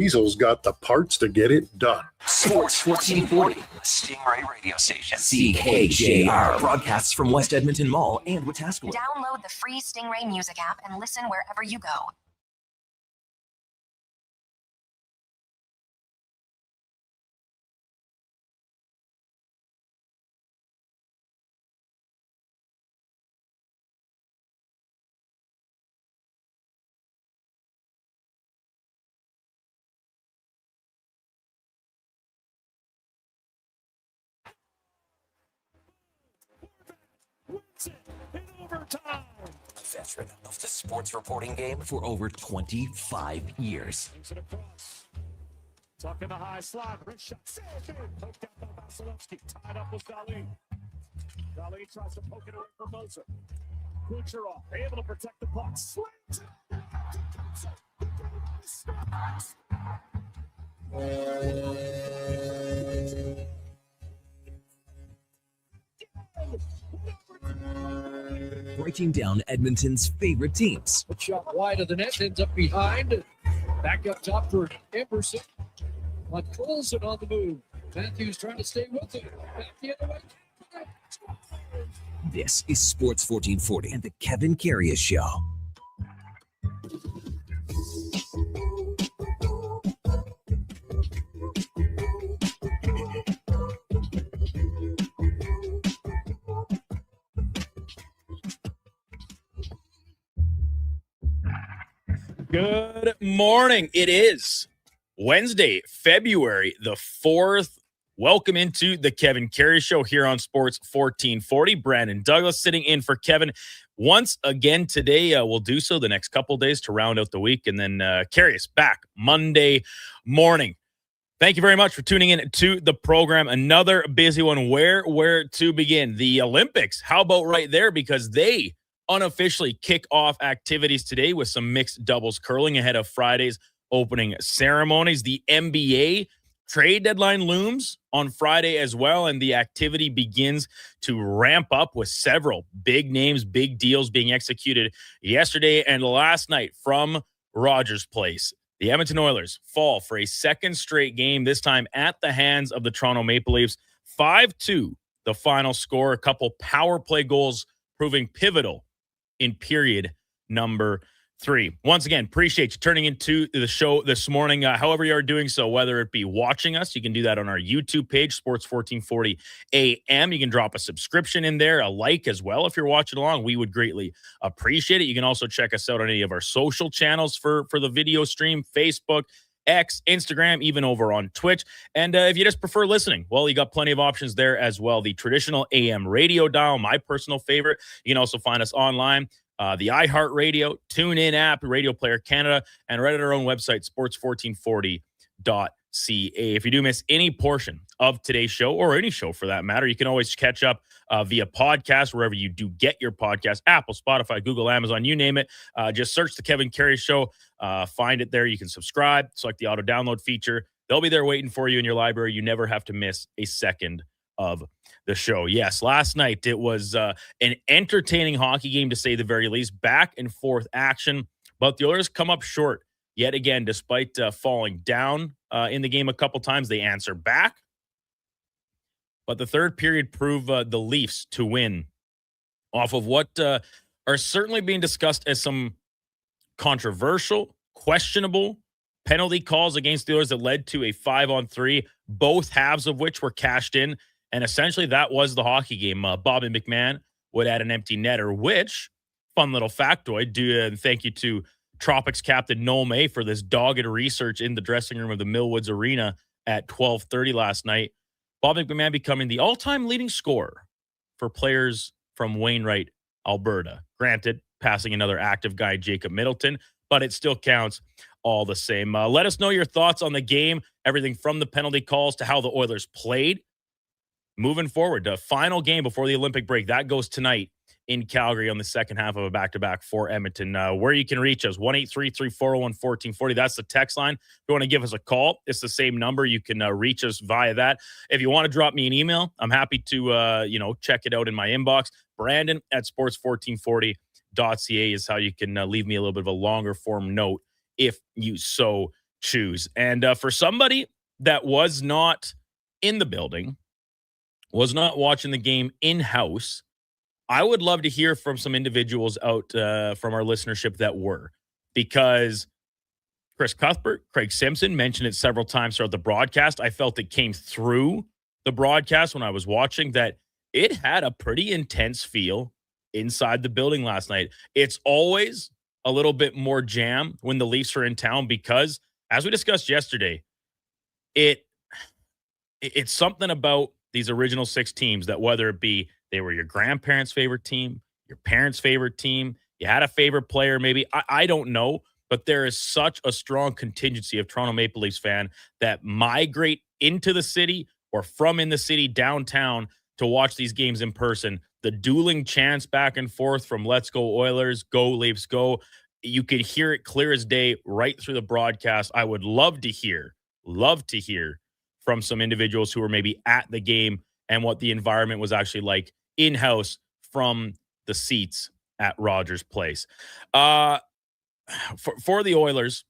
Diesel's got the parts to get it done. Sports 1440, Stingray radio station. CKJR broadcasts from West Edmonton Mall and Wetaskiwin. Download the free Stingray music app and listen wherever you go. In overtime. Veteran of the sports reporting game for over 25 years. Brings it across. Tuck in the high slot. Rich shot. Save it. Poked out by Vasilevsky. Tied up with Valley. Valley tries to poke it away from Moser. Kucherov able to protect the puck. Slams it. Breaking down Edmonton's favorite teams. A shot wide of the net, ends up behind. Back up top for Emerson. On Colson on the move. Matthews trying to stay with him. Back the other way. This is Sports 1440 and the Kevin Karius Show. Good morning. It is Wednesday, February the 4th. Welcome into the Kevin Karius Show here on Sports 1440. Brandon Douglas sitting in for Kevin once again today. We'll do so the next couple days to round out the week, and then Karius back Monday morning. Thank you very much for tuning in to the program. Another busy one. Where to begin? The Olympics. How about right there? Because they unofficially kick off activities today with some mixed doubles curling ahead of Friday's opening ceremonies. The NBA trade deadline looms on Friday as well, and the activity begins to ramp up with several big names, big deals being executed yesterday and last night from Rogers Place. The Edmonton Oilers fall for a second straight game, this time at the hands of the Toronto Maple Leafs. 5-2, the final score. A couple power play goals proving pivotal in period number 3. Once again, appreciate you turning into the show this morning. However you are doing so, whether it be watching us, you can do that on our YouTube page, Sports 1440 AM. You can drop a subscription in there, a like as well. If you're watching along, we would greatly appreciate it. You can also check us out on any of our social channels for the video stream, Facebook, X, Instagram, even over on Twitch. And if you just prefer listening, well, you got plenty of options there as well. The traditional AM radio dial, my personal favorite. You can also find us online, the iHeartRadio, TuneIn app, Radio Player Canada, and right at our own website, sports1440.ca. If you do miss any portion of today's show, or any show for that matter, you can always catch up via podcast, wherever you do get your podcast, Apple, Spotify, Google, Amazon, you name it. Just search the Kevin Karius Show, find it there. You can subscribe, select the auto download feature. They'll be there waiting for you in your library. You never have to miss a second of the show. Yes, last night it was an entertaining hockey game, to say the very least. Back and forth action, but the Oilers come up short yet again, despite falling down in the game a couple times. They answer back, but the third period proved the Leafs to win off of what are certainly being discussed as some controversial, questionable penalty calls against the Oilers that led to a 5-on-3, both halves of which were cashed in. And essentially that was the hockey game. Bobby McMahon would add an empty netter, which, fun little factoid, and thank you to Tropics captain Noel May for this dogged research in the dressing room of the Millwoods Arena at 12:30 last night. Bobby McMahon becoming the all-time leading scorer for players from Wainwright, Alberta. Granted, passing another active guy, Jacob Middleton, but it still counts all the same. Let us know your thoughts on the game, everything from the penalty calls to how the Oilers played. Moving forward, the final game before the Olympic break, that goes tonight in Calgary on the second half of a back-to-back for Edmonton. Where you can reach us, 1-833-401-1440. That's the text line. If you want to give us a call, it's the same number. You can reach us via that. If you want to drop me an email, I'm happy to check it out in my inbox. Brandon at sports1440.ca is how you can leave me a little bit of a longer form note if you so choose. And for somebody that was not in the building, was not watching the game in-house, I would love to hear from some individuals out from our listenership that were, because Chris Cuthbert, Craig Simpson mentioned it several times throughout the broadcast. I felt it came through the broadcast when I was watching that it had a pretty intense feel inside the building last night. It's always a little bit more jam when the Leafs are in town because, as we discussed yesterday, it's something about these original 6 teams that, whether it be they were your grandparents' favorite team, your parents' favorite team, you had a favorite player, maybe, I don't know, but there is such a strong contingency of Toronto Maple Leafs fan that migrate into the city or from in the city downtown to watch these games in person. The dueling chants back and forth from "Let's go Oilers," "Go Leafs, go." You could hear it clear as day right through the broadcast. I would love to hear from some individuals who were maybe at the game and what the environment was actually like in-house from the seats at Rogers Place. For the Oilers,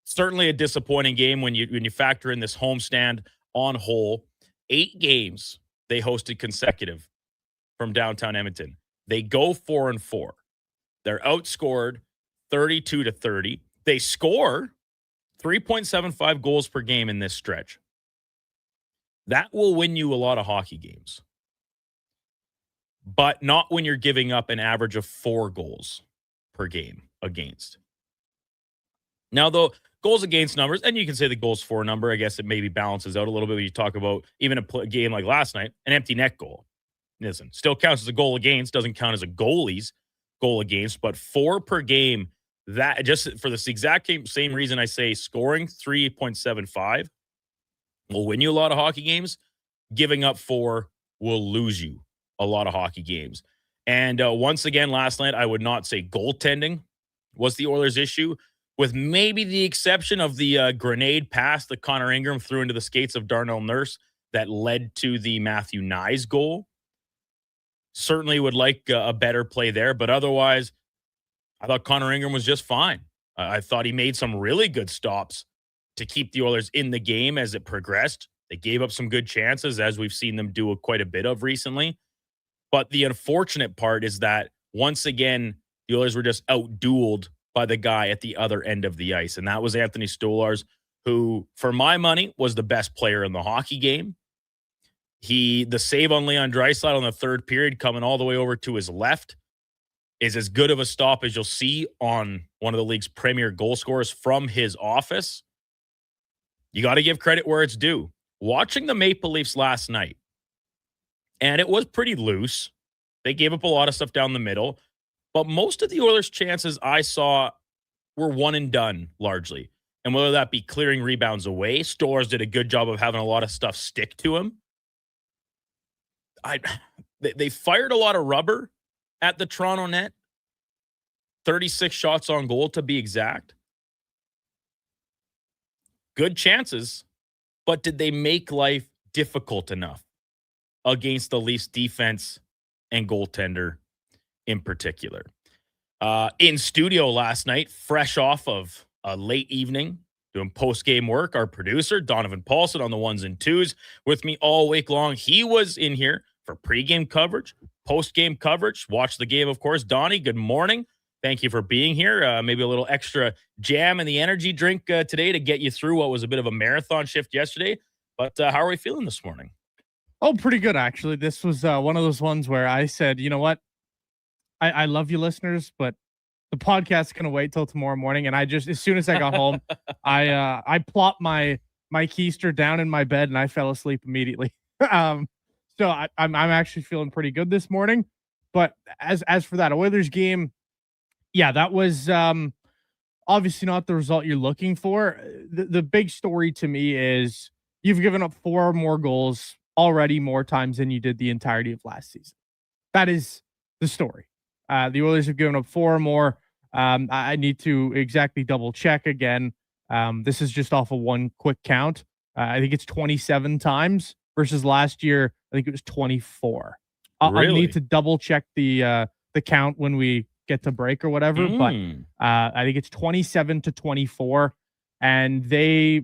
certainly a disappointing game when you factor in this homestand on whole. 8 games they hosted consecutive from downtown Edmonton. They go 4-4. They're outscored 32-30. They score 3.75 goals per game in this stretch. That will win you a lot of hockey games, but not when you're giving up an average of 4 goals per game against. Now, though, goals against numbers, and you can say the goals for number, I guess it maybe balances out a little bit when you talk about even a game like last night, an empty net goal. Listen, still counts as a goal against, doesn't count as a goalie's goal against, but 4 per game, that just for this exact same reason I say scoring 3.75 will win you a lot of hockey games. Giving up 4 will lose you a lot of hockey games. And once again, last night, I would not say goaltending was the Oilers' issue, with maybe the exception of the grenade pass that Connor Ingram threw into the skates of Darnell Nurse that led to the Matthew Nyes goal. Certainly would like a better play there, but otherwise, I thought Connor Ingram was just fine. I thought he made some really good stops to keep the Oilers in the game as it progressed. They gave up some good chances, as we've seen them do quite a bit of recently. But the unfortunate part is that, once again, the Oilers were just out-dueled by the guy at the other end of the ice, and that was Anthony Stolarz, who, for my money, was the best player in the hockey game. The save on Leon Draisaitl in the third period, coming all the way over to his left, is as good of a stop as you'll see on one of the league's premier goal scorers from his office. You got to give credit where it's due. Watching the Maple Leafs last night, and it was pretty loose. They gave up a lot of stuff down the middle, but most of the Oilers' chances I saw were one and done largely. And whether that be clearing rebounds away, Stolarz did a good job of having a lot of stuff stick to him. They fired a lot of rubber at the Toronto net. 36 shots on goal to be exact. Good chances, but did they make life difficult enough against the Leafs defense and goaltender in particular? In studio last night, fresh off of a late evening, doing post-game work, our producer, Donovan Paulson, on the 1s and 2s, with me all week long. He was in here for pregame coverage, post-game coverage, watch the game, of course. Donnie, good morning. Thank you for being here. Maybe a little extra jam and the energy drink today to get you through what was a bit of a marathon shift yesterday. But how are we feeling this morning? Oh, pretty good, actually. This was one of those ones where I said, you know what? I love you, listeners, but the podcast's going to wait till tomorrow morning. And I just, as soon as I got home, I plopped my keister down in my bed and I fell asleep immediately. So I'm actually feeling pretty good this morning. But as for that Oilers game, yeah, that was obviously not the result you're looking for. The big story to me is you've given up 4 more goals already, more times than you did the entirety of last season. That is the story. The Oilers have given up 4 more. I need to exactly double check again. This is just off of one quick count. I think it's 27 times versus last year. I think it was 24. Really? I'll need to double check the count when we get to break or whatever. But I think it's 27-24. and they're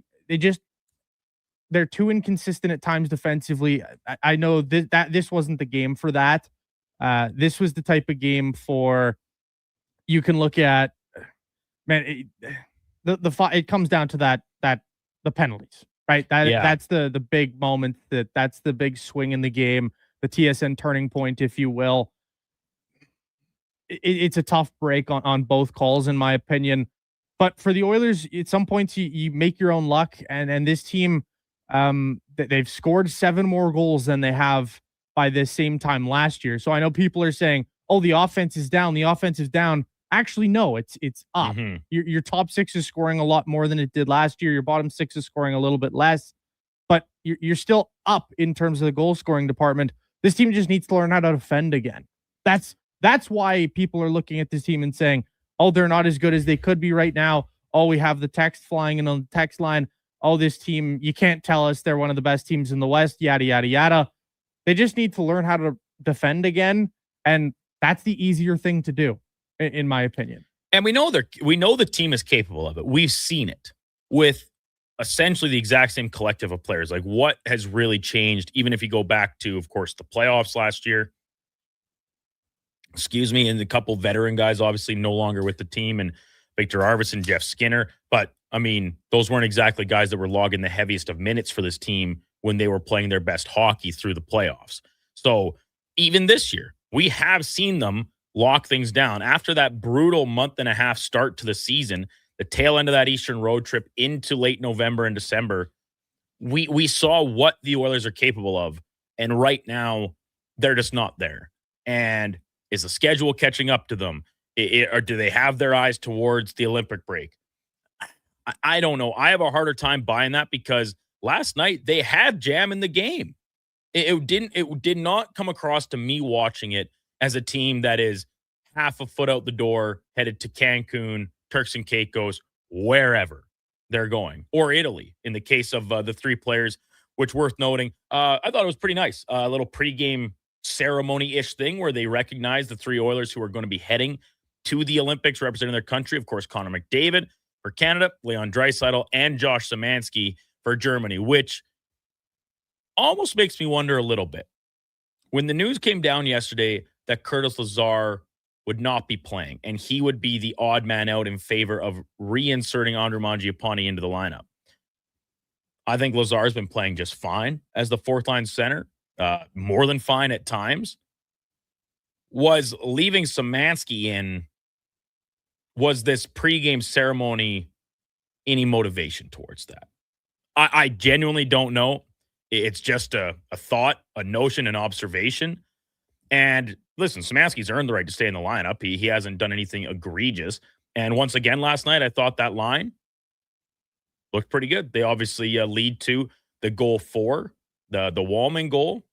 too inconsistent at times defensively. I know that this wasn't the game for that. This was the type of game for, you can look at, man, it comes down to that the penalties, right? That's the big moment, that's the big swing in the game, the TSN turning point, if you will. It's a tough break on both calls, in my opinion. But for the Oilers, at some points you make your own luck, and this team, they've scored 7 more goals than they have by this same time last year. So I know people are saying, "Oh, the offense is down. The offense is down." Actually, no, it's up. Mm-hmm. Your top 6 is scoring a lot more than it did last year. Your bottom 6 is scoring a little bit less, but you're still up in terms of the goal scoring department. This team just needs to learn how to defend again. That's why people are looking at this team and saying, "Oh, they're not as good as they could be right now. Oh, we have the text flying in on the text line. Oh, this team, you can't tell us they're one of the best teams in the West, yada, yada, yada." They just need to learn how to defend again, and that's the easier thing to do, in my opinion. And we know the team is capable of it. We've seen it with essentially the exact same collective of players. Like, what has really changed, even if you go back to, of course, the playoffs last year, and a couple veteran guys obviously no longer with the team, and Victor Arvidsson, Jeff Skinner. But, I mean, those weren't exactly guys that were logging the heaviest of minutes for this team when they were playing their best hockey through the playoffs. So even this year, we have seen them lock things down. After that brutal month and a half start to the season, the tail end of that Eastern road trip into late November and December, we saw what the Oilers are capable of. And right now, they're just not there. And is the schedule catching up to them? Or do they have their eyes towards the Olympic break? I don't know. I have a harder time buying that, because last night they had jam in the game. It did not come across to me watching it as a team that is half a foot out the door, headed to Cancun, Turks and Caicos, wherever they're going, or Italy in the case of the 3 players, which worth noting. I thought it was pretty nice. A little pregame ceremony-ish thing where they recognized the 3 Oilers who are going to be heading to the Olympics representing their country. Of course, Connor McDavid for Canada, Leon Draisaitl, and Josh Szymanski for Germany, which almost makes me wonder a little bit. When the news came down yesterday that Curtis Lazar would not be playing, and he would be the odd man out in favor of reinserting Andre Mangiapane into the lineup, I think Lazar's been playing just fine as the 4th-line center, more than fine at times. Was leaving Szymanski in, was this pregame ceremony any motivation towards that? I genuinely don't know. It's just a thought, a notion, an observation. And listen, Szymanski's earned the right to stay in the lineup. He hasn't done anything egregious. And once again, last night, I thought that line looked pretty good. They obviously lead to the goal for the Wallman goal.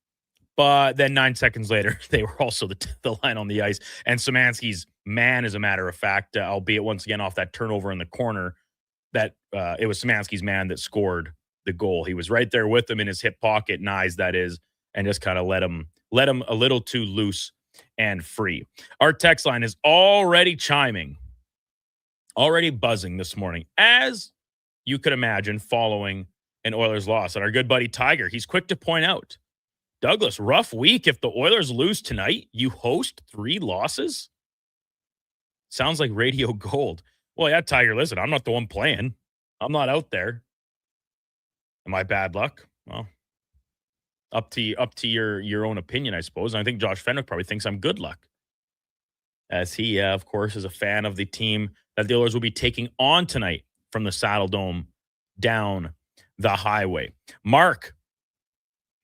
But then 9 seconds later, they were also the line on the ice. And Szymanski's man, as a matter of fact, albeit once again off that turnover in the corner, that it was Szymanski's man that scored the goal. He was right there with him in his hip pocket, Nyes that is, and just kind of let him a little too loose and free. Our text line is already chiming, already buzzing this morning, as you could imagine, following an Oilers loss. And our good buddy Tiger, he's quick to point out, Douglas, rough week. If the Oilers lose tonight, you host 3 losses? Sounds like radio gold. Well, yeah, Tiger, listen, I'm not the one playing. I'm not out there. Am I bad luck? Well, up to your own opinion, I suppose. And I think Josh Fenwick probably thinks I'm good luck, as he, of course, is a fan of the team that the Oilers will be taking on tonight from the Saddle Dome down the highway. Mark,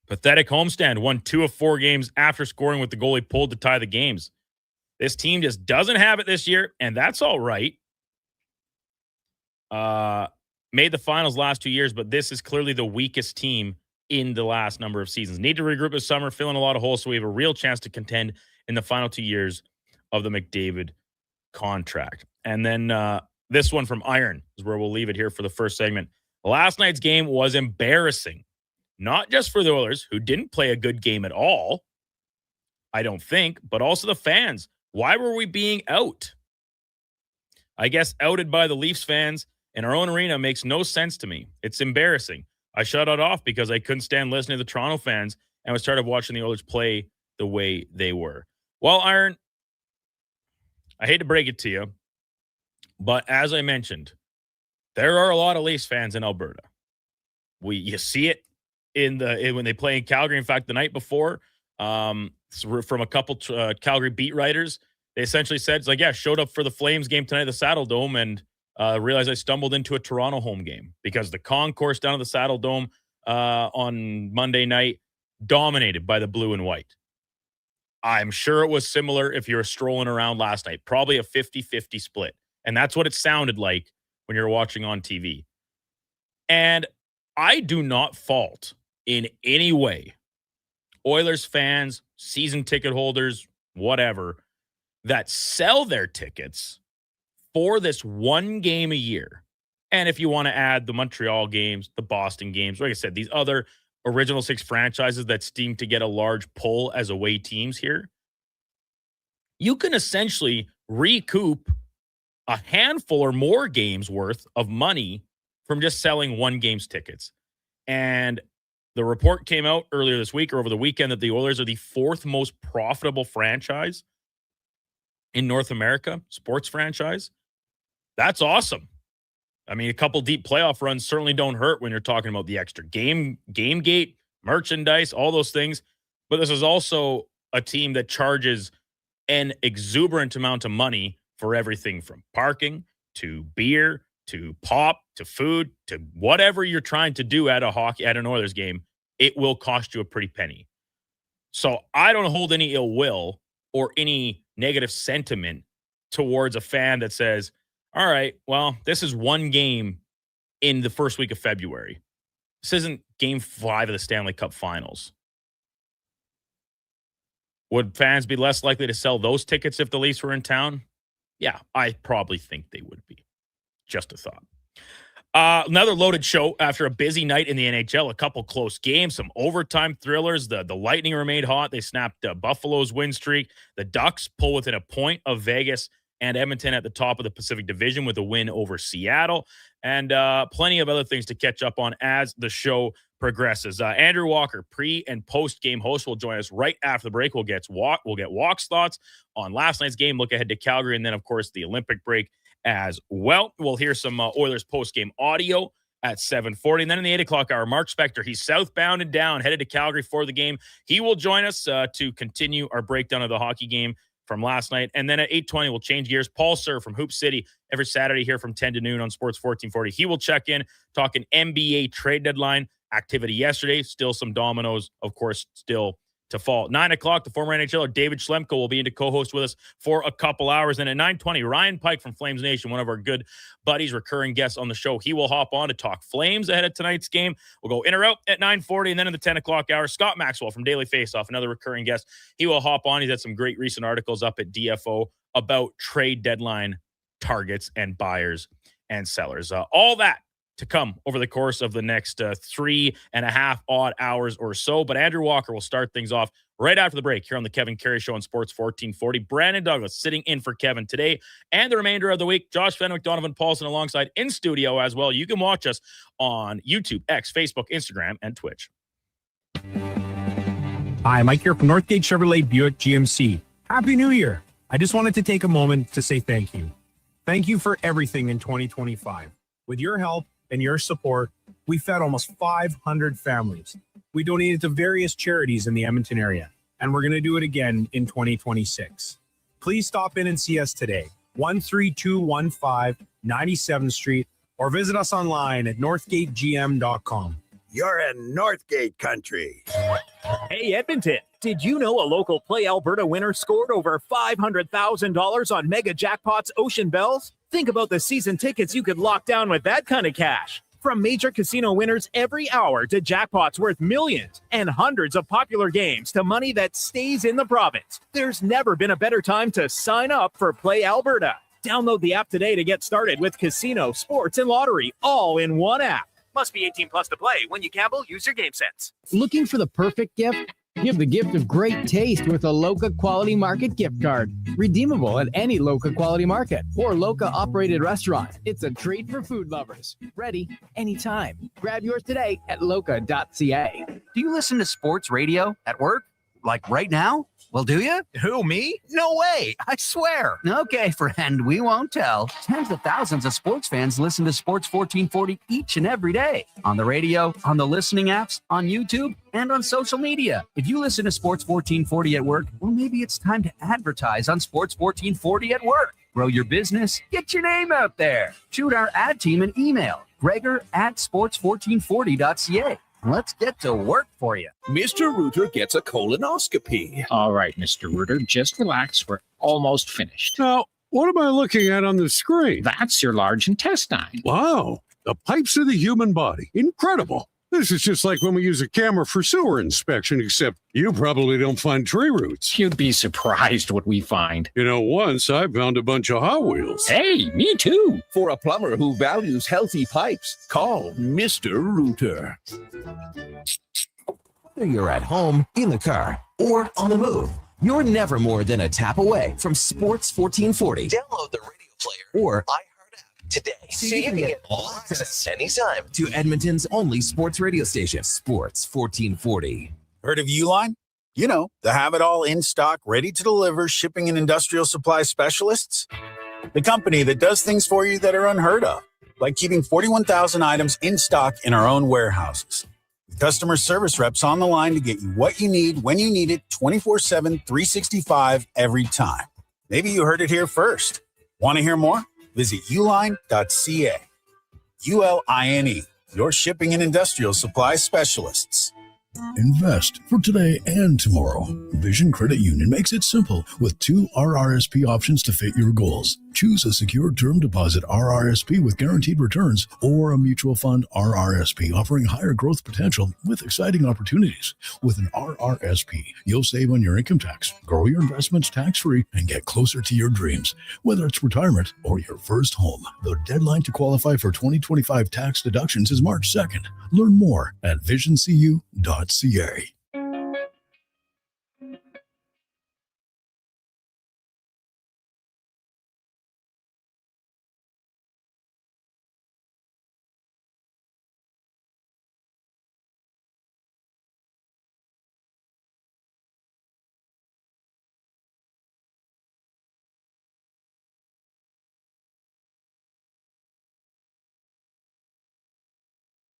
pathetic homestand, won 2 of 4 games after scoring with the goalie pulled to tie the games. This team just doesn't have it this year, and that's all right. Made the finals last 2 years, but this is clearly the weakest team in the last number of seasons. Need to regroup this summer, fill in a lot of holes so we have a real chance to contend in the final 2 years of the McDavid contract. And then this one from Iron is where we'll leave it here for the first segment. Last night's game was embarrassing, not just for the Oilers, who didn't play a good game at all, I don't think, but also the fans. Why were we being out? I guess outed by the Leafs fans in our own arena makes no sense to me. It's embarrassing. I shut it off because I couldn't stand listening to the Toronto fans and was tired of watching the Oilers play the way they were. Well, Iron, I hate to break it to you, but as I mentioned, there are a lot of Leafs fans in Alberta. You see it when they play in Calgary. In fact, the night before, from a couple Calgary beat writers, they essentially said, it's like, yeah, showed up for the Flames game tonight at the Saddle Dome and realized I stumbled into a Toronto home game because the concourse down at the Saddle Dome on Monday night dominated by the blue and white. I'm sure it was similar if you were strolling around last night, probably a 50-50 split. And that's what it sounded like when you're watching on TV. And I do not fault in any way Oilers fans, season ticket holders, whatever, that sell their tickets for this one game a year. And if you want to add the Montreal games, the Boston games, like I said, these other original 6 franchises that seem to get a large pull as away teams here, you can essentially recoup a handful or more games worth of money from just selling one game's tickets. And the report came out earlier this week or over the weekend that the Oilers are the 4th most profitable franchise in North America, sports franchise. That's awesome. I mean, a couple deep playoff runs certainly don't hurt when you're talking about the extra game gate, merchandise, all those things. But this is also a team that charges an exuberant amount of money for everything from parking to beer to pop to food to whatever you're trying to do at an Oilers game. It will cost you a pretty penny. So I don't hold any ill will or any negative sentiment towards a fan that says, all right, well, this is one game in the first week of February. This isn't game 5 of the Stanley Cup Finals. Would fans be less likely to sell those tickets if the Leafs were in town? Yeah, I probably think they would be. Just a thought. Another loaded show after a busy night in the NHL. A couple close games, some overtime thrillers. The Lightning remained hot. They snapped Buffalo's win streak. The Ducks pull within a point of Vegas and Edmonton at the top of the Pacific Division with a win over Seattle. And plenty of other things to catch up on as the show progresses. Andrew Walker, pre- and post-game host, will join us right after the break. We'll get Walk's thoughts on last night's game, look ahead to Calgary, and then, of course, the Olympic break as well. We'll hear some Oilers post-game audio at 7:40. And then in the 8 o'clock hour, Mark Spector, he's southbound and down, headed to Calgary for the game. He will join us to continue our breakdown of the hockey game from last night. And then at 8:20, we'll change gears. Paul Sir from Hoop City every Saturday here from 10 to noon on Sports 1440. He will check in, talking NBA trade deadline activity yesterday. Still some dominoes, of course, still to fall. 9 o'clock, the former NHLer David Schlemko will be in to co-host with us for a couple hours. And at 9:20, Ryan Pike from Flames Nation, one of our good buddies, recurring guests on the show, he will hop on to talk Flames ahead of tonight's game. We'll go in or out at 9:40. And then in the 10 o'clock hour, Scott Maxwell from Daily Faceoff, another recurring guest, he will hop on. He's had some great recent articles up at DFO about trade deadline targets and buyers and sellers. All that to come over the course of the next 3.5 odd hours or so. But Andrew Walker will start things off right after the break here on the Kevin Karius Show on Sports 1440. Brandon Douglas sitting in for Kevin today and the remainder of the week. Josh Fenwick, Donovan Paulson alongside in studio as well. You can watch us on YouTube, X, Facebook, Instagram, and Twitch. Hi, Mike here from Northgate Chevrolet Buick GMC. Happy New Year. I just wanted to take a moment to say thank you. Thank you for everything in 2025. With your help and your support, we fed almost 500 families. We donated to various charities in the Edmonton area, and we're going to do it again in 2026. Please stop in and see us today, 13215 97th Street, or visit us online at northgategm.com. You're in Northgate country. Hey, Edmonton, did you know a local Play Alberta winner scored over $500,000 on Mega Jackpots Ocean Bells? Think about the season tickets you could lock down with that kind of cash. From major casino winners every hour to jackpots worth millions and hundreds of popular games to money that stays in the province, there's never been a better time to sign up for Play Alberta. Download the app today to get started with casino, sports, and lottery all in one app. Must be 18 plus to play. When you gamble, use your game sense. Looking for the perfect gift? Give the gift of great taste with a Loca Quality Market gift card. Redeemable at any Loca Quality Market or Loca operated restaurant. It's a treat for food lovers. Ready anytime. Grab yours today at loca.ca. Do you listen to sports radio at work? Like right now? Well, do you? Who, me? No way. I swear. Okay, friend, we won't tell. Tens of thousands of sports fans listen to Sports 1440 each and every day. On the radio, on the listening apps, on YouTube, and on social media. If you listen to Sports 1440 at work, well, maybe it's time to advertise on Sports 1440 at work. Grow your business. Get your name out there. Shoot our ad team an email. Gregor@sports1440.ca. Let's get to work for you. Mr. Reuter gets a colonoscopy. All right, Mr. Reuter, just relax. We're almost finished. Now, what am I looking at on the screen? That's your large intestine. Wow, the pipes of the human body. Incredible. This is just like when we use a camera for sewer inspection, except you probably don't find tree roots. You'd be surprised what we find. You know, once I found a bunch of Hot Wheels. Hey, me too. For a plumber who values healthy pipes, call Mr. Reuter. Whether you're at home, in the car, or on the move, you're never more than a tap away from Sports 1440. Download the radio player or iHeart app today so you can get all access anytime to Edmonton's only sports radio station, Sports 1440. Heard of Uline? You know, the have-it-all in stock, ready to deliver shipping and industrial supply specialists. The company that does things for you that are unheard of, like keeping 41,000 items in stock in our own warehouses. With customer service reps on the line to get you what you need when you need it 24/7, 365 every time. Maybe you heard it here first. Want to hear more? Visit uline.ca. ULINE, your shipping and industrial supply specialists. Invest for today and tomorrow. Vision Credit Union makes it simple with 2 RRSP options to fit your goals. Choose a secure term deposit RRSP with guaranteed returns or a mutual fund RRSP offering higher growth potential with exciting opportunities. With an RRSP, you'll save on your income tax, grow your investments tax-free, and get closer to your dreams, whether it's retirement or your first home. The deadline to qualify for 2025 tax deductions is March 2nd. Learn more at visioncu.ca.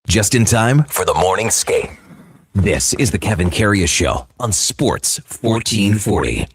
Just in time for the morning skate. This is the Kevin Karius Show on Sports 1440.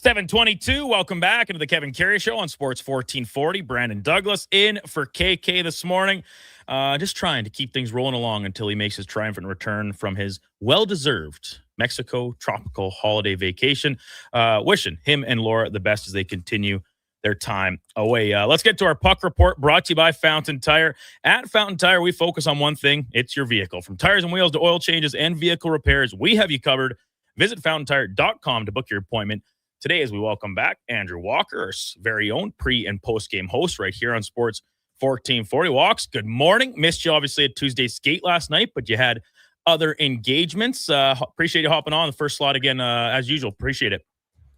$7:22. Welcome back into the Kevin Karius Show on Sports 1440. Brandon Douglas in for KK this morning. Just trying to keep things rolling along until he makes his triumphant return from his well-deserved Mexico tropical holiday vacation. Wishing him and Laura the best as they continue their time away. Let's get to our puck report brought to you by Fountain Tire. At Fountain Tire, we focus on one thing. It's your vehicle. From tires and wheels to oil changes and vehicle repairs, we have you covered. Visit fountaintire.com to book your appointment. Today, as we welcome back Andrew Walker, our very own pre- and post-game host right here on Sports 1440. Walks, good morning. Missed you, obviously, at Tuesday skate last night, but you had other engagements. Appreciate you hopping on the first slot again, as usual. Appreciate it.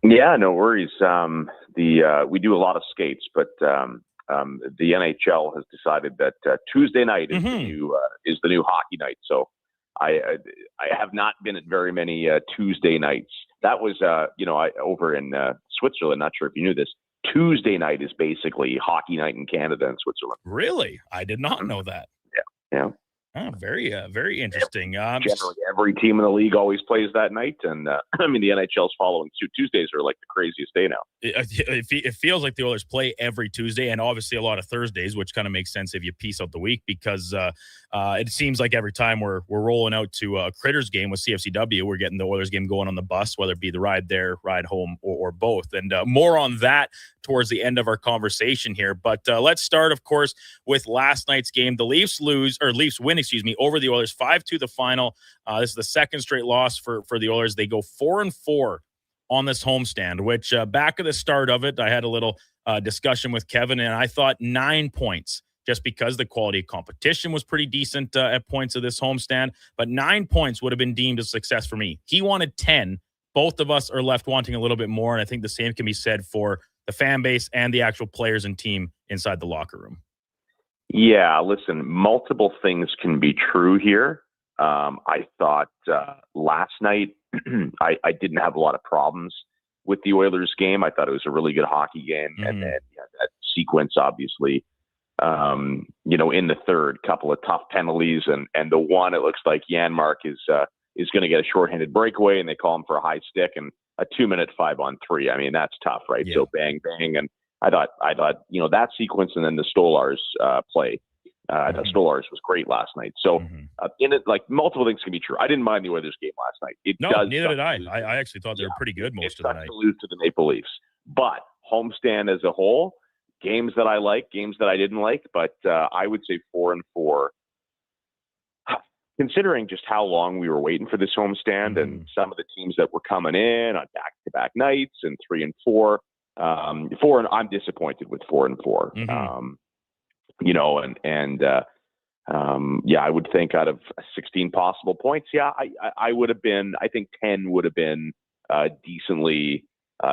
Yeah, no worries. We do a lot of skates, but the NHL has decided that Tuesday night is the new hockey night. So I have not been at very many Tuesday nights. That was, over in Switzerland. Not sure if you knew this. Tuesday night is basically hockey night in Canada and Switzerland. Really? I did not know that. Yeah. Oh, very interesting. Generally, every team in the league always plays that night, and I mean the NHL's following suit. Tuesdays are like the craziest day now. It feels like the Oilers play every Tuesday, and obviously a lot of Thursdays, which kind of makes sense if you piece out the week, because it seems like every time we're rolling out to a Critters game with CFCW, we're getting the Oilers game going on the bus, whether it be the ride there, ride home, or both. And more on that towards the end of our conversation here. But let's start, of course, with last night's game. The Leafs win, over the Oilers, 5-2 the final. This is the second straight loss for the Oilers. They go 4-4 on this homestand, which back at the start of it, I had a little discussion with Kevin, and I thought 9 points, just because the quality of competition was pretty decent at points of this homestand, but 9 points would have been deemed a success for me. He wanted 10. Both of us are left wanting a little bit more, and I think the same can be said for the fan base and the actual players and team inside the locker room. Yeah, listen, multiple things can be true here. I thought last night I didn't have a lot of problems with the Oilers game. I thought it was a really good hockey game. And then that sequence, obviously, in the third, couple of tough penalties. And the one, it looks like Janmark is going to get a shorthanded breakaway, and they call him for a high stick, and a 2-minute 5-on-3. I mean, that's tough, right? Yeah. So bang, bang. And I thought, that sequence, and then the Stolarz play. I thought Stolarz was great last night. So in it, like, multiple things can be true. I didn't mind the Oilers game last night. Neither did I. I actually thought they were pretty good most of the night. To lose to the Maple Leafs, but homestand as a whole, games that I like, games that I didn't like, but I would say 4-4. Considering just how long we were waiting for this homestand and some of the teams that were coming in on back-to-back nights and 3-4. I'm disappointed with 4-4. I would think out of 16 possible points, I would have been. I think 10 would have been decently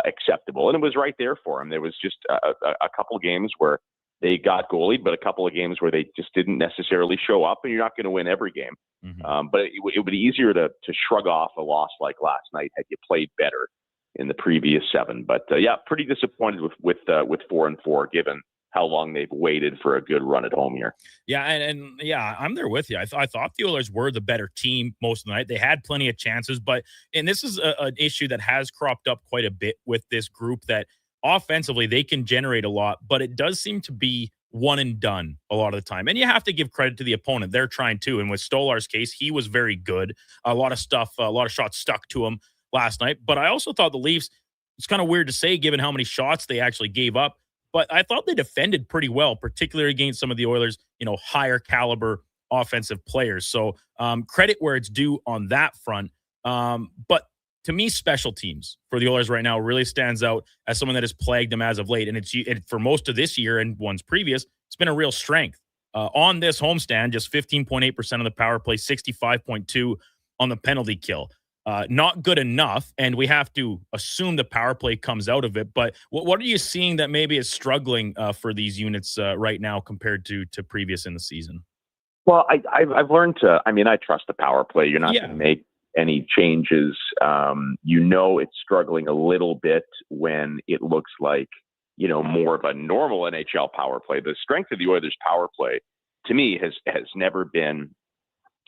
acceptable, and it was right there for them. There was just a couple of games where they got goalied, but a couple of games where they just didn't necessarily show up, and you're not going to win every game. But it would be easier to shrug off a loss like last night had you played better in the previous 7. But pretty disappointed with 4-4, given how long they've waited for a good run at home here. Yeah, and I'm there with you. I thought the Oilers were the better team most of the night. They had plenty of chances, and this is an issue that has cropped up quite a bit with this group, that offensively they can generate a lot, but it does seem to be one and done a lot of the time. And you have to give credit to the opponent. They're trying to. And with Stolar's case, he was very good. A lot of shots stuck to him last night. But I also thought the Leafs, it's kind of weird to say given how many shots they actually gave up, but I thought they defended pretty well, particularly against some of the Oilers, higher caliber offensive players. So credit where it's due on that front. But to me, special teams for the Oilers right now really stands out as someone that has plagued them as of late. And it's for most of this year and ones previous, it's been a real strength. On this homestand, just 15.8% of the power play, 65.2% on the penalty kill. Not good enough, and we have to assume the power play comes out of it. But what are you seeing that maybe is struggling for these units right now compared to previous in the season? Well, I've learned to. I mean, I trust the power play. You're not going to make any changes. It's struggling a little bit when it looks like more of a normal NHL power play. The strength of the Oilers' power play, to me, has never been.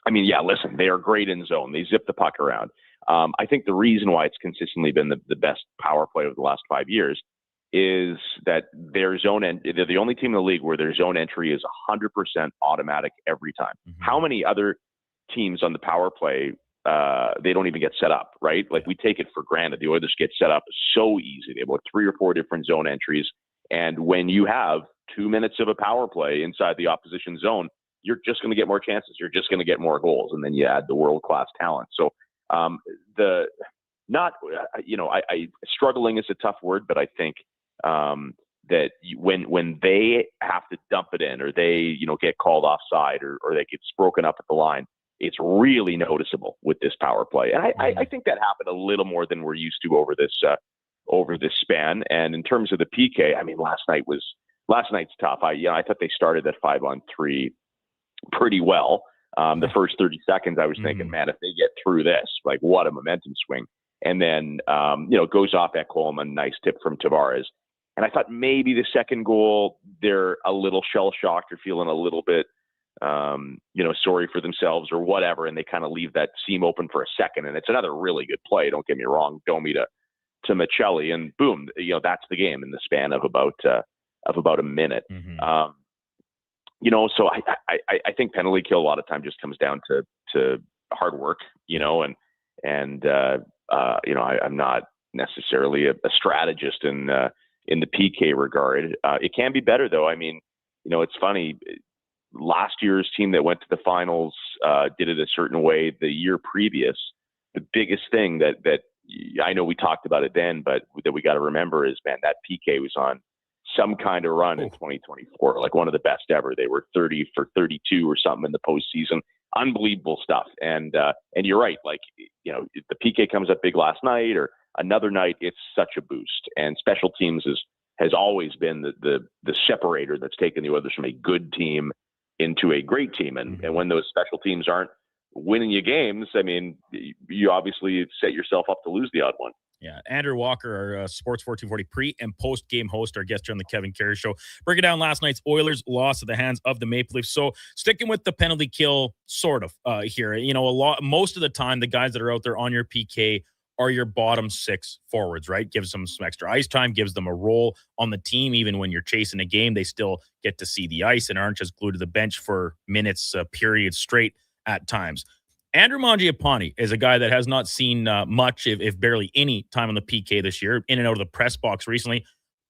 I mean, listen, they are great in zone. They zip the puck around. I think the reason why it's consistently been the best power play over the last 5 years is that their zone they're the only team in the league where their zone entry is 100% automatic every time. How many other teams on the power play, they don't even get set up, right? Like, we take it for granted. The Oilers get set up so easy. They have about 3 or 4 different zone entries. And when you have 2 minutes of a power play inside the opposition zone, you're just going to get more chances. You're just going to get more goals. And then you add the world-class talent. So struggling is a tough word, but I think that when they have to dump it in, or they, get called offside, or they get broken up at the line, it's really noticeable with this power play. And I think that happened a little more than we're used to over this span. And in terms of the PK, I mean, last night's tough. I thought they started that 5-on-3 pretty well. The first 30 seconds, I was thinking, man, if they get through this, like, what a momentum swing. And then, goes off at Coleman, nice tip from Tavares. And I thought maybe the second goal, they're a little shell-shocked or feeling a little bit sorry for themselves or whatever, and they kind of leave that seam open for a second. And it's another really good play. Don't get me wrong, Domi to Michelli, and boom, that's the game in the span of about a minute. Mm-hmm. So I think penalty kill a lot of time just comes down to hard work, and I'm not necessarily a strategist in the PK regard. It can be better though. I mean, it's funny. Last year's team that went to the finals did it a certain way. The year previous, the biggest thing that I know we talked about it then, but that we got to remember is, man, that PK was on some kind of run in 2024, like one of the best ever. They were 30 for 32 or something in the postseason. Unbelievable stuff. And you're right. Like, the PK comes up big last night or another night, it's such a boost. And special teams has always been the separator that's taken the Oilers from a good team into a great team. And when those special teams aren't winning you games, I mean, you obviously set yourself up to lose the odd one. Yeah, Andrew Walker, our Sports 1440 pre- and post-game host, our guest here on the Kevin Karius Show. Breaking down last night's Oilers loss at the hands of the Maple Leafs. So sticking with the penalty kill, sort of here. Most of the time, the guys that are out there on your PK are your bottom six forwards, right? Gives them some extra ice time, gives them a role on the team. Even when you're chasing a game, they still get to see the ice and aren't just glued to the bench for minutes, periods straight at times. Andrew Mangiapane is a guy that has not seen much, if barely any, time on the PK this year, in and out of the press box recently.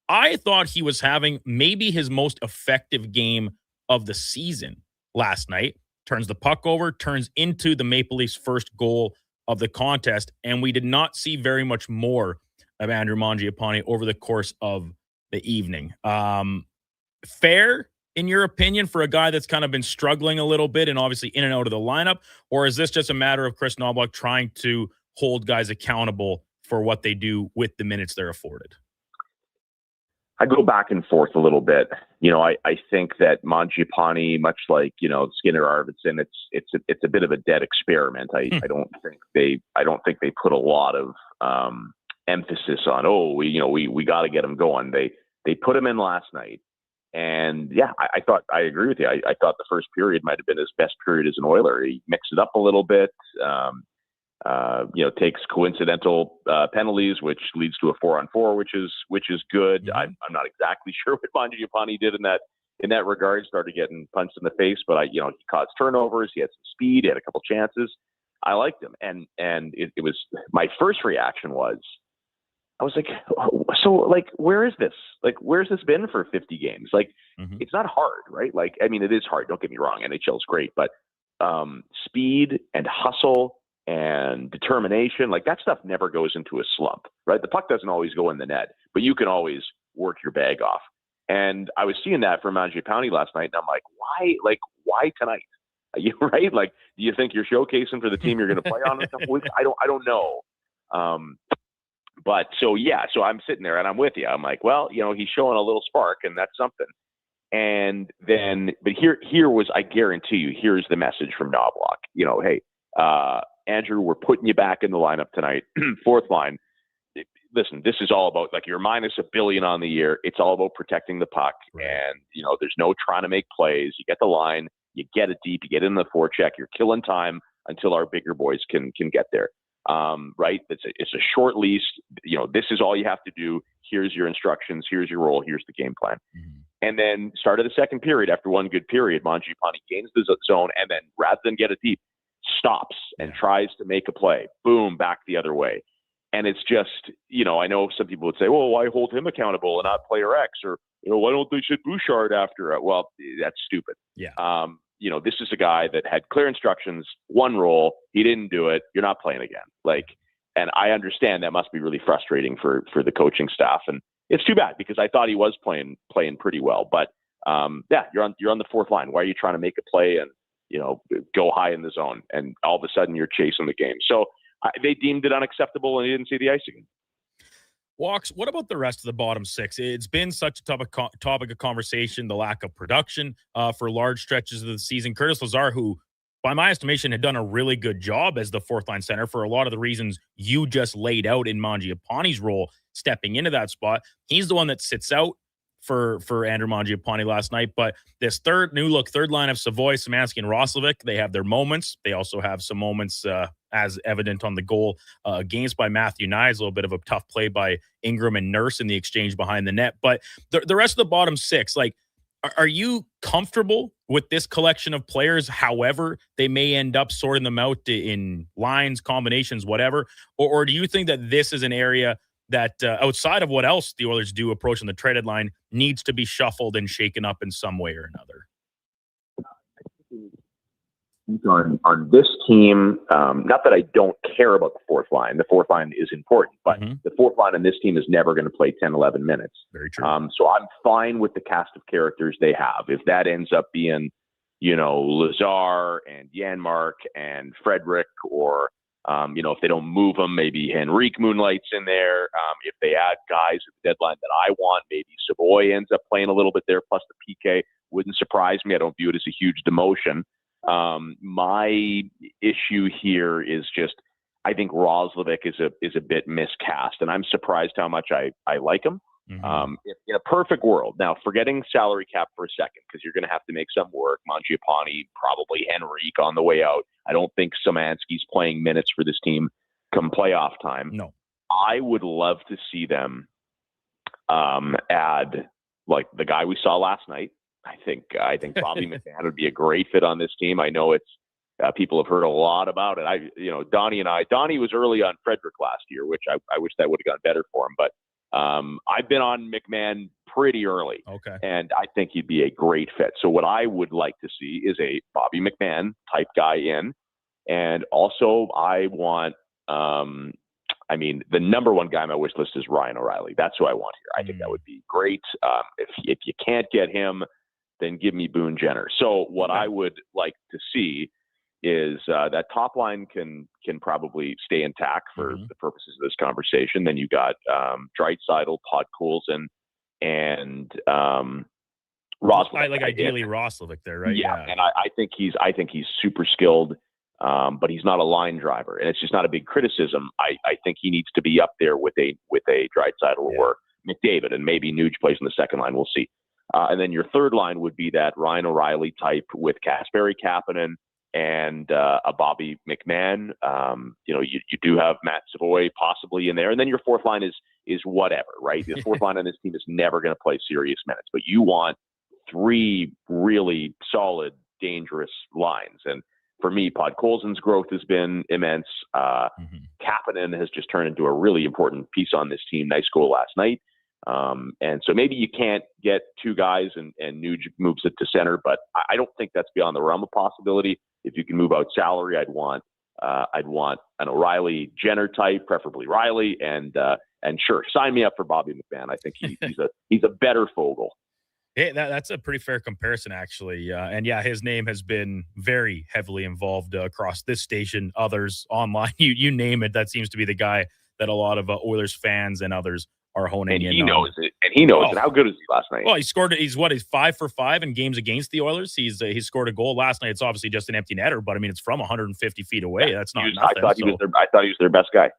I thought he was having maybe his most effective game of the season last night. Turns the puck over, turns into the Maple Leafs' first goal of the contest, and we did not see very much more of Andrew Mangiapane over the course of the evening. Fair, in your opinion, for a guy that's kind of been struggling a little bit and obviously in and out of the lineup? Or is this just a matter of Chris Knoblauch trying to hold guys accountable for what they do with the minutes they're afforded? I go back and forth a little bit. I think that Mangiapane, much like, Skinner Arvidsson, it's a bit of a dead experiment. I don't think they put a lot of emphasis on, we got to get him going. They put him in last night. And yeah, I agree with you. I thought the first period might have been his best period as an Oiler. He mixed it up a little bit, takes coincidental penalties, which leads to a 4-on-4, which is good. Mm-hmm. I'm not exactly sure what Mangiapane did in that regard. Started getting punched in the face, but he caused turnovers. He had some speed. He had a couple chances. I liked him, and it was, my first reaction was, I was like, so, like, where is this? Like, where's this been for 50 games? Like, It's not hard, right? Like, I mean, it is hard. Don't get me wrong. NHL is great, but speed and hustle and determination, like, that stuff never goes into a slump, right? The puck doesn't always go in the net, but you can always work your bag off. And I was seeing that from Mangiapane last night, and I'm like, why tonight? Right? Like, do you think you're showcasing for the team you're going to play on in a couple weeks? I don't know. But so I'm sitting there and I'm with you. I'm like, well, he's showing a little spark, and that's something. And then, but here was, I guarantee you, here's the message from Knoblauch. Hey, Andrew, we're putting you back in the lineup tonight. Fourth line. Listen, this is all about, like, you're minus $1 billion on the year. It's all about protecting the puck. Right. And, there's no trying to make plays. You get the line, you get it deep, you get in the forecheck, you're killing time until our bigger boys can get there. Right? It's a short lease. This is all you have to do. Here's your instructions. Here's your role. Here's the game plan. Mm-hmm. And then start of the second period, after one good period, Mangiapane gains the zone, and then rather than get it deep, stops and tries to make a play. Boom, back the other way. And it's just, I know some people would say, well, why hold him accountable and not player X? Or, why don't they shoot Bouchard after it? Well, that's stupid. Yeah. This is a guy that had clear instructions, one role. He didn't do it. You're not playing again. And I understand that must be really frustrating for the coaching staff. And it's too bad, because I thought he was playing pretty well. But you're on the fourth line. Why are you trying to make a play and, go high in the zone? And all of a sudden you're chasing the game. So they deemed it unacceptable, and he didn't see the ice again. Walks, what about the rest of the bottom six? It's been such a topic of conversation, the lack of production for large stretches of the season. Curtis Lazar, who, by my estimation, had done a really good job as the fourth-line center for a lot of the reasons you just laid out in Mangiapane's role, stepping into that spot. He's the one that sits out for Andrew Mangiapane last night. But this third line of Savoy, Szymanski, and Roslovic, they have their moments. They also have some moments as evident on the goal against by Matthew Nyes, a little bit of a tough play by Ingram and Nurse in the exchange behind the net. But the rest of the bottom six, like, are you comfortable with this collection of players, however they may end up sorting them out in lines, combinations, whatever? Or do you think that this is an area that outside of what else the Oilers do approaching the traded line needs to be shuffled and shaken up in some way or another? On this team, not that I don't care about the fourth line. The fourth line is important, but the fourth line on this team is never going to play 10, 11 minutes. Very true. So I'm fine with the cast of characters they have. If that ends up being, Lazar and Janmark and Frederick, or, if they don't move them, maybe Henrique moonlights in there. If they add guys at the deadline that I want, maybe Savoy ends up playing a little bit there, plus the PK. Wouldn't surprise me. I don't view it as a huge demotion. My issue here is just, I think Roslovic is a bit miscast, and I'm surprised how much I like him. In a perfect world, now forgetting salary cap for a second, because you're going to have to make some work. Mangiapane, probably Henrique on the way out. I don't think Szymanski's playing minutes for this team come playoff time. No, I would love to see them add, like, the guy we saw last night. I think Bobby McMahon would be a great fit on this team. I know it's people have heard a lot about it. Donnie was early on Frederick last year, which I wish that would have gone better for him. But I've been on McMahon pretty early, and I think he'd be a great fit. So what I would like to see is a Bobby McMahon type guy in, and also I want. The number one guy on my wish list is Ryan O'Reilly. That's who I want here. I think that would be great. If you can't get him, then give me Boone Jenner. So what I would like to see is that top line can probably stay intact for the purposes of this conversation. Then you got Draisaitl, Podkolzin, and Roslovic. Ideally Roslovic there, right? Yeah. And I think he's super skilled, but he's not a line driver, and it's just not a big criticism. I think he needs to be up there with a Draisaitl or McDavid, and maybe Nuge plays in the second line. We'll see. And then your third line would be that Ryan O'Reilly type with Kasperi Kapanen and a Bobby McMahon. You do have Matt Savoy possibly in there. And then your fourth line is whatever, right? The fourth line on this team is never going to play serious minutes, but you want three really solid, dangerous lines. And for me, Podkolzin's growth has been immense. Kapanen has just turned into a really important piece on this team. Nice goal last night. And so maybe you can't get two guys and Nuge moves it to center, but I don't think that's beyond the realm of possibility. If you can move out salary, I'd want an O'Reilly Jenner type, preferably Riley, and sure, sign me up for Bobby McMahon. I think he's a better Fogle. Yeah, that's a pretty fair comparison, actually. And yeah, his name has been very heavily involved across this station, others online. You name it. That seems to be the guy that a lot of Oilers fans and others are honing in on. He knows it. And he knows it. How good is he last night? Well, he scored. He's 5 for 5 in games against the Oilers. He scored a goal last night. It's obviously just an empty netter, but I mean, it's from 150 feet away. That's not nothing. I thought he was their best guy.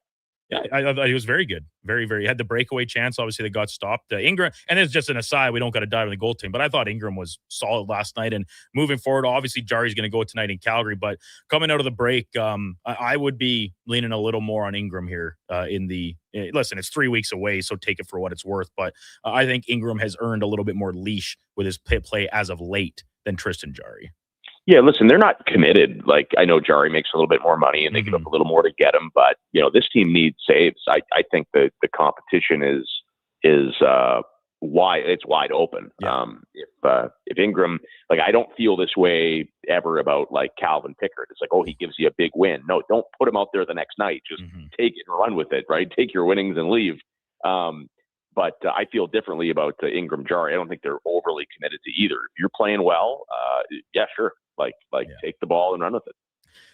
Yeah, I thought he was very good. Very, very. He had the breakaway chance, obviously, that got stopped. Ingram, and it's just an aside, we don't got to dive in the goal team, but I thought Ingram was solid last night. And moving forward, obviously, Jari's going to go tonight in Calgary, but coming out of the break, I would be leaning a little more on Ingram here listen, it's 3 weeks away, so take it for what it's worth. But I think Ingram has earned a little bit more leash with his play as of late than Tristan Jarry. Yeah, listen, they're not committed. Like, I know Jarry makes a little bit more money and they give up a little more to get him, but this team needs saves. I think the competition is wide open. Yeah. If Ingram, like, I don't feel this way ever about like Calvin Pickard. It's like, oh, he gives you a big win. No, don't put him out there the next night. Just take it and run with it, right? Take your winnings and leave. But I feel differently about Ingram Jarry. I don't think they're overly committed to either. If you're playing well, yeah, sure. Take the ball and run with it.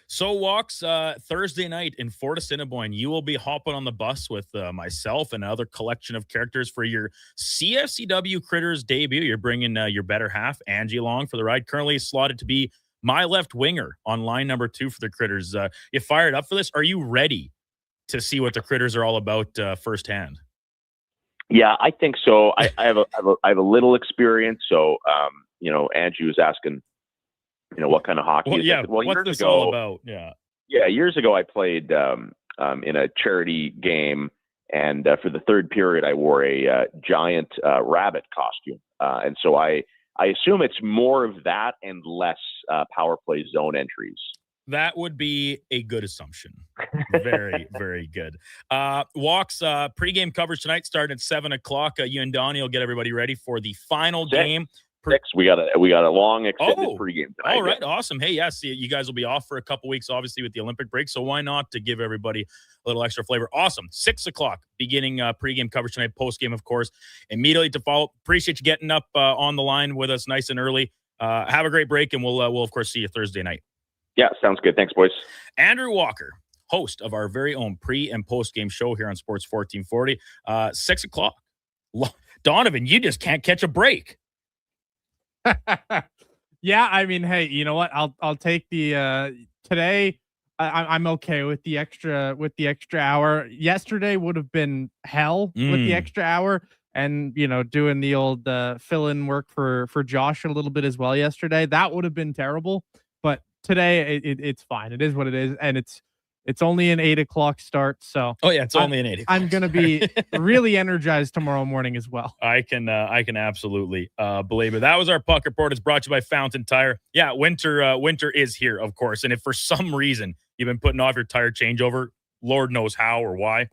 So, Walks, Thursday night in Fort Assiniboine, you will be hopping on the bus with myself and another collection of characters for your CFCW Critters debut. You're bringing your better half, Angie, along for the ride. Currently slotted to be my left winger on line number 2 for the Critters. You fired up for this? Are you ready to see what the Critters are all about firsthand? Yeah, I think so. I have a little experience. So, Angie was asking, what kind of hockey Well, is yeah, it? Well, what's years this ago, all about? Yeah. Yeah, years ago I played in a charity game, and for the third period I wore a giant rabbit costume, and so I assume it's more of that and less power play zone entries. That would be a good assumption. Very, very good. Walks pregame coverage tonight starting at 7:00. You and Donnie will get everybody ready for the final game. We got a long extended pregame tonight. All right, awesome. Hey, yes, you guys will be off for a couple weeks, obviously, with the Olympic break. So why not to give everybody a little extra flavor? Awesome. 6:00 beginning pregame coverage tonight. Postgame, of course, immediately to follow. Appreciate you getting up on the line with us nice and early. Have a great break, and we'll of course see you Thursday night. Yeah, sounds good. Thanks, boys. Andrew Walker, host of our very own pre- and post-game show here on Sports 1440. 6:00. Donovan, you just can't catch a break. Yeah, I mean, hey, you know what? I'll take the today. I'm okay with the extra hour. Yesterday would have been hell with the extra hour, and doing the old fill-in work for Josh a little bit as well yesterday. That would have been terrible. But today it's fine. It is what it is, and it's only an 8:00 start. So it's only an 8:00. I'm gonna be really energized tomorrow morning as well. I can absolutely believe it. That was our puck report. It's brought to you by Fountain Tire. Yeah, winter is here, of course. And if for some reason you've been putting off your tire changeover, Lord knows how or why,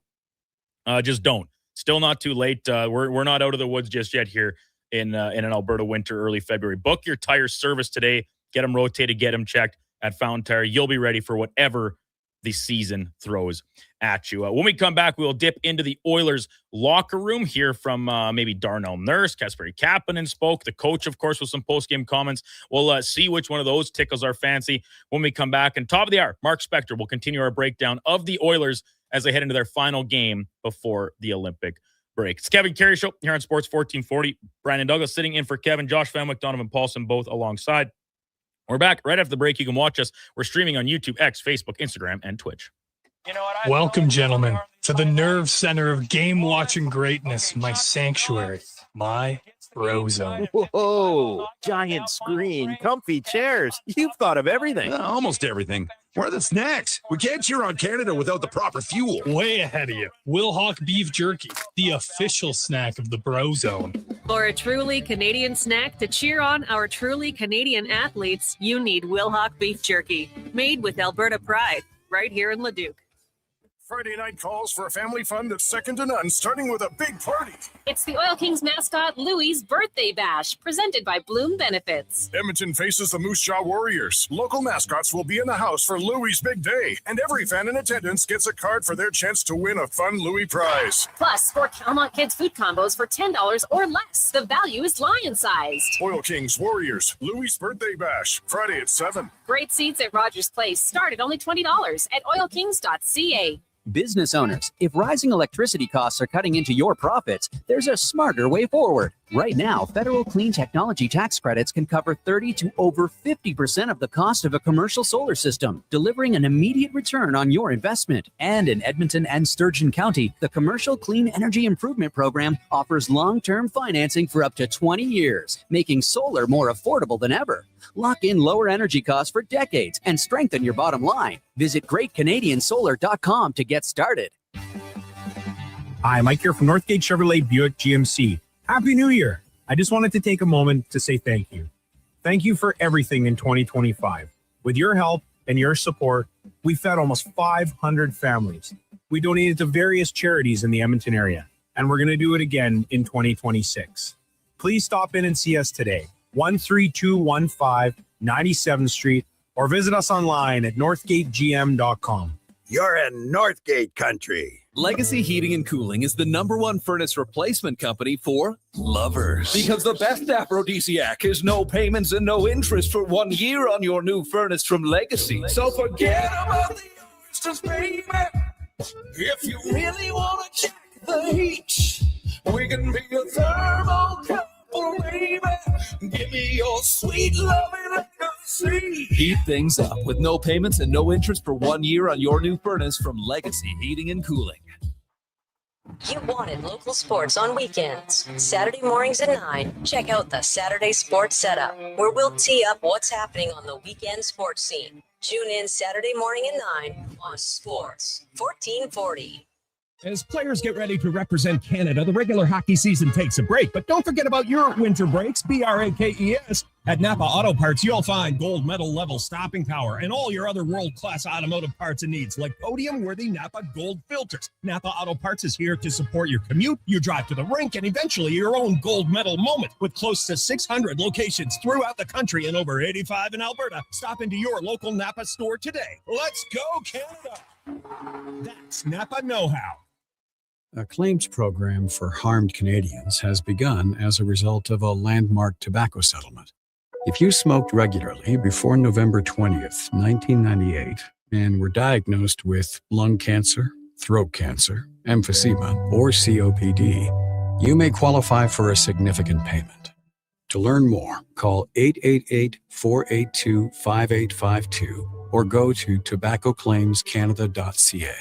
just don't. Still not too late. We're not out of the woods just yet here in an Alberta winter, early February. Book your tire service today. Get them rotated. Get them checked at Fountain Tire. You'll be ready for whatever the season throws at you. When we come back, we'll dip into the Oilers locker room, hear from maybe Darnell Nurse, Kasperi Kapanen spoke, the coach, of course, with some post-game comments. We'll see which one of those tickles our fancy when we come back. And top of the hour, Mark Spector will continue our breakdown of the Oilers as they head into their final game before the Olympic break. It's Kevin Karius Show here on Sports 1440. Brandon Douglas sitting in for Kevin, Josh Fenwick, Donovan Paulson, both alongside. We're back right after the break. You can watch us. We're streaming on YouTube, X, Facebook, Instagram, and Twitch. Welcome, gentlemen, to the nerve center of game-watching greatness, my sanctuary, my Bro Zone. Whoa, giant screen, comfy chairs. You've thought of everything. Almost everything. Where are the snacks? We can't cheer on Canada without the proper fuel. Way ahead of you. Wilhauk Beef Jerky, the official snack of the Bro Zone. For a truly Canadian snack to cheer on our truly Canadian athletes, you need Wilhauk Beef Jerky, made with Alberta pride, right here in Leduc. Friday night calls for a family fun that's second to none, starting with a big party. It's the Oil Kings mascot Louie's birthday bash, presented by Bloom Benefits. Edmonton faces the Moose Jaw Warriors. Local mascots will be in the house for Louie's big day, and every fan in attendance gets a card for their chance to win a fun Louie prize. Plus, 4 Calmont Kids food combos for $10 or less. The value is lion-sized. Oil Kings Warriors, Louie's birthday bash, Friday at 7. Great seats at Rogers Place start at only $20 at oilkings.ca. Business owners, if rising electricity costs are cutting into your profits, there's a smarter way forward. Right now, federal clean technology tax credits can cover 30 to over 50% of the cost of a commercial solar system, delivering an immediate return on your investment. And in Edmonton and Sturgeon County, the Commercial Clean Energy Improvement Program offers long-term financing for up to 20 years, making solar more affordable than ever. Lock in lower energy costs for decades and strengthen your bottom line. Visit GreatCanadianSolar.com to get started. Hi, Mike here from Northgate Chevrolet Buick GMC. Happy New Year. I just wanted to take a moment to say thank you. Thank you for everything in 2025. With your help and your support, we fed almost 500 families. We donated to various charities in the Edmonton area, and we're going to do it again in 2026. Please stop in and see us today, 13215 97th Street, or visit us online at northgategm.com. You're in Northgate country. Legacy Heating and Cooling is the #1 furnace replacement company for lovers. Because the best aphrodisiac is no payments and no interest for 1 year on your new furnace from Legacy. So forget about the oysters, baby. If you really want to check the heat, we can be a thermal couple, baby. Give me your sweet loving legacy. Heat things up with no payments and no interest for 1 year on your new furnace from Legacy Heating and Cooling. You wanted local sports on weekends. Saturday mornings at 9, check out the Saturday Sports Setup, where we'll tee up what's happening on the weekend sports scene. Tune in Saturday morning at 9 on Sports 1440. As players get ready to represent Canada, the regular hockey season takes a break. But don't forget about your winter breaks, BRAKES. At Napa Auto Parts, you'll find gold medal level stopping power and all your other world-class automotive parts and needs, like podium-worthy Napa Gold filters. Napa Auto Parts is here to support your commute, your drive to the rink, and eventually your own gold medal moment. With close to 600 locations throughout the country and over 85 in Alberta, stop into your local Napa store today. Let's go, Canada! That's Napa know-how. A claims program for harmed Canadians has begun as a result of a landmark tobacco settlement. If you smoked regularly before November 20th, 1998, and were diagnosed with lung cancer, throat cancer, emphysema, or COPD, you may qualify for a significant payment. To learn more, call 888-482-5852 or go to tobaccoclaimscanada.ca.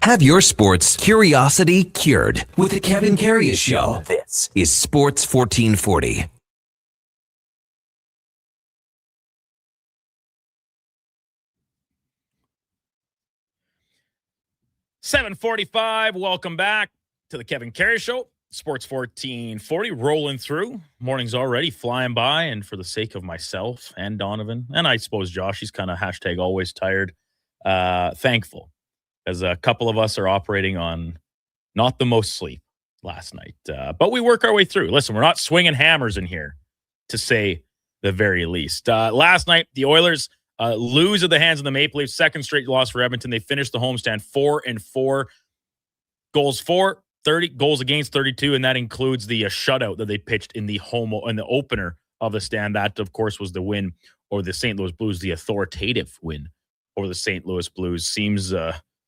Have your sports curiosity cured with the Kevin Karius Show. This is Sports 1440. $7:45. Welcome back to the Kevin Karius Show. Sports 1440 rolling through. Morning's already flying by, and for the sake of myself and Donovan, and I suppose Josh, he's kind of hashtag always tired, thankful. As a couple of us are operating on not the most sleep last night. But we work our way through. Listen, we're not swinging hammers in here, to say the very least. Last night, the Oilers lose at the hands of the Maple Leafs. Second straight loss for Edmonton. They finished the homestand 4-4. Goals for, 30, goals against 32, and that includes the shutout that they pitched in the opener of the stand. That, of course, was the win over the St. Louis Blues, the authoritative win over the St. Louis Blues. Seems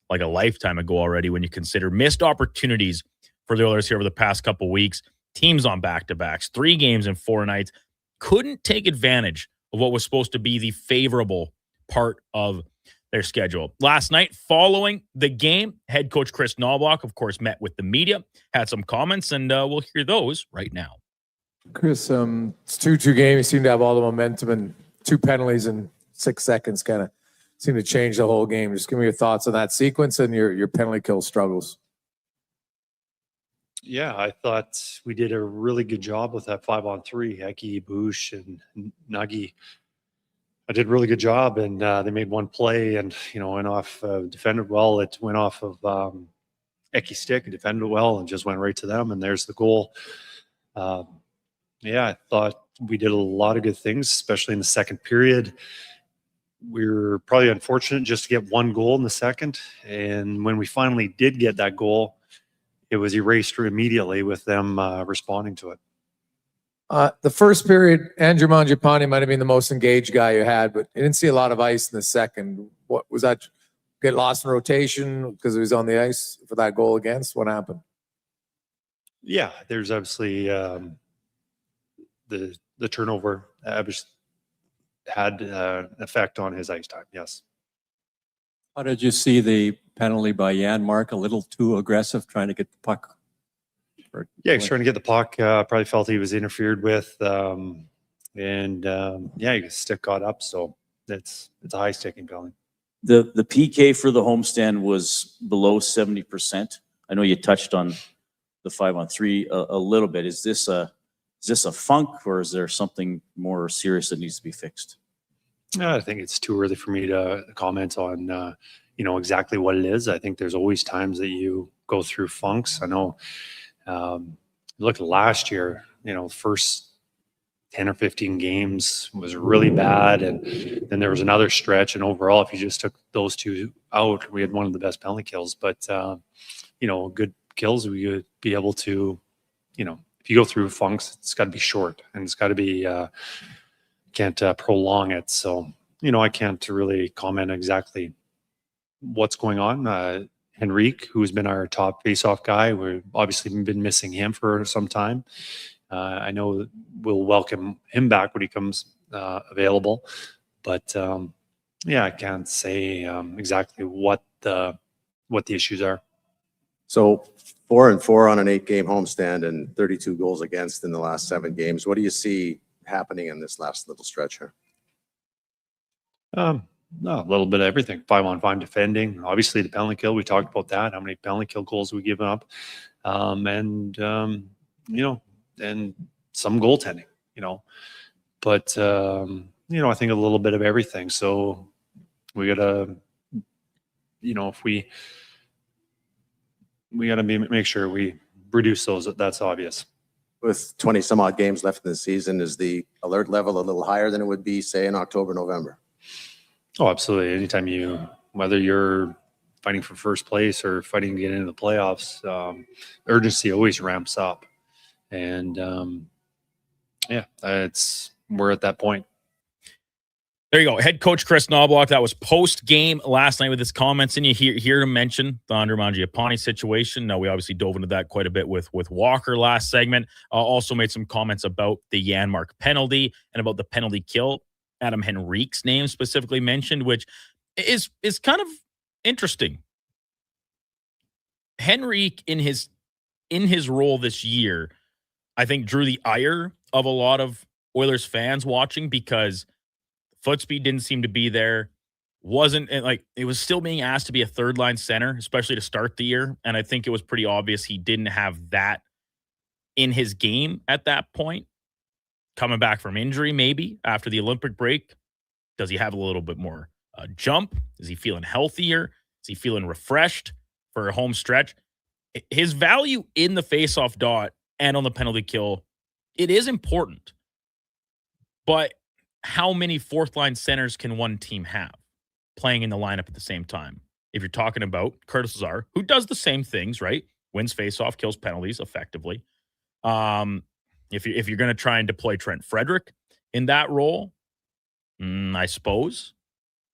like a lifetime ago already when you consider missed opportunities for the Oilers here over the past couple weeks. Teams on back-to-backs, 3 games in 4 nights. Couldn't take advantage of what was supposed to be the favorable part of their schedule. Last night, following the game, head coach Chris Knobloch, of course, met with the media, had some comments, and we'll hear those right now. Chris, it's 2-2 game. You seem to have all the momentum, and 2 penalties in 6 seconds kind of seem to change the whole game. Just give me your thoughts on that sequence and your penalty kill struggles. Yeah, I thought we did a really good job with that 5-on-3. Eki, Bush, and Nagy. I did a really good job, and they made one play and, went off, defended well. It went off of Eki's stick and defended well and just went right to them, and there's the goal. Yeah, I thought we did a lot of good things, especially in the second period. We were probably unfortunate just to get one goal in the second. And when we finally did get that goal, it was erased immediately with them responding to it. The first period, Andrew Mangiapane might have been the most engaged guy you had, but you didn't see a lot of ice in the second. What was that? Get lost in rotation because he was on the ice for that goal against? What happened? Yeah, there's obviously the turnover had an effect on his ice time, yes. How did you see the penalty by Janmark? A little too aggressive, trying to get the puck? Yeah, he's trying to get the puck. Probably felt he was interfered with. His stick got up, so it's a high sticking penalty. The PK for the homestand was below 70%. I know you touched on the 5-on-3 a little bit. Is this a funk, or is there something more serious that needs to be fixed? I think it's too early for me to comment on, exactly what it is. I think there's always times that you go through funks. I know, look, last year, first 10 or 15 games was really bad. And then there was another stretch. And overall, if you just took those 2 out, we had one of the best penalty kills. But, good kills, we would be able to, if you go through funks, it's got to be short and it's got to be, can't prolong it. So, I can't really comment exactly what's going on. Henrique, who's been our top face-off guy, we've obviously been missing him for some time. I know we'll welcome him back when he comes available, but I can't say exactly what the issues are. So 4-4 on an 8-game homestand and 32 goals against in the last 7 games. What do you see happening in this last little stretch here? A little bit of everything. 5-on-5 defending. Obviously, the penalty kill. We talked about that. How many penalty kill goals we given up, and some goaltending. But I think a little bit of everything. So we gotta, if we gotta make sure we reduce those. That's obvious. With 20 some odd games left in the season, is the alert level a little higher than it would be, say, in October, November? Oh, absolutely. Anytime whether you're fighting for first place or fighting to get into the playoffs, urgency always ramps up. And we're at that point. There you go. Head coach Chris Knobloch. That was post-game last night with his comments. And you hear him mention the Andre Mangiapane situation. Now, we obviously dove into that quite a bit with Walker last segment. Also made some comments about the Janmark penalty and about the penalty kill. Adam Henrique's name specifically mentioned, which is kind of interesting. Henrique, in his role this year, I think drew the ire of a lot of Oilers fans watching because foot speed didn't seem to be there. It was still being asked to be a third line center, especially to start the year. And I think it was pretty obvious he didn't have that in his game at that point. Coming back from injury, maybe after the Olympic break, does he have a little bit more jump? Is he feeling healthier? Is he feeling refreshed for a home stretch? His value in the faceoff dot and on the penalty kill, it is important. But how many fourth line centers can one team have playing in the lineup at the same time? If you're talking about Curtis Lazar, who does the same things, right? Wins faceoff, kills penalties effectively. If you're going to try and deploy Trent Frederick in that role, I suppose,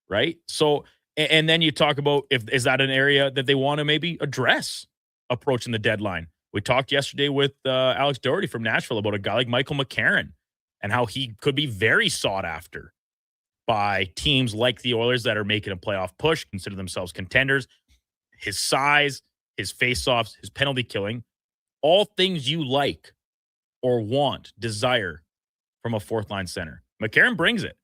right? So, and then you talk about is that an area that they want to maybe address approaching the deadline? We talked yesterday with Alex Doherty from Nashville about a guy like Michael McCarron and how he could be very sought after by teams like the Oilers that are making a playoff push, consider themselves contenders. His size, his faceoffs, his penalty killing, all things you like or want, desire from a fourth line center. McCarron brings it.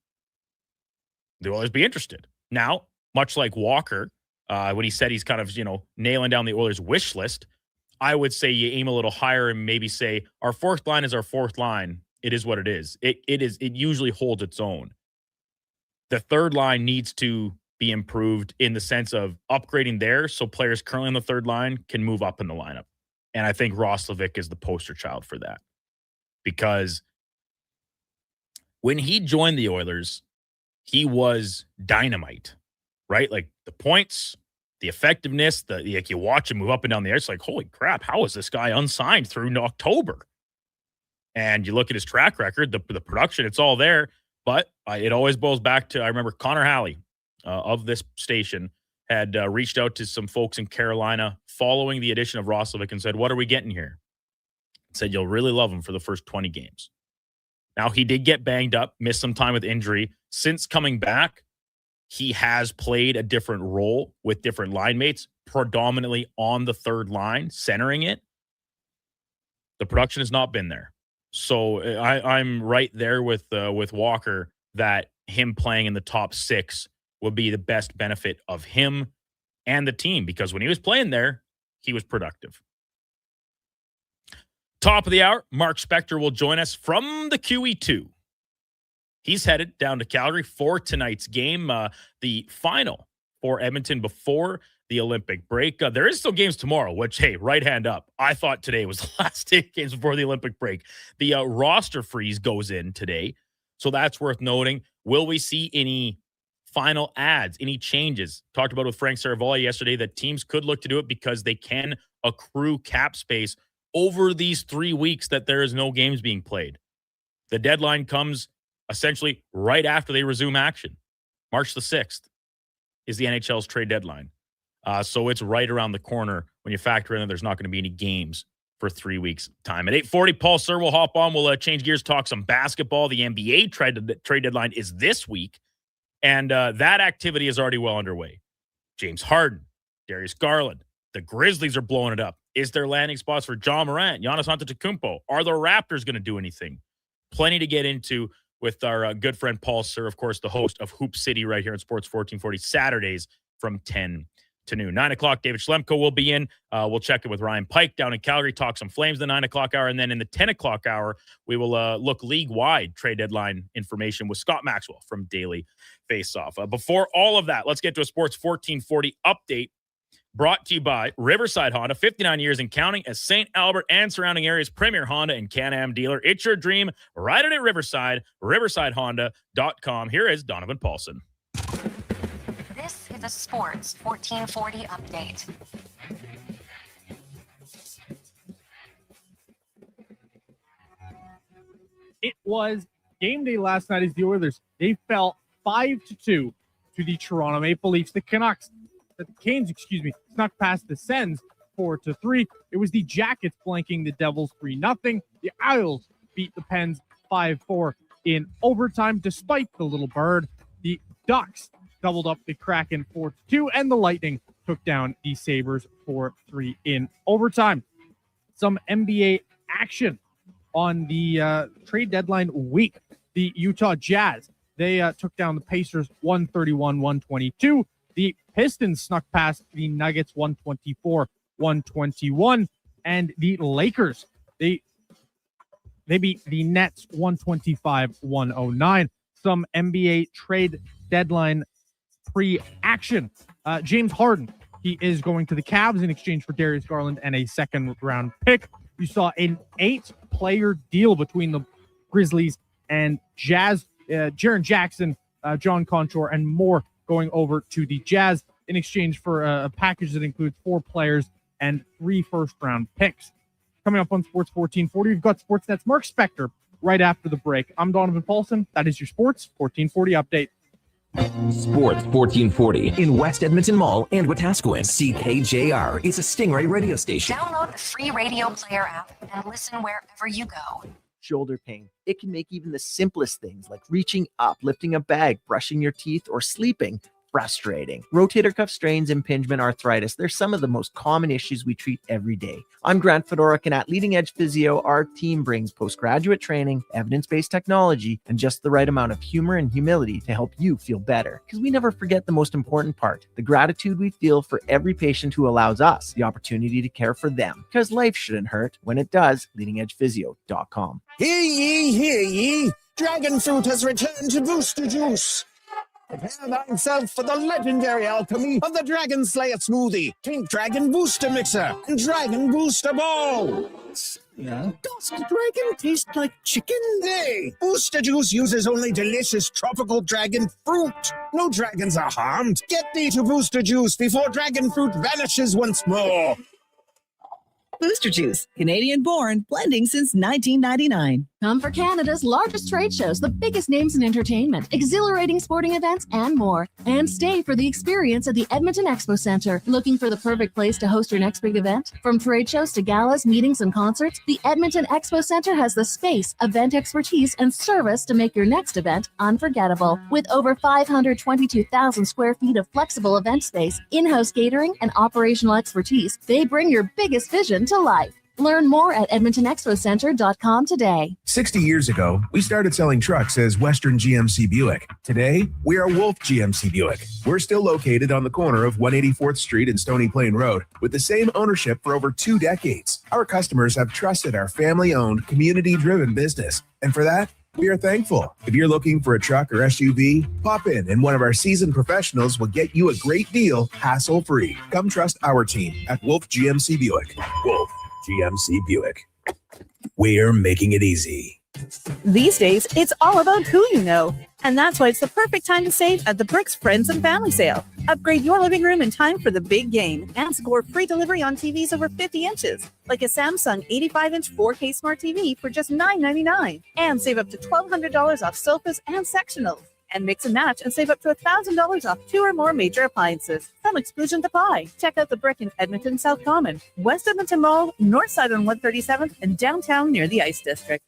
The Oilers be interested. Now, much like Walker, when he said he's kind of, nailing down the Oilers wish list, I would say you aim a little higher and maybe say our fourth line is our fourth line. It is what it is. It usually holds its own. The third line needs to be improved in the sense of upgrading there so players currently on the third line can move up in the lineup. And I think Roslovic is the poster child for that. Because when he joined the Oilers, he was dynamite, right? Like the points, the effectiveness, you watch him move up and down the ice, like, holy crap, how is this guy unsigned through October? And you look at his track record, the production, it's all there. But it always boils back to, I remember Connor Halley of this station had reached out to some folks in Carolina following the addition of Roslovic and said, what are we getting here? Said, you'll really love him for the first 20 games. Now, he did get banged up, missed some time with injury. Since coming back, he has played a different role with different line mates, predominantly on the third line, centering it. The production has not been there. So I'm right there with Walker that him playing in the top 6 would be the best benefit of him and the team, because when he was playing there, he was productive. Top of the hour, Mark Spector will join us from the QE2. He's headed down to Calgary for tonight's game, the final for Edmonton before the Olympic break. There is still games tomorrow, which, hey, right hand up. I thought today was the last 8 games before the Olympic break. The roster freeze goes in today, so that's worth noting. Will we see any final adds, any changes? Talked about with Frank Saravalli yesterday that teams could look to do it because they can accrue cap space over these 3 weeks that there is no games being played. The deadline comes essentially right after they resume action. March the 6th is the NHL's trade deadline. So it's right around the corner when you factor in that there's not going to be any games for 3 weeks' time. At 8:40, Paul Sir will hop on. We'll change gears, talk some basketball. The NBA trade deadline is this week, and that activity is already well underway. James Harden, Darius Garland, the Grizzlies are blowing it up. Is there landing spots for John Morant, Giannis Antetokounmpo? Are the Raptors going to do anything? Plenty to get into with our good friend Paul Sir, of course, the host of Hoop City right here on Sports 1440, Saturdays from 10 to noon. 9 o'clock, David Schlemko will be in. We'll check it with Ryan Pike down in Calgary, talk some Flames the 9 o'clock hour, and then in the 10 o'clock hour, we will look league-wide trade deadline information with Scott Maxwell from Daily Faceoff. Before all of that, let's get to a Sports 1440 update brought to you by Riverside Honda, 59 years and counting as St. Albert and surrounding areas' premier Honda and Can-Am dealer. It's your dream. Ride it at Riverside, riversidehonda.com. Here is Donovan Paulson. This is a Sports 1440 update. It was game day last night as the Oilers, they fell 5-2 to the Toronto Maple Leafs. The Canes, snuck past the Sens 4-3. It was the Jackets blanking the Devils 3-0. The Isles beat the Pens 5-4 in overtime. Despite the little bird, the Ducks doubled up the Kraken 4-2, and the Lightning took down the Sabres 4-3 in overtime. Some NBA action on the trade deadline week. The Utah Jazz, they took down the Pacers 131-122. The Pistons snuck past the Nuggets 124-121. And the Lakers, they beat the Nets 125-109. Some NBA trade deadline pre-action. James Harden, he is going to the Cavs in exchange for Darius Garland and a second-round pick. You saw an 8-player deal between the Grizzlies and Jazz. Jaren Jackson, John Contour, and more going over to the Jazz in exchange for a package that includes 4 players and 3 first-round picks. Coming up on Sports 1440, we've got Sportsnet's Mark Spector right after the break. I'm Donovan Paulson. That is your Sports 1440 update. Sports 1440 in West Edmonton Mall and Wetaskiwin. CKJR is a Stingray radio station. Download the free radio player app and listen wherever you go. Shoulder pain. It can make even the simplest things like reaching up, lifting a bag, brushing your teeth, or sleeping frustrating. Rotator cuff strains, impingement, arthritis, they're some of the most common issues we treat every day. I'm Grant Fedoruk, and at Leading Edge Physio, our team brings postgraduate training, evidence-based technology, and just the right amount of humor and humility to help you feel better. Because we never forget the most important part, the gratitude we feel for every patient who allows us the opportunity to care for them. Because life shouldn't hurt. When it does, leadingedgephysio.com. Hear ye, hear ye. Dragon fruit has returned to Booster Juice. Prepare thyself for the legendary alchemy of the Dragon Slayer smoothie, Pink Dragon Booster Mixer, and Dragon Booster Ball. Yeah. Does the dragon taste like chicken? Hey, Booster Juice uses only delicious tropical dragon fruit. No dragons are harmed. Get thee to Booster Juice before dragon fruit vanishes once more. Booster Juice, Canadian-born, blending since 1999. Come for Canada's largest trade shows, the biggest names in entertainment, exhilarating sporting events, and more. And stay for the experience at the Edmonton Expo Centre. Looking for the perfect place to host your next big event? From trade shows to galas, meetings, and concerts, the Edmonton Expo Centre has the space, event expertise, and service to make your next event unforgettable. With over 522,000 square feet of flexible event space, in-house catering, and operational expertise, they bring your biggest vision to life. Learn more at EdmontonExpoCenter.com today. 60 years ago, we started selling trucks as Western GMC Buick. Today, we are Wolf GMC Buick. We're still located on the corner of 184th Street and Stony Plain Road with the same ownership for over 2 decades. Our customers have trusted our family-owned, community-driven business. And for that, we are thankful. If you're looking for a truck or SUV, pop in and one of our seasoned professionals will get you a great deal, hassle-free. Come trust our team at Wolf GMC Buick. Wolf GMC Buick. We're making it easy. These days, it's all about who you know. And that's why it's the perfect time to save at the Brooks Friends and Family Sale. Upgrade your living room in time for the big game and score free delivery on TVs over 50 inches, like a Samsung 85-inch 4K Smart TV for just $9.99. And save up to $1,200 off sofas and sectionals. And mix and match and save up to $1,000 off 2 or more major appliances. Some exclusions apply. Check out the Brick in Edmonton South Common, West Edmonton Mall, North Side on 137th, and downtown near the Ice District.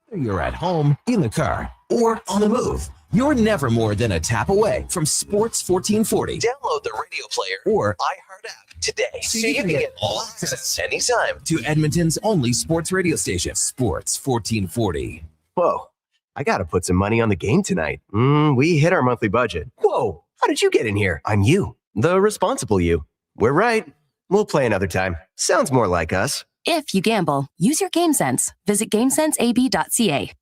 Whether you're at home, in the car, or on the move, you're never more than a tap away from Sports 1440. Download the radio player or iHeart app today so you can get all access anytime to Edmonton's only sports radio station, Sports 1440. Whoa, I gotta put some money on the game tonight. We hit our monthly budget. Whoa, how did you get in here? I'm you, the responsible you. We're right. We'll play another time. Sounds more like us. If you gamble, use your game sense. Visit GameSenseAB.ca.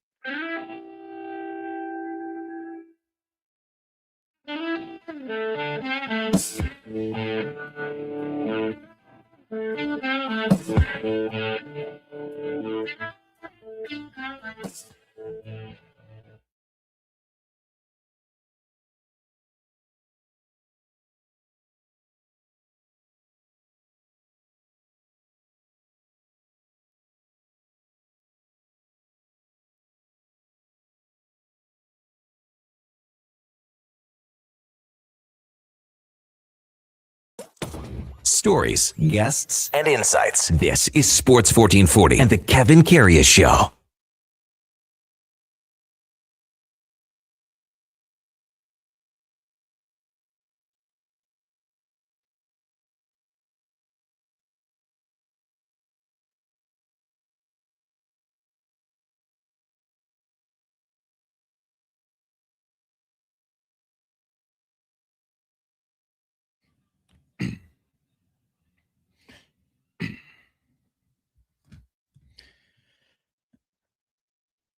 Stories, guests, and insights. This is Sports 1440 and the Kevin Karius Show.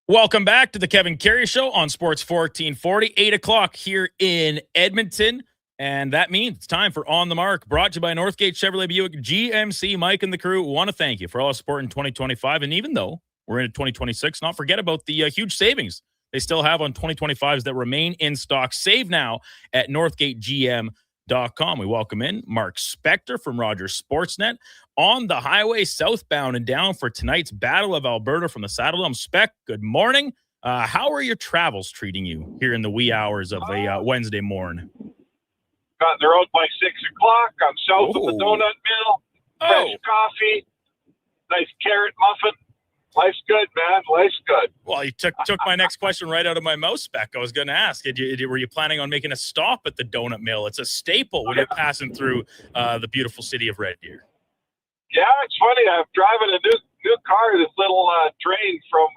Welcome back to the Kevin Karius Show on Sports 1440, 8 o'clock here in Edmonton. And that means it's time for On the Mark, brought to you by Northgate Chevrolet Buick GMC. Mike and the crew want to thank you for all the support in 2025. And even though we're into 2026, not forget about the huge savings they still have on 2025s that remain in stock. Save now at NorthgateGM.com. We welcome in Mark Spector from Rogers Sportsnet on the highway southbound and down for tonight's Battle of Alberta from the Saddledome. Spec, good morning. How are your travels treating you here in the wee hours of a Wednesday morning? Got the road by 6 o'clock. I'm south of the donut mill. Fresh coffee, nice carrot muffin. Life's good, man. Life's good. Well, you took my next question right out of my mouth, Spec. I was going to ask, were you planning on making a stop at the donut mill? It's a staple when you're passing through the beautiful city of Red Deer. Yeah, it's funny. I'm driving a new car, this little train from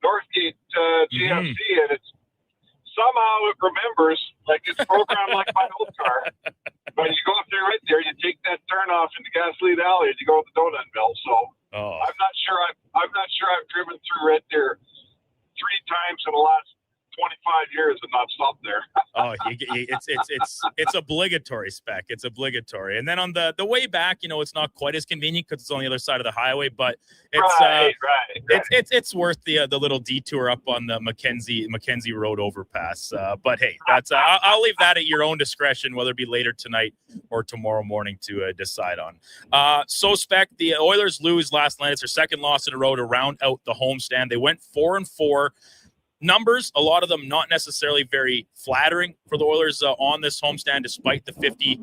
Northgate GMC, and it's somehow it remembers, like it's programmed like my old car. When you go through Red Deer, you take that turn off into Gasoline Alley, and you go to the donut mill. So I'm not sure I've driven through Red Deer 3 times in the last 25 years and not stopped there. It's obligatory, Spec. It's obligatory. And then on the way back, it's not quite as convenient because it's on the other side of the highway, but it's it's worth the little detour up on the Mackenzie Road overpass. But hey, that's I'll leave that at your own discretion, whether it be later tonight or tomorrow morning to decide on. So Spec, the Oilers lose last night. It's their second loss in a row to round out the homestand. They went 4-4. Numbers, a lot of them not necessarily very flattering for the Oilers on this homestand, despite the 50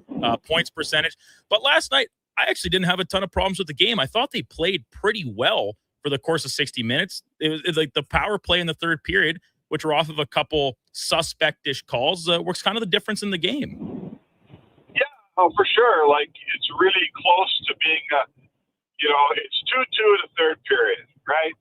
points percentage. But last night, I actually didn't have a ton of problems with the game. I thought they played pretty well for the course of 60 minutes. It was like the power play in the third period, which were off of a couple suspect-ish calls, works kind of the difference in the game. Yeah, for sure. Like, it's really close to being, it's 2-2 in the third period, right?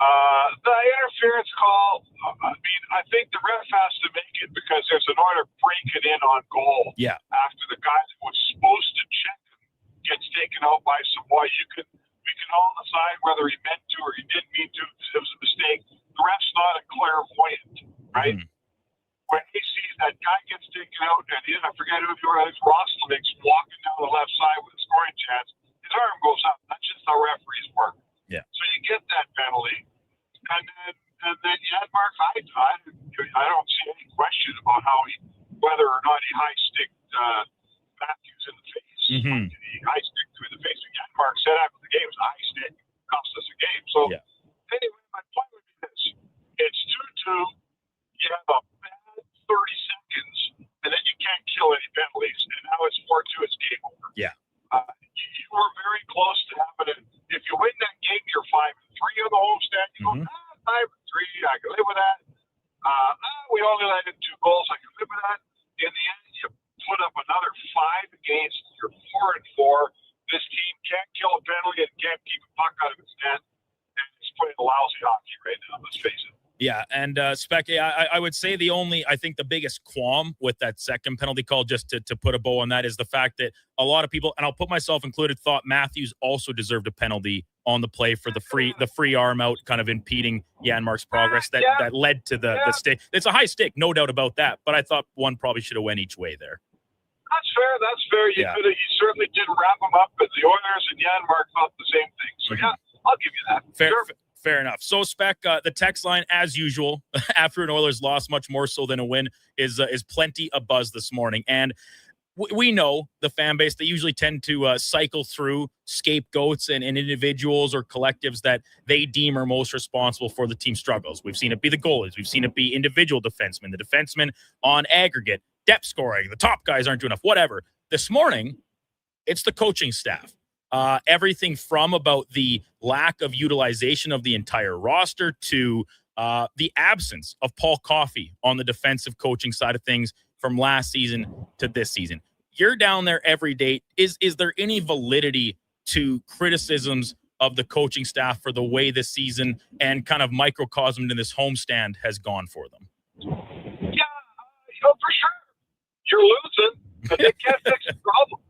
The interference call, I think the ref has to make it because there's an order breaking in on goal. Yeah. After the guy that was supposed to check him gets taken out by some boy. We can all decide whether he meant to or he didn't mean to. It was a mistake. The ref's not a clairvoyant, right? When he sees that guy gets taken out, and I forget who it was, Roslovic's walking down the left side with a scoring chance, his arm goes up. That's just how referees work. Yeah. So you get that penalty. And then you had Mark Hyde. said after the game was a high stick, cost us a game. So anyway, my point would be this. It's 2-2. You have a bad 30 seconds, and then you can't kill any penalties. And now it's 4-2. It's game over. Yeah. You were very close to having it. If you win that game, you're 5-3 on the homestand. You go, 5-3. I can live with that. We only let in 2 goals. I can live with that. In the end, you put up another 5 against. You're 4-4. This team can't kill a penalty and can't keep a puck out of its net. And it's playing lousy hockey right now. Let's face it. Yeah, and Spec, I would say I think the biggest qualm with that second penalty call, just to put a bow on that, is the fact that a lot of people, and I'll put myself included, thought Matthews also deserved a penalty on the play for the free arm out, kind of impeding Janmark's progress that led to the stick. It's a high stick, no doubt about that, but I thought one probably should have went each way there. That's fair. You he certainly did wrap him up, but the Oilers and Janmark thought the same thing. So I'll give you that. Fair enough. So, Spec, the text line, as usual, after an Oilers loss, much more so than a win, is plenty of buzz this morning. And we know the fan base, they usually tend to cycle through scapegoats and individuals or collectives that they deem are most responsible for the team struggles. We've seen it be the goalies. We've seen it be individual defensemen, the defensemen on aggregate, depth scoring, the top guys aren't doing enough, whatever. This morning, it's the coaching staff. Everything from about the lack of utilization of the entire roster to the absence of Paul Coffey on the defensive coaching side of things from last season to this season. You're down there every day. Is there any validity to criticisms of the coaching staff for the way this season and kind of microcosm in this homestand has gone for them? Yeah, for sure. You're losing, but they can't fix the problems.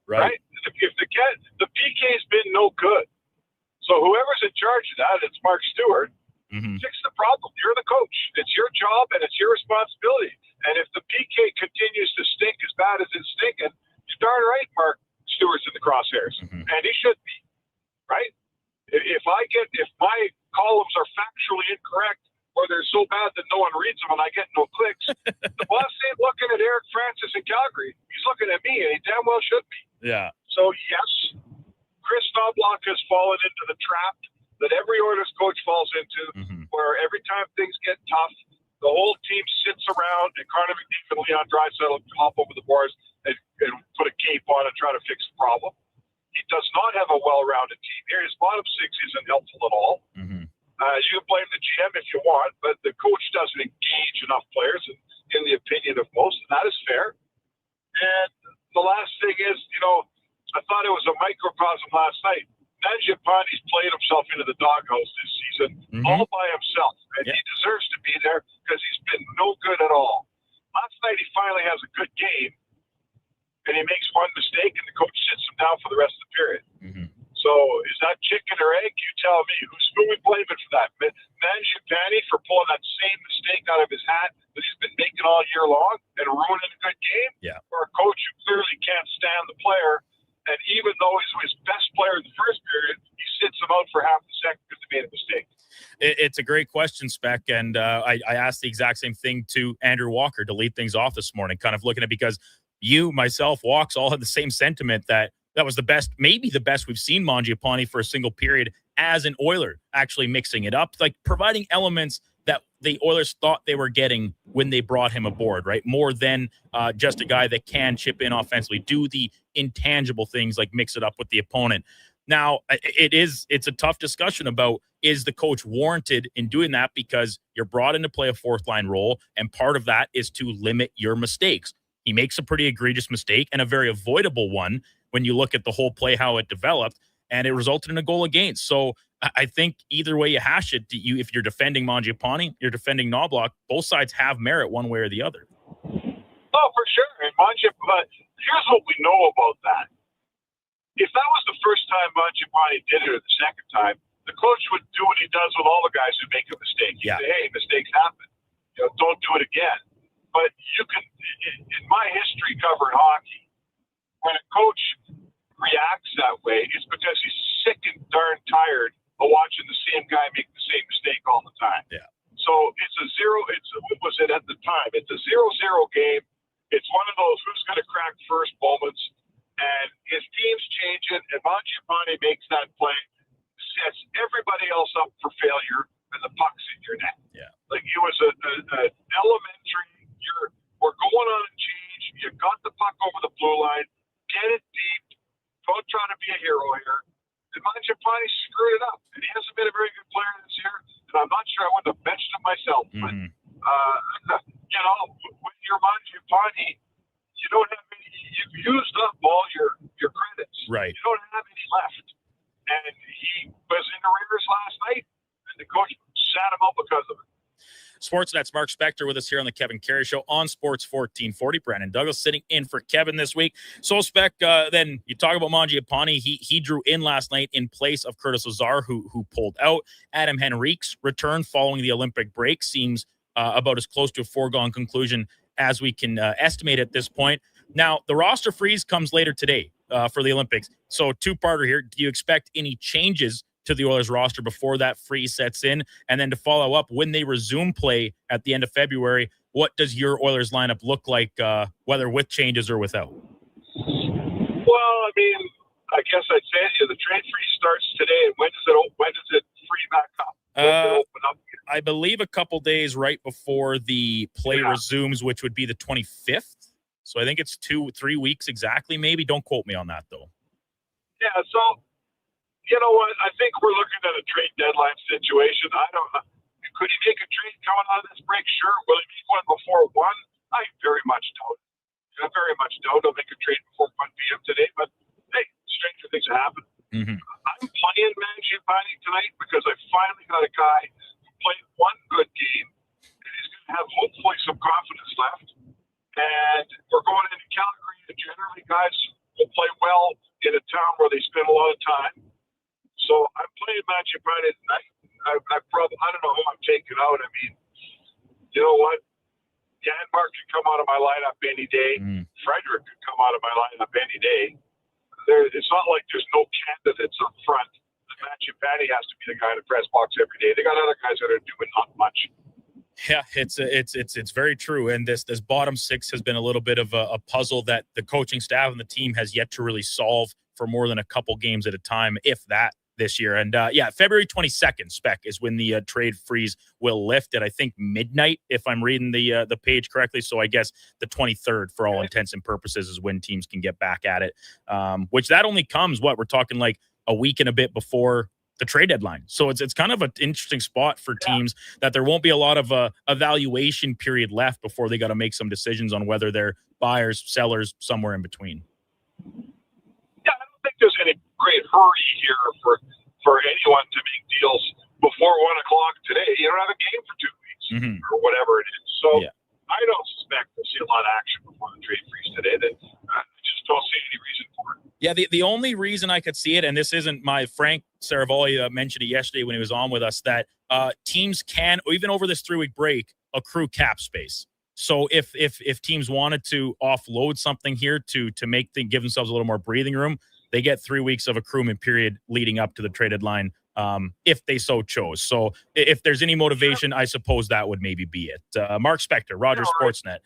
Right? If the PK's been no good. So whoever's in charge of that, it's Mark Stewart. Fix the problem. You're the coach. It's your job and it's your responsibility. And if the PK continues to stink as bad as it's stinking, you darn right Mark Stewart's in the crosshairs. And he should be. Right? If my columns are factually incorrect or they're so bad that no one reads them and I get no clicks, the boss ain't looking at Eric Francis in Calgary. He's looking at me, and he damn well should be. Yeah. So, yes, Chris Knobloch has fallen into the trap that every Oilers coach falls into, where every time things get tough, the whole team sits around and Connor McDavid and Leon Draisaitl hop over the boards and put a cape on and try to fix the problem. He does not have a well-rounded team here. His bottom six isn't helpful at all. You can blame the GM if you want, but the coach doesn't engage enough players, in the opinion of most, and that is fair. And the last thing is, I thought it was a microcosm last night. Mangiapane's played himself into the doghouse this season all by himself, and he deserves to be there because he's been no good at all. Last night he finally has a good game, and he makes one mistake, and the coach sits him down for the rest of the period. So is that chicken or egg? You tell me. Who we blaming for that? Mangiapane for pulling that same mistake out of his hat that he's been making all year long and ruining a good game? Yeah. Or a coach who clearly can't stand the player, and even though he's his best player in the first period, he sits him out for half the second because he made a mistake. It's a great question, Spec, and I asked the exact same thing to Andrew Walker to lead things off this morning, kind of looking at, because you, myself, Walks all had the same sentiment that was the best, maybe the best we've seen Mangiapane for a single period as an Oiler, actually mixing it up, like providing elements that the Oilers thought they were getting when they brought him aboard, right? More than just a guy that can chip in offensively, do the intangible things like mix it up with the opponent. Now, it's a tough discussion about, is the coach warranted in doing that, because you're brought in to play a fourth line role, and part of that is to limit your mistakes. He makes a pretty egregious mistake and a very avoidable one when you look at the whole play, how it developed, and it resulted in a goal against. So I think either way you hash it, if you're defending Mangiapane, you're defending Knobloch, both sides have merit one way or the other. Oh, for sure. And Mangiapane, here's what we know about that. If that was the first time Mangiapane did it or the second time, the coach would do what he does with all the guys who make a mistake. He'd say, hey, mistakes happen. Don't do it again. But you can, in my history covering hockey, when a coach reacts that way, it's because he's sick and darn tired of watching the same guy make the same mistake all the time. Yeah. So what was it at the time? It's a 0-0 game. It's one of those who's going to crack first moments. And his team's changing, and Mangiapane makes that play, sets everybody else up for failure, and the puck's in your net. Yeah. Like it was an elementary, we're going on a change, you got the puck over the blue line, get it deep, don't try to be a hero here. And Mangiapane screwed it up, and he hasn't been a very good player this year, and I'm not sure I would have benched him myself, but you know, when you're Mangiapane, you don't have any, you've used up all your credits. Right. You don't have any left. And he was in arrears last night, and the coach sat him out because of it. Sportsnet's Mark Spector with us here on the Kevin Karius Show on Sports 1440. Brandon Douglas sitting in for Kevin this week. So, Spec, then you talk about Mangiapane. He drew in last night in place of Curtis Lazar, who pulled out. Adam Henrique's return following the Olympic break seems about as close to a foregone conclusion as we can estimate at this point. Now, the roster freeze comes later today for the Olympics. So, two-parter here. Do you expect any changes to the Oilers roster before that freeze sets in? And then to follow up, when they resume play at the end of February, what does your Oilers lineup look like, whether with changes or without? Well, I mean, I guess I'd say the trade freeze starts today. And when does it free back up? When does it open up again? I believe a couple days right before the play resumes, which would be the 25th. So I think it's 2-3 weeks exactly, maybe. Don't quote me on that, though. Yeah, so you know what? I think we're looking at a trade deadline situation. I don't know. Could he make a trade coming out of this break? Sure. Will he make one before 1? I very much doubt it. I very much doubt he'll make a trade before 1 p.m. today. But, hey, stranger things happen. I'm playing Mangiapane tonight because I finally got a guy who played one good game, and he's going to have hopefully some confidence left. And we're going into Calgary, and generally guys will play well in a town where they spend a lot of time. So I'm playing Mangiapane tonight. I don't know who I'm taking out. I mean, you know what? Janmark could come out of my lineup any day. Frederick could come out of my lineup any day. It's not like there's no candidates up front. Mangiapane has to be the guy in the press box every day. They got other guys that are doing not much. Yeah, it's very true. And this bottom six has been a little bit of a puzzle that the coaching staff and the team has yet to really solve for more than a couple games at a time, if that, this year. And February 22nd, Spec, is when the trade freeze will lift at, I think, midnight, if I'm reading the page correctly. So I guess the 23rd, for all intents and purposes, is when teams can get back at it, which that only comes, we're talking like a week and a bit before the trade deadline. So it's kind of an interesting spot for teams that there won't be a lot of evaluation period left before they got to make some decisions on whether they're buyers, sellers, somewhere in between. Yeah, I don't think there's any great hurry here for anyone to make deals before 1 o'clock today. You don't have a game for 2 weeks or whatever it is. So I don't suspect we'll see a lot of action before the trade freeze today. I just don't see any reason for it. Yeah, the only reason I could see it, and this isn't my Frank Saravoli mentioned it yesterday when he was on with us, that teams can, even over this 3-week break, accrue cap space. So if teams wanted to offload something here to give themselves a little more breathing room, they get 3 weeks of accruement period leading up to the traded line, if they so chose. So if there's any motivation, I suppose that would maybe be it. Mark Spector, Rogers Sportsnet,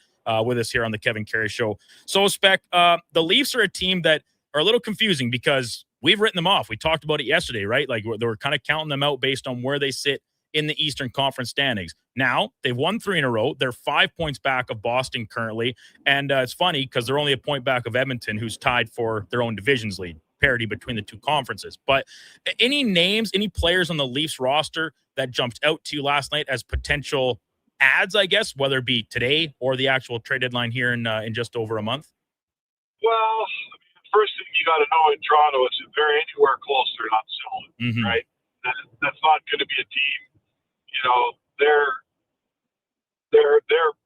with us here on the Kevin Karius Show. So, Spec, the Leafs are a team that are a little confusing because we've written them off. We talked about it yesterday, right? Like they were kind of counting them out based on where they sit in the Eastern Conference standings. Now, they've won 3 in a row. They're 5 points back of Boston currently. And it's funny because they're only a point back of Edmonton, who's tied for their own divisions lead, parity between the two conferences. But any names, any players on the Leafs roster that jumped out to you last night as potential adds, I guess, whether it be today or the actual trade deadline here in just over a month? Well, I mean, the first thing you got to know in Toronto is if they're anywhere close, they're not selling, right? That's not going to be a team. You know, their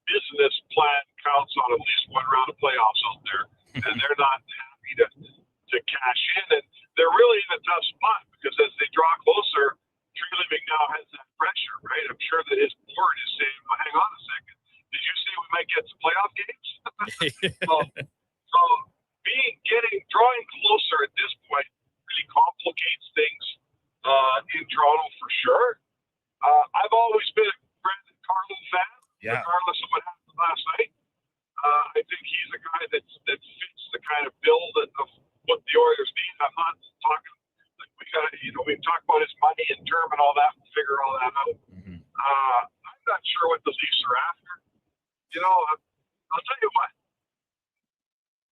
business plan counts on at least one round of playoffs out there, and they're not happy to cash in. And they're really in a tough spot because as they draw closer, Tree Living now has that pressure, right? I'm sure that his board is saying, well, hang on a second. Did you say we might get some playoff games? so drawing closer at this point really complicates things in Toronto for sure. I've always been a Brandon Carlo fan, regardless of what happened last night. I think he's a guy that fits the kind of build of what the Oilers need. I'm not talking the we talk about his money and term and all that, we'll figure all that out. I'm not sure what the Leafs are after. I'll tell you what.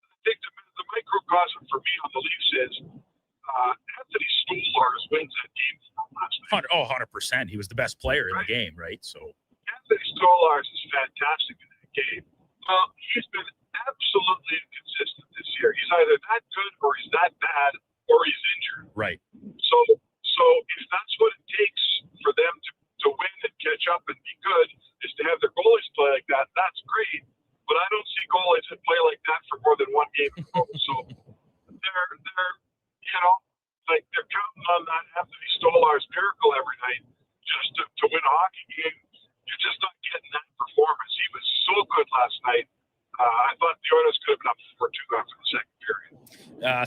I think the microcosm for me on the Leafs is Anthony Stolarz wins that game for him last night. 100%. He was the best player in the game, right? So Anthony Stolarz is fantastic in that game. Well, he's been absolutely inconsistent this year. He's either that good or he's that bad or he's injured. right. So if that's what it takes for them to win and catch up and be good, is to have their goalies play like that, that's great. But I don't see goalies that play like that for more than one game in a row. So they're counting on that Anthony Stolarz miracle every night just to win a hockey game. You're just not getting that performance. He was so good last night. I thought the Oilers could have been up 4-2 after the second period.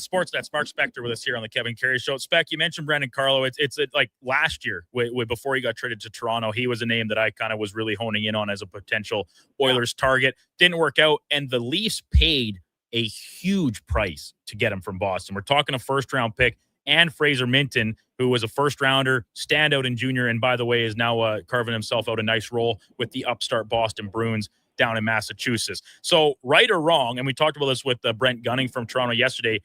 Sportsnet's Mark Spector with us here on the Kevin Karius Show. Spec, you mentioned Brendan Carlo. It's like last year, before he got traded to Toronto, he was a name that I kind of was really honing in on as a potential Oilers target. Didn't work out, and the Leafs paid a huge price to get him from Boston. We're talking a first-round pick and Fraser Minton, who was a first-rounder, standout in junior, and by the way, is now carving himself out a nice role with the upstart Boston Bruins down in Massachusetts. So right or wrong, and we talked about this with Brent Gunning from Toronto yesterday,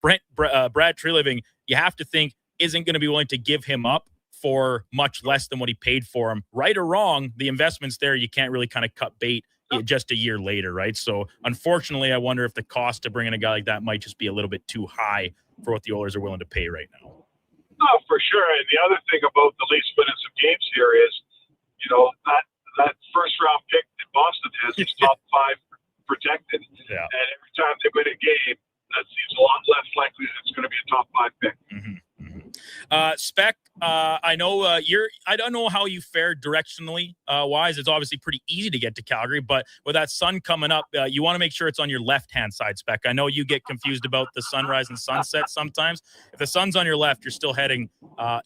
Brad Treliving, you have to think, isn't going to be willing to give him up for much less than what he paid for him. Right or wrong, the investment's there. You can't really kind of cut bait just a year later, right? So unfortunately, I wonder if the cost to bring in a guy like that might just be a little bit too high for what the Oilers are willing to pay right now. Oh, for sure. And the other thing about the Leafs winning some games here is, that first round pick that Boston has is top 5 protected. Yeah. And every time they win a game, that seems a lot less likely that it's going to be a top 5 pick. Spec, I know I don't know how you fared directionally wise. It's obviously pretty easy to get to Calgary, but with that sun coming up, you want to make sure it's on your left-hand side, Spec. I know you get confused about the sunrise and sunset sometimes. If the sun's on your left, you're still heading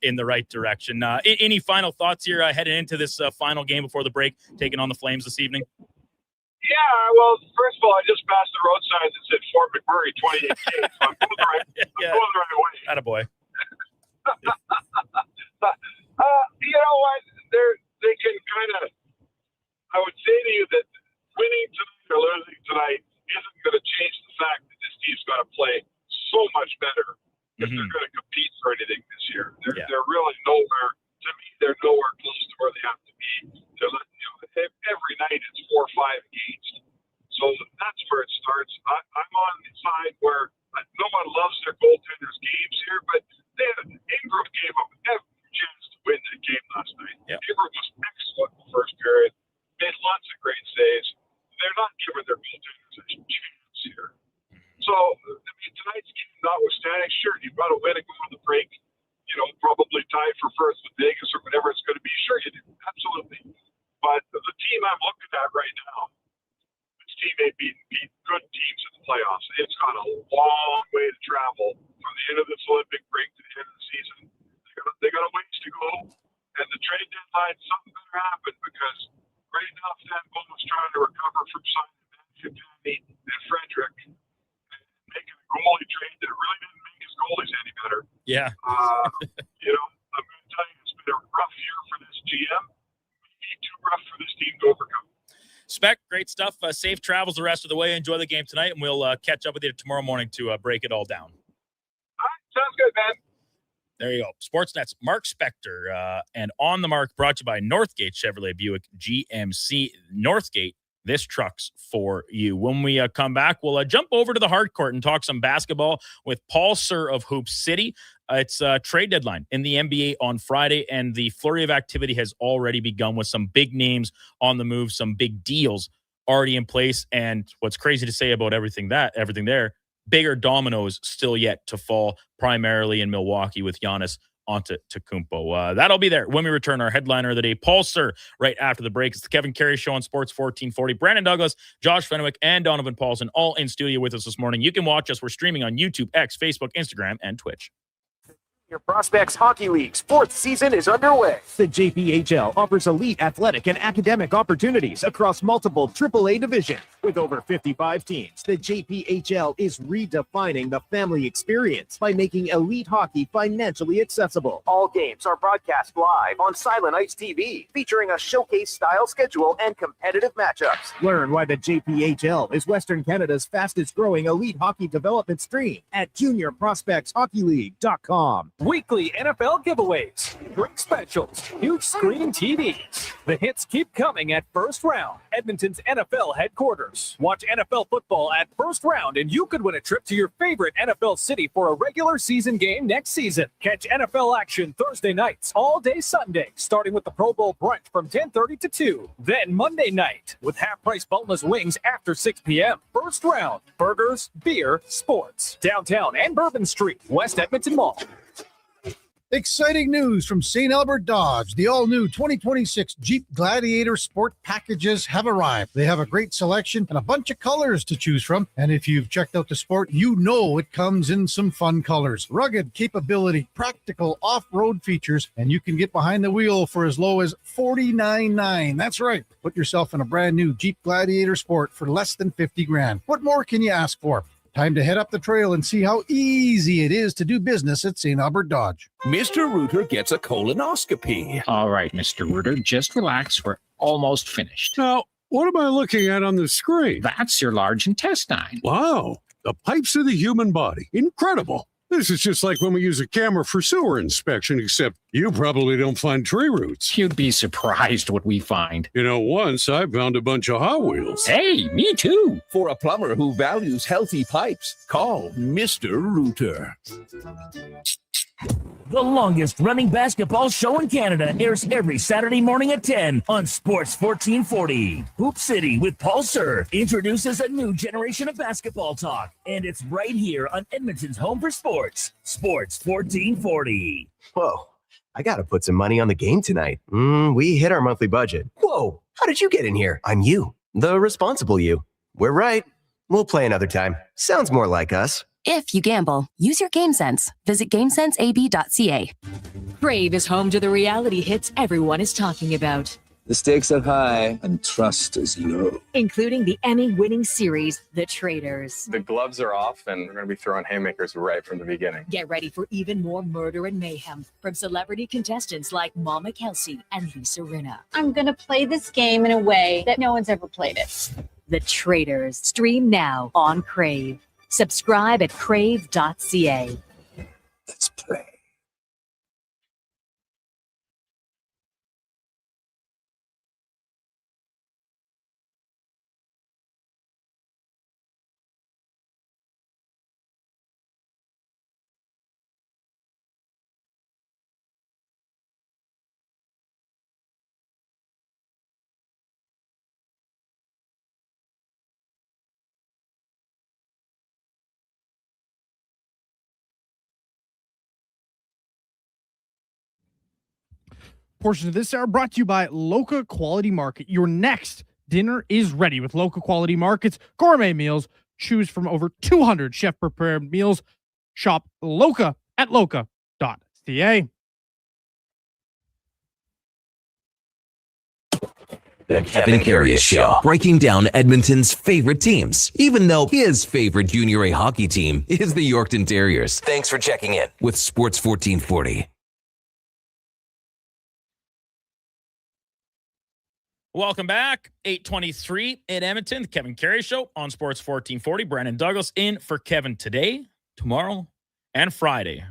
in the right direction. Any final thoughts here heading into this final game before the break, taking on the Flames this evening? Yeah, well, first of all, I just passed the road sign that said Fort McMurray 28K, so I'm going the right way. Attaboy. You know what? They can kind of. I would say to you that winning tonight or losing tonight isn't going to change the fact that this team's got to play so much better if they're going to compete for anything this year. They're really nowhere. To me, they're nowhere close to where they have to be. Every night it's 4 or 5 engaged. So that's where it starts. I'm on the side where no one loves their goaltenders' games here, but Ingram gave them every chance to win that game last night. Yep. Ingram was excellent in the first period, made lots of great saves. They're not giving their goaltenders a chance here. So, tonight's game notwithstanding, sure, you've got to win and go on the break, probably tied for first with Vegas or whatever it's going to be. Sure you do, absolutely. But the team I'm looking at right now, this team may beat good teams in the playoffs. It's got a long way to travel from the end of this Olympic break to the end of the season. They got a ways to go, and the trade deadline, something better happen because right now Stan Bowman's trying to recover from signing Manfredini and Frederick and making a goalie trade that really didn't make his goalies any better. Yeah. I'm going to tell you, it's been a rough year for this GM. Too rough for this team to overcome. Spec, great stuff. Safe travels the rest of the way. Enjoy the game tonight, and we'll catch up with you tomorrow morning to break it all down. All right, sounds good, man. There you go. Sportsnet's Mark Spector and On the Mark, brought to you by Northgate Chevrolet Buick GMC. Northgate, this truck's for you. When we come back, we'll jump over to the hard court and talk some basketball with Paul Sir of Hoop City. It's a trade deadline in the NBA on Friday, and the flurry of activity has already begun with some big names on the move, some big deals already in place. And what's crazy to say about everything there, bigger dominoes still yet to fall, primarily in Milwaukee with Giannis Antetokounmpo. That'll be there when we return. Our headliner of the day, Paul Sir, right after the break. It's the Kevin Karius Show on Sports 1440. Brandon Douglas, Josh Fenwick, and Donovan Paulson all in studio with us this morning. You can watch us. We're streaming on YouTube, X, Facebook, Instagram, and Twitch. Your Prospects Hockey League's fourth season is underway. The JPHL offers elite athletic and academic opportunities across multiple AAA divisions. With over 55 teams, the JPHL is redefining the family experience by making elite hockey financially accessible. All games are broadcast live on Silent Ice TV, featuring a showcase-style schedule and competitive matchups. Learn why the JPHL is Western Canada's fastest-growing elite hockey development stream at juniorprospectshockeyleague.com. Weekly NFL giveaways, drink specials, huge screen TVs. The hits keep coming at First Round, Edmonton's NFL headquarters. Watch NFL football at First Round and you could win a trip to your favorite NFL city for a regular season game next season. Catch NFL action Thursday nights, all day Sunday, starting with the Pro Bowl brunch from 10:30 to 2. Then Monday night with half-price boneless wings after 6 p.m. First Round, burgers, beer, sports. Downtown and Bourbon Street, West Edmonton Mall. Exciting news from St. Albert Dodge. The all-new 2026 Jeep Gladiator Sport packages have arrived. They have a great selection and a bunch of colors to choose from. And if you've checked out the Sport, you know it comes in some fun colors. Rugged capability, practical off-road features, and you can get behind the wheel for as low as $49,900. That's right. Put yourself in a brand new Jeep Gladiator Sport for less than $50,000. What more can you ask for? Time to head up the trail and see how easy it is to do business at St. Albert Dodge. Mr. Rooter gets a colonoscopy. All right, Mr. Rooter, just relax. We're almost finished. Now, what am I looking at on the screen? That's your large intestine. Wow, the pipes of the human body. Incredible. This is just like when we use a camera for sewer inspection, except you probably don't find tree roots. You'd be surprised what we find. You know, once I found a bunch of Hot Wheels. Hey, me too. For a plumber who values healthy pipes, call Mr. Rooter. The longest running basketball show in Canada airs every Saturday morning at 10 on Sports 1440. Hoop City with Paul Sir introduces a new generation of basketball talk, and it's right here on Edmonton's home for sports, Sports 1440. Whoa, I gotta put some money on the game tonight. We hit our monthly budget. Whoa, how did you get in here? I'm you, the responsible you. We're right. We'll play another time. Sounds more like us. If you gamble, use your game sense. Visit GameSenseAB.ca. Crave is home to the reality hits everyone is talking about, The stakes are high and trust is low. including the Emmy-winning series, The Traitors. The gloves are off and we're going to be throwing haymakers right from the beginning. Get ready for even more murder and mayhem from celebrity contestants like Mama Kelsey and Lisa Rinna. I'm going to play this game in a way that no one's ever played it. The Traitors. Stream now on Crave. Subscribe at crave.ca. Let's play. Portions of this are brought to you by Loca Quality Market. Your next dinner is ready with Loca Quality Market's gourmet meals. Choose from over 200 chef-prepared meals. Shop Loca at loca.ca. The Kevin Karius Show, breaking down Edmonton's favorite teams, even though his favorite Junior A hockey team is the Yorkton Terriers. Thanks for checking in with Sports 1440. Welcome back. 8:23 in Edmonton, the Kevin Karius Show on Sports 1440. Brandon Douglas in for Kevin today, tomorrow, and Friday.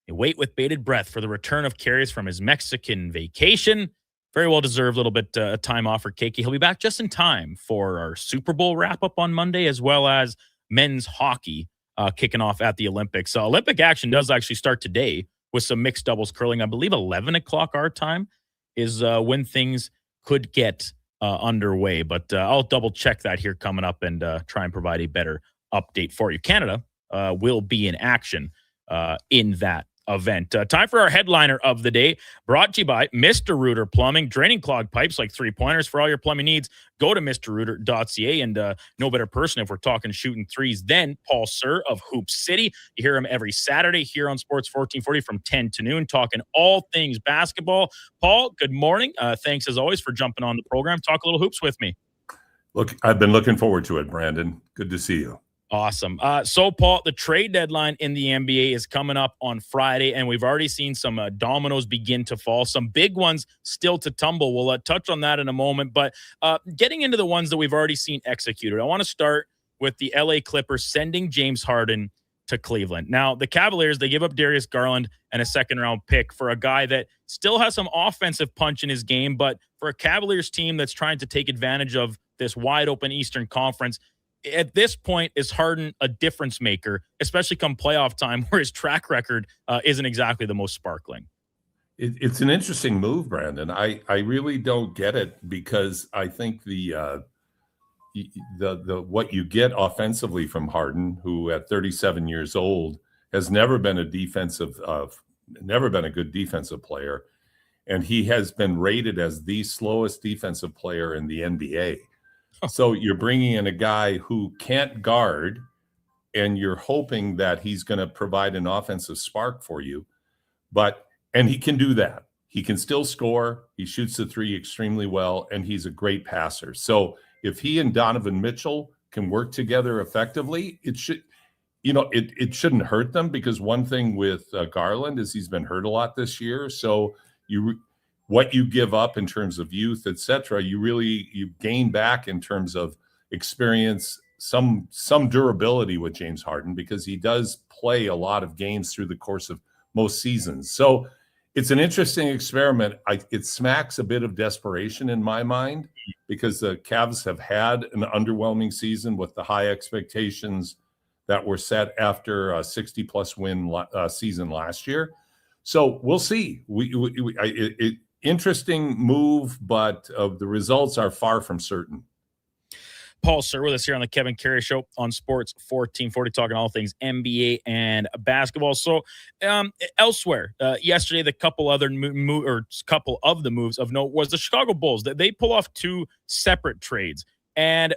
You wait with bated breath for the return of Karius from his Mexican vacation. Very well-deserved little bit time off for Keiki. He'll be back just in time for our Super Bowl wrap-up on Monday, as well as men's hockey kicking off at the Olympics. Olympic action does actually start today with some mixed doubles curling. I believe 11 o'clock our time is when things could get underway, but I'll double check that here coming up and try and provide a better update for you. Canada will be in action in that event. Time for our headliner of the day, brought to you by Mr. Rooter Plumbing. Draining clogged pipes like 3-pointers for all your plumbing needs. Go to mrrooter.ca, and no better person if we're talking shooting threes than Paul Sir of Hoop City. You hear him every Saturday here on Sports 1440 from 10 to noon, talking all things basketball. Paul, good morning. Thanks as always for jumping on the program. Talk a little hoops with me. Look, I've been looking forward to it, Brandon. Good to see you. Awesome. So, Paul, the trade deadline in the NBA is coming up on Friday, and we've already seen some dominoes begin to fall. Some big ones still to tumble. We'll touch on that in a moment. But getting into the ones that we've already seen executed, I want to start with the LA Clippers sending James Harden to Cleveland. Now, the Cavaliers, they give up Darius Garland and a second-round pick for a guy that still has some offensive punch in his game, but for a Cavaliers team that's trying to take advantage of this wide-open Eastern Conference, at this point, is Harden a difference maker, especially come playoff time where his track record isn't exactly the most sparkling? It's an interesting move, Brandon. I really don't get it, because I think the what you get offensively from Harden, who at 37 years old has never been a good defensive player, and he has been rated as the slowest defensive player in the NBA. So you're bringing in a guy who can't guard, and you're hoping that he's going to provide an offensive spark for you. And he can do that. He can still score. He shoots the three extremely well, and he's a great passer. So if he and Donovan Mitchell can work together effectively, it shouldn't hurt them, because one thing with Garland is he's been hurt a lot this year. So what you give up in terms of youth, etc., you gain back in terms of experience, some durability with James Harden, because he does play a lot of games through the course of most seasons. So it's an interesting experiment. It smacks a bit of desperation in my mind, because the Cavs have had an underwhelming season with the high expectations that were set after a 60-plus win season last year. So we'll see. Interesting move, but the results are far from certain. Paul Sir with us here on the Kevin Karius Show on Sports 1440, talking all things NBA and basketball. So elsewhere, yesterday, the couple of the moves of note was the Chicago Bulls. They pull off two separate trades. And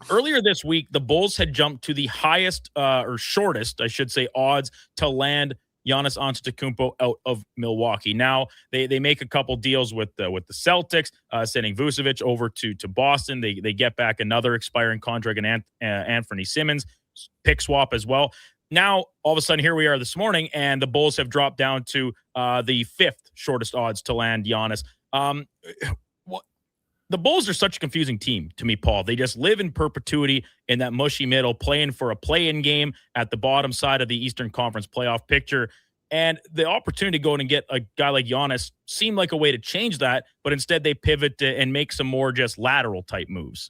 earlier this week, the Bulls had jumped to the highest or shortest, I should say, odds to land Giannis Antetokounmpo out of Milwaukee. Now they make a couple deals with the Celtics, sending Vucevic over to Boston. They get back another expiring contract in Anthony Simmons, pick swap as well. Now all of a sudden here we are this morning, and the Bulls have dropped down to the fifth shortest odds to land Giannis. The Bulls are such a confusing team to me, Paul. They just live in perpetuity in that mushy middle, playing for a play-in game at the bottom side of the Eastern Conference playoff picture. And the opportunity to go in and get a guy like Giannis seemed like a way to change that, but instead they pivot and make some more just lateral type moves.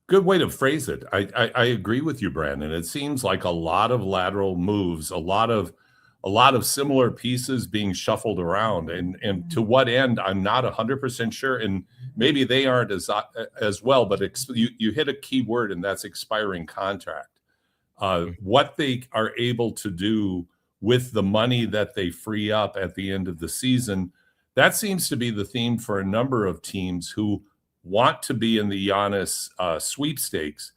Good way to phrase it. I agree with you, Brandon. It seems like a lot of lateral moves, a lot of similar pieces being shuffled around, and to what end, I'm not 100% sure, and maybe they aren't as well. But you hit a key word, and that's expiring contract. What they are able to do with the money that they free up at the end of the season, that seems to be the theme for a number of teams who want to be in the Giannis sweepstakes.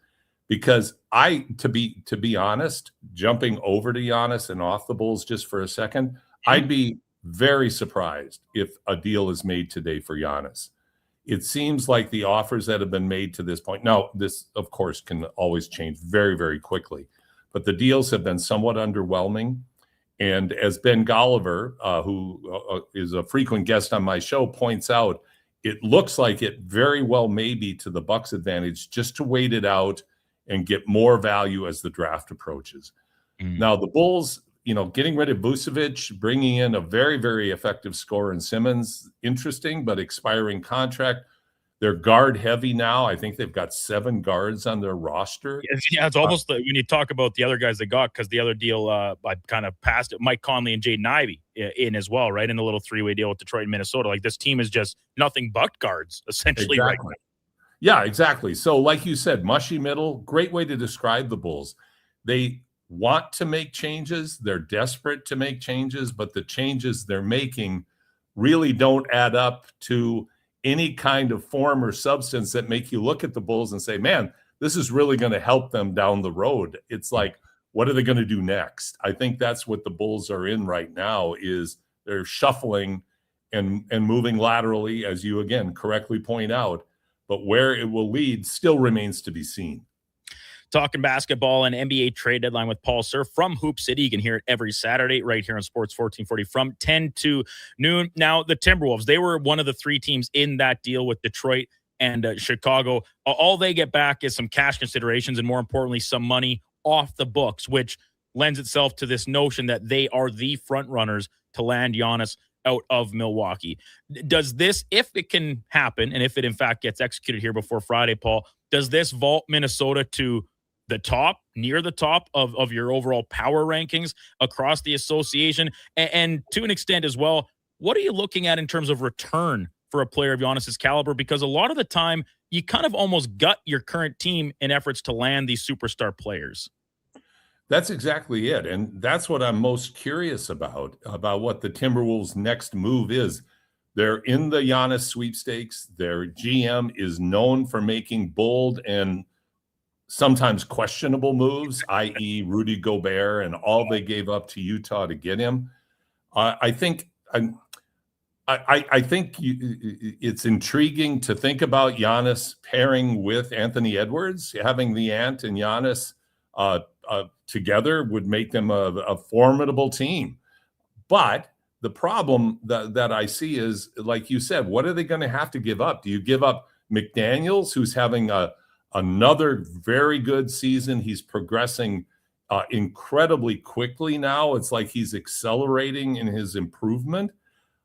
Because to be honest, jumping over to Giannis and off the Bulls just for a second, I'd be very surprised if a deal is made today for Giannis. It seems like the offers that have been made to this point, now this of course can always change very, very quickly, but the deals have been somewhat underwhelming. And as Ben Golliver, who is a frequent guest on my show, points out, it looks like it very well may be to the Bucks' advantage just to wait it out and get more value as the draft approaches. Now, the Bulls, getting rid of Vucevic, bringing in a very, very effective scorer in Simmons, interesting, but expiring contract. They're guard heavy now. I think they've got 7 guards on their roster. Yeah, it's almost when you talk about the other guys they got, because the other deal I kind of passed it, Mike Conley and Jaden Ivey in as well, right? In a little 3-way deal with Detroit and Minnesota. Like, this team is just nothing but guards, essentially, exactly. right now. Yeah, exactly. So like you said, mushy middle, great way to describe the Bulls. They want to make changes. They're desperate to make changes, but the changes they're making really don't add up to any kind of form or substance that make you look at the Bulls and say, man, this is really going to help them down the road. It's like, what are they going to do next? I think that's what the Bulls are in right now, is they're shuffling and moving laterally, as you again correctly point out, but where it will lead still remains to be seen. Talking basketball and NBA trade deadline with Paul Sir from Hoop City. You can hear it every Saturday right here on Sports 1440 from 10 to noon. Now, the Timberwolves, they were one of the three teams in that deal with Detroit and Chicago. All they get back is some cash considerations and, more importantly, some money off the books, which lends itself to this notion that they are the front runners to land Giannis out of Milwaukee. Does this, if it can happen, and if it in fact gets executed here before Friday, Paul, does this vault Minnesota to the top, near the top of your overall power rankings across the association? And to an extent as well, what are you looking at in terms of return for a player of Giannis's caliber? Because a lot of the time you kind of almost gut your current team in efforts to land these superstar players. That's exactly it. And that's what I'm most curious about what the Timberwolves' next move is. They're in the Giannis sweepstakes. Their GM is known for making bold and sometimes questionable moves, i.e. Rudy Gobert and all they gave up to Utah to get him. I think it's intriguing to think about Giannis pairing with Anthony Edwards. Having the Ant and Giannis together would make them a formidable team. But the problem that I see is, like you said, what are they going to have to give up? Do you give up McDaniels, who's having another very good season? He's progressing incredibly quickly now. It's like he's accelerating in his improvement.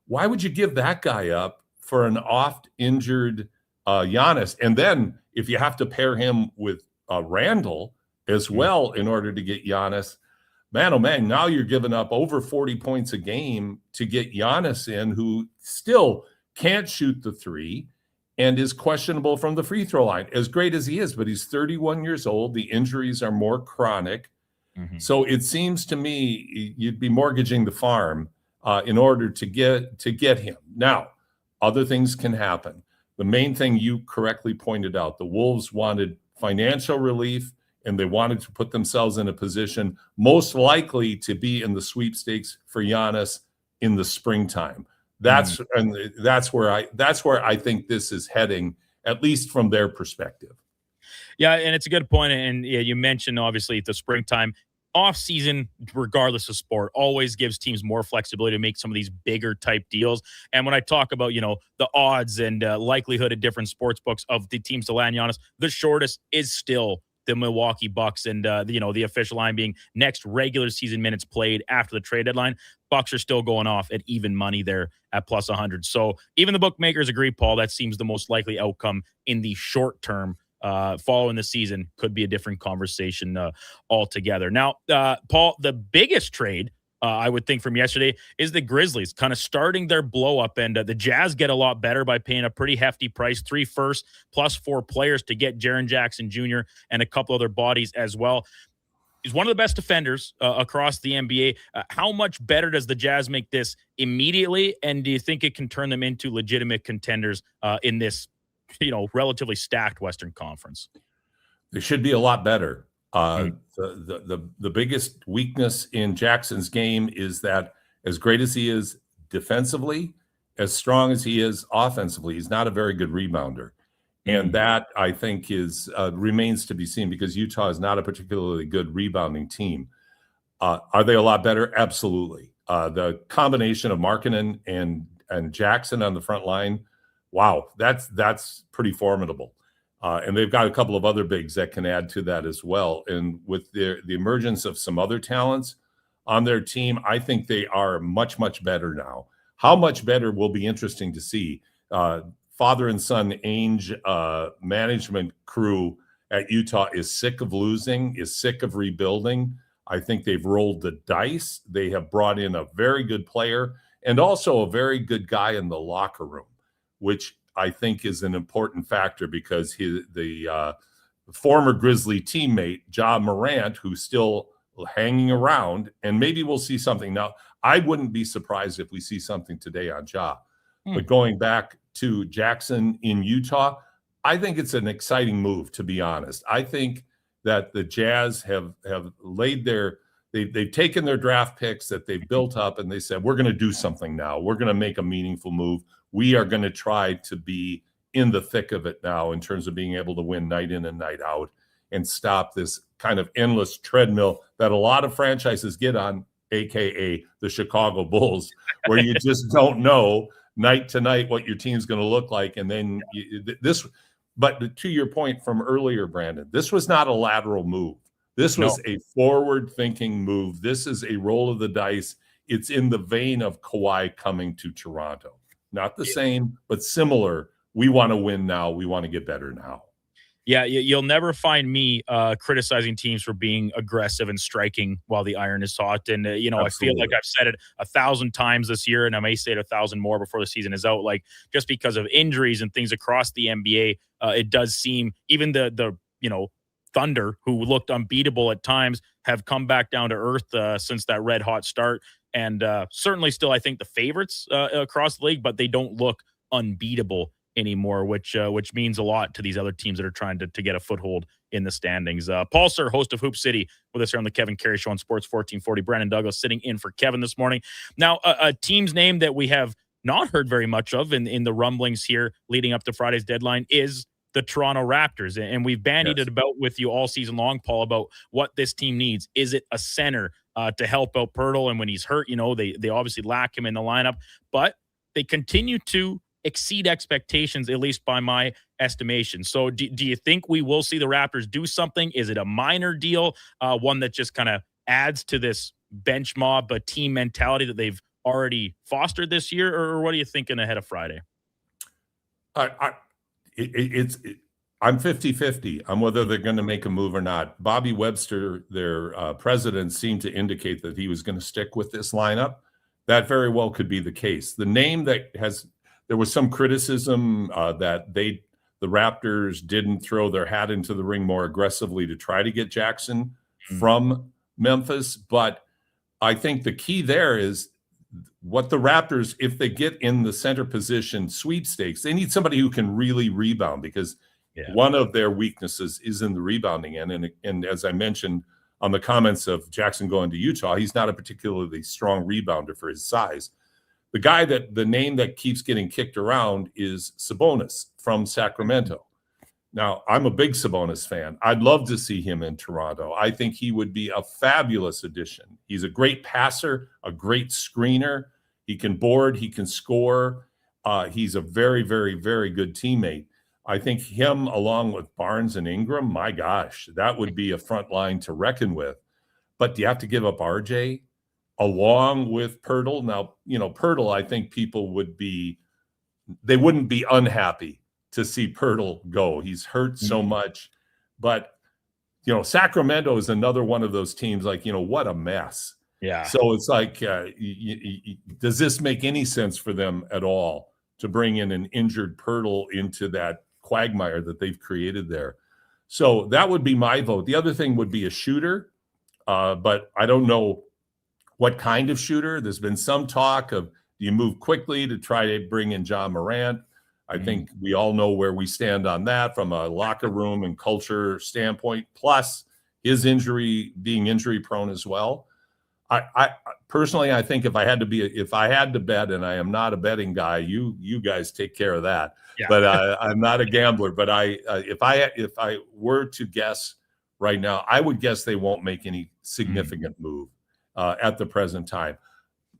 Why would you give that guy up for an oft-injured Giannis? And then if you have to pair him with Randall as well in order to get Giannis, man, oh man, now you're giving up over 40 points a game to get Giannis in, who still can't shoot the three and is questionable from the free throw line, as great as he is, but he's 31 years old. The injuries are more chronic. Mm-hmm. So it seems to me you'd be mortgaging the farm in order to get him. Now, other things can happen. The main thing you correctly pointed out, the Wolves wanted financial relief, and they wanted to put themselves in a position most likely to be in the sweepstakes for Giannis in the springtime. That's where I think this is heading, at least from their perspective. Yeah, and it's a good point. And yeah, you mentioned obviously the springtime. Off season, regardless of sport, always gives teams more flexibility to make some of these bigger type deals. And when I talk about, the odds and likelihood of different sports books of the teams to land Giannis, the shortest is still the Milwaukee Bucks, and the official line being next regular season minutes played after the trade deadline. Bucks are still going off at even money there at plus 100. So even the bookmakers agree, Paul, that seems the most likely outcome in the short term. Following the season could be a different conversation altogether. Now, Paul, the biggest trade I would think from yesterday is the Grizzlies kind of starting their blow up, and the Jazz get a lot better by paying a pretty hefty price, 3 firsts plus 4 players to get Jaren Jackson Jr. and a couple other bodies as well. He's one of the best defenders across the NBA. How much better does the Jazz make this immediately? And do you think it can turn them into legitimate contenders in this, relatively stacked Western Conference? They should be a lot better. The biggest weakness in Jackson's game is that, as great as he is defensively, as strong as he is offensively, he's not a very good rebounder. And that, I think, is remains to be seen, because Utah is not a particularly good rebounding team. Are they a lot better? Absolutely. The combination of Markkanen and Jackson on the front line, wow, that's pretty formidable. And they've got a couple of other bigs that can add to that as well. And with the emergence of some other talents on their team, I think they are much, much better now. How much better will be interesting to see. Father and son Ainge management crew at Utah is sick of losing, is sick of rebuilding. I think they've rolled the dice. They have brought in a very good player and also a very good guy in the locker room, which I think is an important factor, because the former Grizzly teammate, Ja Morant, who still hanging around, and maybe we'll see something. Now, I wouldn't be surprised if we see something today on Ja. But going back to Jackson in Utah, I think it's an exciting move, to be honest. I think that the Jazz have laid they've taken their draft picks that they've built up, and they said, we're going to do something now. We're going to make a meaningful move. We are going to try to be in the thick of it now in terms of being able to win night in and night out and stop this kind of endless treadmill that a lot of franchises get on, AKA the Chicago Bulls, where you just don't know night to night what your team's going to look like. And then but to your point from earlier, Brandon, this was not a lateral move. This was a forward-thinking move. This is a roll of the dice. It's in the vein of Kawhi coming to Toronto. Not the same, but similar. We want to win now. We want to get better now. Yeah, you'll never find me criticizing teams for being aggressive and striking while the iron is hot. And, I feel like I've said it 1,000 times this year, and I may say it 1,000 more before the season is out. Like, just because of injuries and things across the NBA, it does seem even the Thunder, who looked unbeatable at times, have come back down to earth since that red hot start. And certainly still, I think, the favorites across the league, but they don't look unbeatable anymore, which means a lot to these other teams that are trying to get a foothold in the standings. Paul Sir, host of Hoop City, with us here on the Kevin Karius Show on Sports 1440. Brandon Douglas sitting in for Kevin this morning. Now, a team's name that we have not heard very much of in the rumblings here leading up to Friday's deadline is the Toronto Raptors. And we've bandied it about with you all season long, Paul, about what this team needs. Is it a center to help out Pirtle? And when he's hurt, they obviously lack him in the lineup, but they continue to exceed expectations, at least by my estimation. So do you think we will see the Raptors do something? Is it a minor deal, one that just kind of adds to this bench mob, a team mentality that they've already fostered this year? Or what are you thinking ahead of Friday? I'm 50-50 on whether they're going to make a move or not. Bobby Webster, their president, seemed to indicate that he was going to stick with this lineup. That very well could be the case. The name there was some criticism that the Raptors didn't throw their hat into the ring more aggressively to try to get Jackson from Memphis. But I think the key there is what the Raptors, if they get in the center position sweepstakes, they need somebody who can really rebound, because one of their weaknesses is in the rebounding end. And as I mentioned on the comments of Jackson going to Utah, he's not a particularly strong rebounder for his size. The name that keeps getting kicked around is Sabonis from Sacramento. Now, I'm a big Sabonis fan. I'd love to see him in Toronto. I think he would be a fabulous addition. He's a great passer, a great screener. He can board, he can score. He's a very, very, very good teammate. I think him, along with Barnes and Ingram, my gosh, that would be a front line to reckon with. But do you have to give up RJ along with Pirtle? Now, Pirtle, I think people wouldn't be unhappy to see Pirtle go. He's hurt so much. But, Sacramento is another one of those teams, like, what a mess. Yeah. So it's like, does this make any sense for them at all to bring in an injured Pirtle into that quagmire that they've created there? So that would be my vote. The other thing would be a shooter, but I don't know what kind of shooter. There's been some talk of, do you move quickly to try to bring in John Morant? I think we all know where we stand on that from a locker room and culture standpoint, plus his being injury prone as well. I personally, I think if I had to bet, and I am not a betting guy, you guys take care of that. Yeah. But I'm not a gambler. But if I were to guess right now, I would guess they won't make any significant move at the present time.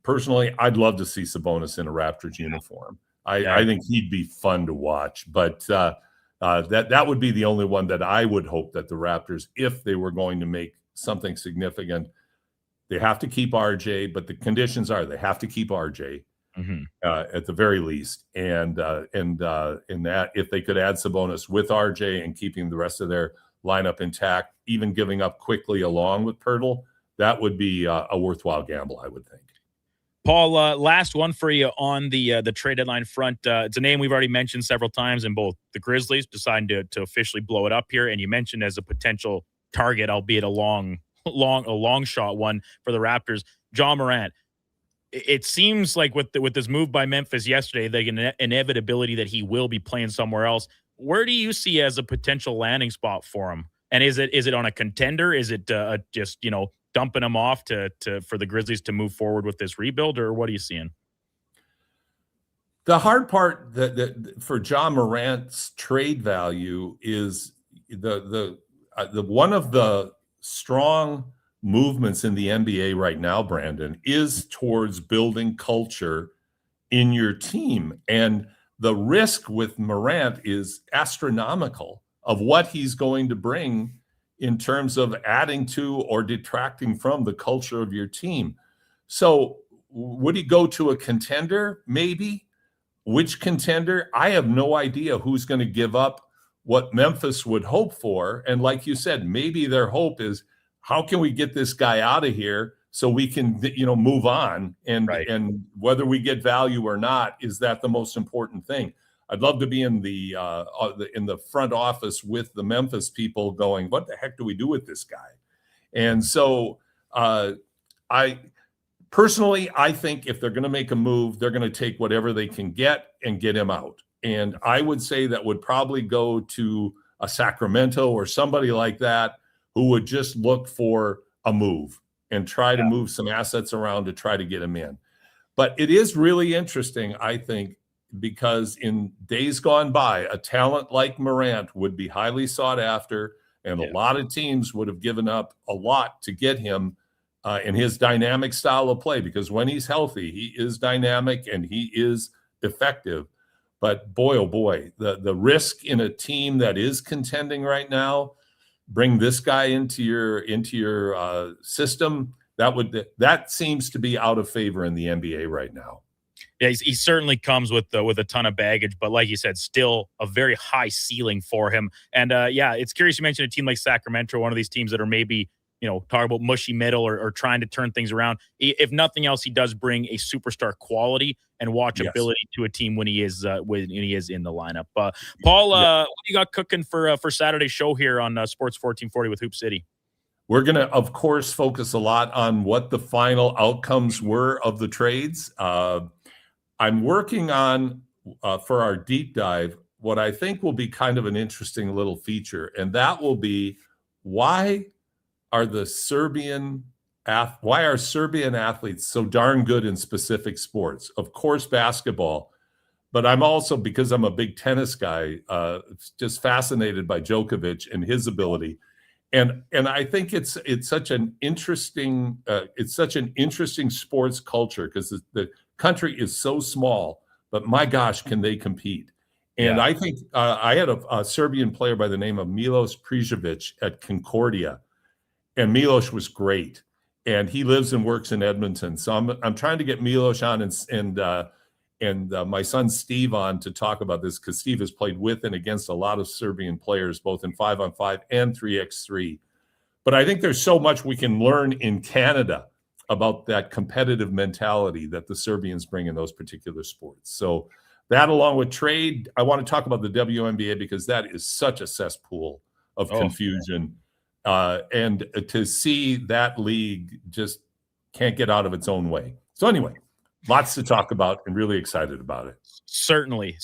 Personally, I'd love to see Sabonis in a Raptors uniform. I think he'd be fun to watch. But that would be the only one that I would hope that the Raptors, if they were going to make something significant, they have to keep RJ. But the conditions are they have to keep RJ at the very least, and that if they could add Sabonis with RJ and keeping the rest of their lineup intact, even giving up quickly along with Pirtle, that would be a worthwhile gamble, I would think. Paul, last one for you on the trade deadline front. It's a name we've already mentioned several times, in both the Grizzlies deciding to officially blow it up here, and you mentioned as a potential target, albeit a long long shot one for the Raptors. John Morant. It seems like with this move by Memphis yesterday, the inevitability that he will be playing somewhere else. Where do you see as a potential landing spot for him? And is it on a contender? Is it just dumping him off for the Grizzlies to move forward with this rebuild, or what are you seeing? The hard part that for John Morant's trade value is the one of the strong movements in the NBA right now, Brandon, is towards building culture in your team. And the risk with Morant is astronomical of what he's going to bring in terms of adding to or detracting from the culture of your team. So would he go to a contender? Maybe. Which contender? I have no idea who's going to give up what Memphis would hope for. And like you said, maybe their hope is, how can we get this guy out of here so we can, move on? And whether we get value or not, is that the most important thing? I'd love to be in the front office with the Memphis people going, what the heck do we do with this guy? And so I think if they're going to make a move, they're going to take whatever they can get and get him out. And I would say that would probably go to a Sacramento or somebody like that, who would just look for a move and try to move some assets around to try to get him in. But it is really interesting, I think, because in days gone by, a talent like Morant would be highly sought after, and a lot of teams would have given up a lot to get him in his dynamic style of play, because when he's healthy, he is dynamic and he is effective. But boy, oh boy, the risk in a team that is contending right now, bring this guy into your system, that seems to be out of favor in the NBA right now. Yeah, he certainly comes with a ton of baggage, but like you said, still a very high ceiling for him. And it's curious you mentioned a team like Sacramento, one of these teams that are maybe talk about mushy middle or trying to turn things around. If nothing else, he does bring a superstar quality and watchability to a team when he is in the lineup. Paul, what do you got cooking for Saturday's show here on Sports 1440 with Hoop City? We're going to, of course, focus a lot on what the final outcomes were of the trades. I'm working on, for our deep dive, what I think will be kind of an interesting little feature, and that will be why are Serbian athletes so darn good in specific sports? Of course, basketball, but I'm also, because I'm a big tennis guy, just fascinated by Djokovic and his ability. And I think it's such an interesting sports culture, because the country is so small, but my gosh, can they compete? And I think I had a Serbian player by the name of Milos Prijovic at Concordia. And Milos was great, and he lives and works in Edmonton. So I'm trying to get Milos on and my son Steve on to talk about this, because Steve has played with and against a lot of Serbian players, both in 5-on-5 and 3x3. But I think there's so much we can learn in Canada about that competitive mentality that the Serbians bring in those particular sports. So that, along with trade, I want to talk about the WNBA, because that is such a cesspool of confusion. And to see that league just can't get out of its own way. So anyway, lots to talk about and really excited about it. Certainly.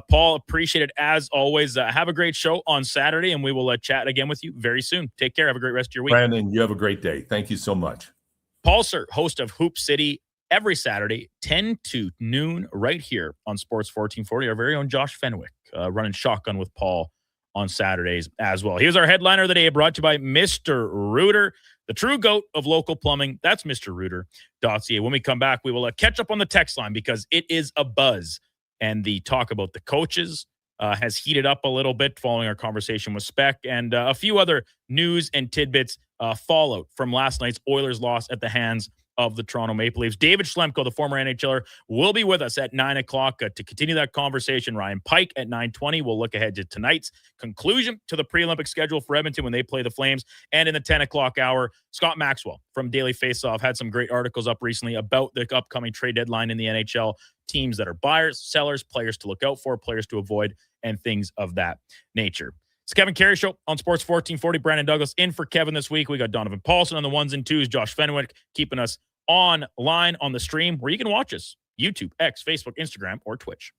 Paul, appreciate it as always. Have a great show on Saturday, and we will chat again with you very soon. Take care. Have a great rest of your week. Brandon, you have a great day. Thank you so much. Paul Sir, host of Hoop City, every Saturday, 10 to noon, right here on Sports 1440. Our very own Josh Fenwick running shotgun with Paul on Saturdays as well. Here's our headliner of the day, brought to you by Mr. Rooter, the true GOAT of local plumbing. That's MrRooter.ca. When we come back, we will catch up on the text line, because it is a buzz. And the talk about the coaches has heated up a little bit following our conversation with Speck, and a few other news and tidbits fallout from last night's Oilers loss at the hands of the Toronto Maple Leafs. David Schlemko, the former NHLer, will be with us at 9 o'clock to continue that conversation. Ryan Pike at 9:20. We'll look ahead to tonight's conclusion to the pre-Olympic schedule for Edmonton when they play the Flames. And in the 10 o'clock hour, Scott Maxwell from Daily Faceoff had some great articles up recently about the upcoming trade deadline in the NHL, teams that are buyers, sellers, players to look out for, players to avoid, and things of that nature. It's Kevin Karius Show on Sports 1440. Brandon Douglas in for Kevin this week. We got Donovan Paulson on the ones and twos. Josh Fenwick keeping us online on the stream where you can watch us. YouTube, X, Facebook, Instagram, or Twitch.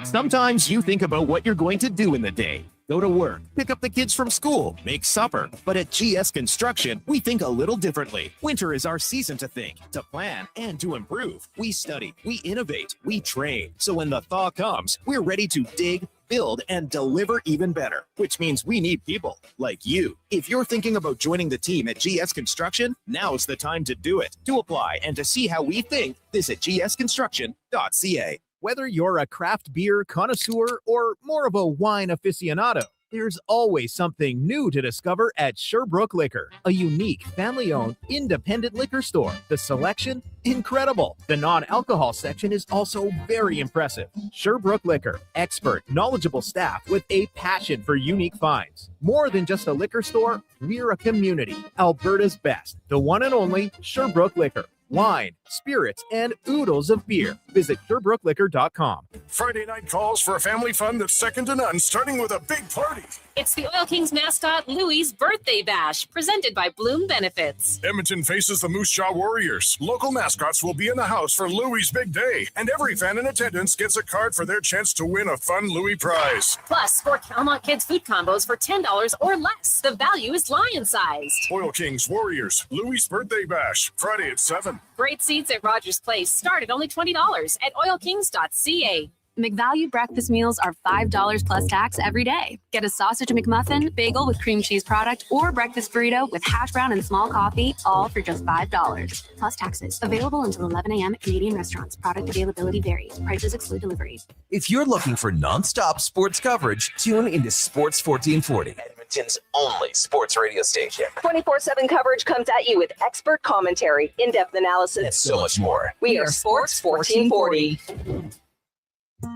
Sometimes you think about what you're going to do in the day. Go to work, pick up the kids from school, make supper. But at GS Construction, we think a little differently. Winter is our season to think, to plan, and to improve. We study, we innovate, we train. So when the thaw comes, we're ready to dig, build, and deliver even better, which means we need people like you. If you're thinking about joining the team at GS Construction, now's the time to do it. To apply and to see how we think, visit gsconstruction.ca. Whether you're a craft beer connoisseur or more of a wine aficionado, there's always something new to discover at Sherbrooke Liquor, a unique family-owned independent liquor store. The selection, incredible. The non-alcohol section is also very impressive. Sherbrooke Liquor, expert, knowledgeable staff with a passion for unique finds. More than just a liquor store, we're a community. Alberta's best, the one and only Sherbrooke Liquor. Wine, spirits, and oodles of beer. Visit SherbrookeLiquor.com. Friday night calls for a family fun that's second to none, starting with a big party. It's the Oil Kings mascot Louie's Birthday Bash, presented by Bloom Benefits. Edmonton faces the Moose Jaw Warriors. Local mascots will be in the house for Louie's big day, and every fan in attendance gets a card for their chance to win a fun Louie prize. Plus, score Calmont Kids food combos for $10 or less. The value is lion-sized. Oil Kings Warriors, Louie's Birthday Bash, Friday at 7. Great seats at Rogers Place start at only $20 at oilkings.ca. McValue breakfast meals are $5 plus tax every day. Get a sausage McMuffin, bagel with cream cheese product, or breakfast burrito with hash brown and small coffee, all for just $5 plus taxes. Available until 11 a.m. at Canadian restaurants. Product availability varies. Prices exclude delivery. If you're looking for nonstop sports coverage, tune into Sports 1440, Edmonton's only sports radio station. 24/7 coverage comes at you with expert commentary, in-depth analysis, And so much more. We are Sports 1440.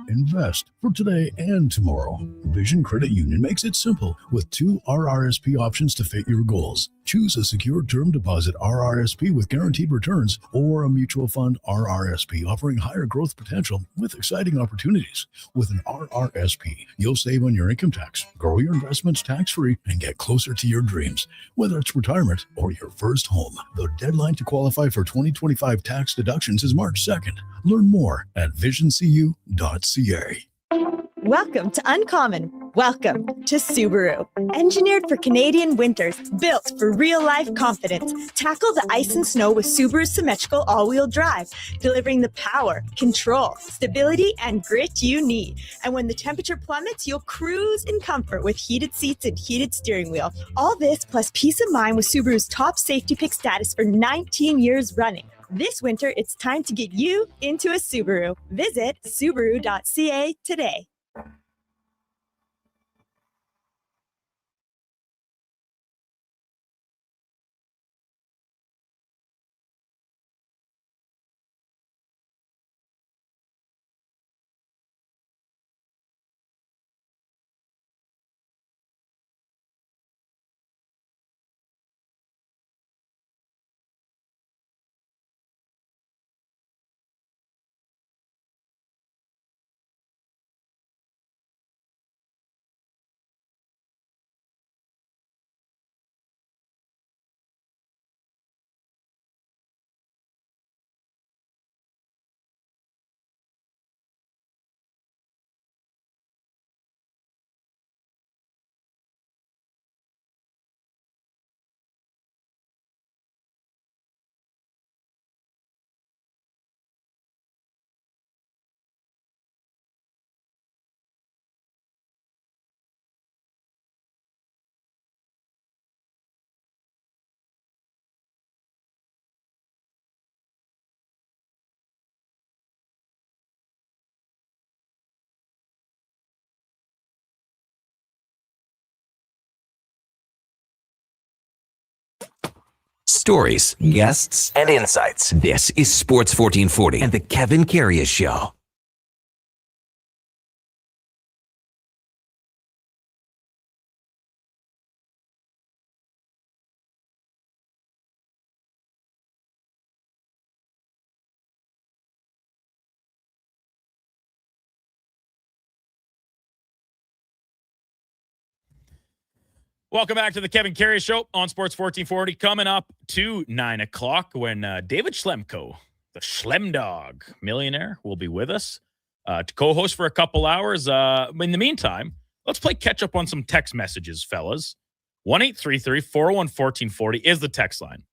Invest for today and tomorrow. Vision Credit Union makes it simple with 2 RRSP options to fit your goals. Choose a secure term deposit RRSP with guaranteed returns or a mutual fund RRSP offering higher growth potential with exciting opportunities. With an RRSP, you'll save on your income tax, grow your investments tax-free, and get closer to your dreams, whether it's retirement or your first home. The deadline to qualify for 2025 tax deductions is March 2nd. Learn more at visioncu.ca. Welcome to Uncommon. Welcome to Subaru. Engineered for Canadian winters, built for real-life confidence. Tackle the ice and snow with Subaru's symmetrical all-wheel drive, delivering the power, control, stability, and grit you need. And when the temperature plummets, you'll cruise in comfort with heated seats and heated steering wheel. All this plus peace of mind with Subaru's top safety pick status for 19 years running. This winter, it's time to get you into a Subaru. Visit Subaru.ca today. Stories, guests, and insights. This is Sports 1440 and the Kevin Karius Show. Welcome back to the Kevin Karius Show on Sports 1440. Coming up to 9 o'clock when David Schlemko, the Schlemdog millionaire, will be with us to co-host for a couple hours. In the meantime, let's play catch up on some text messages, fellas. 1-833-401-1440 is the text line.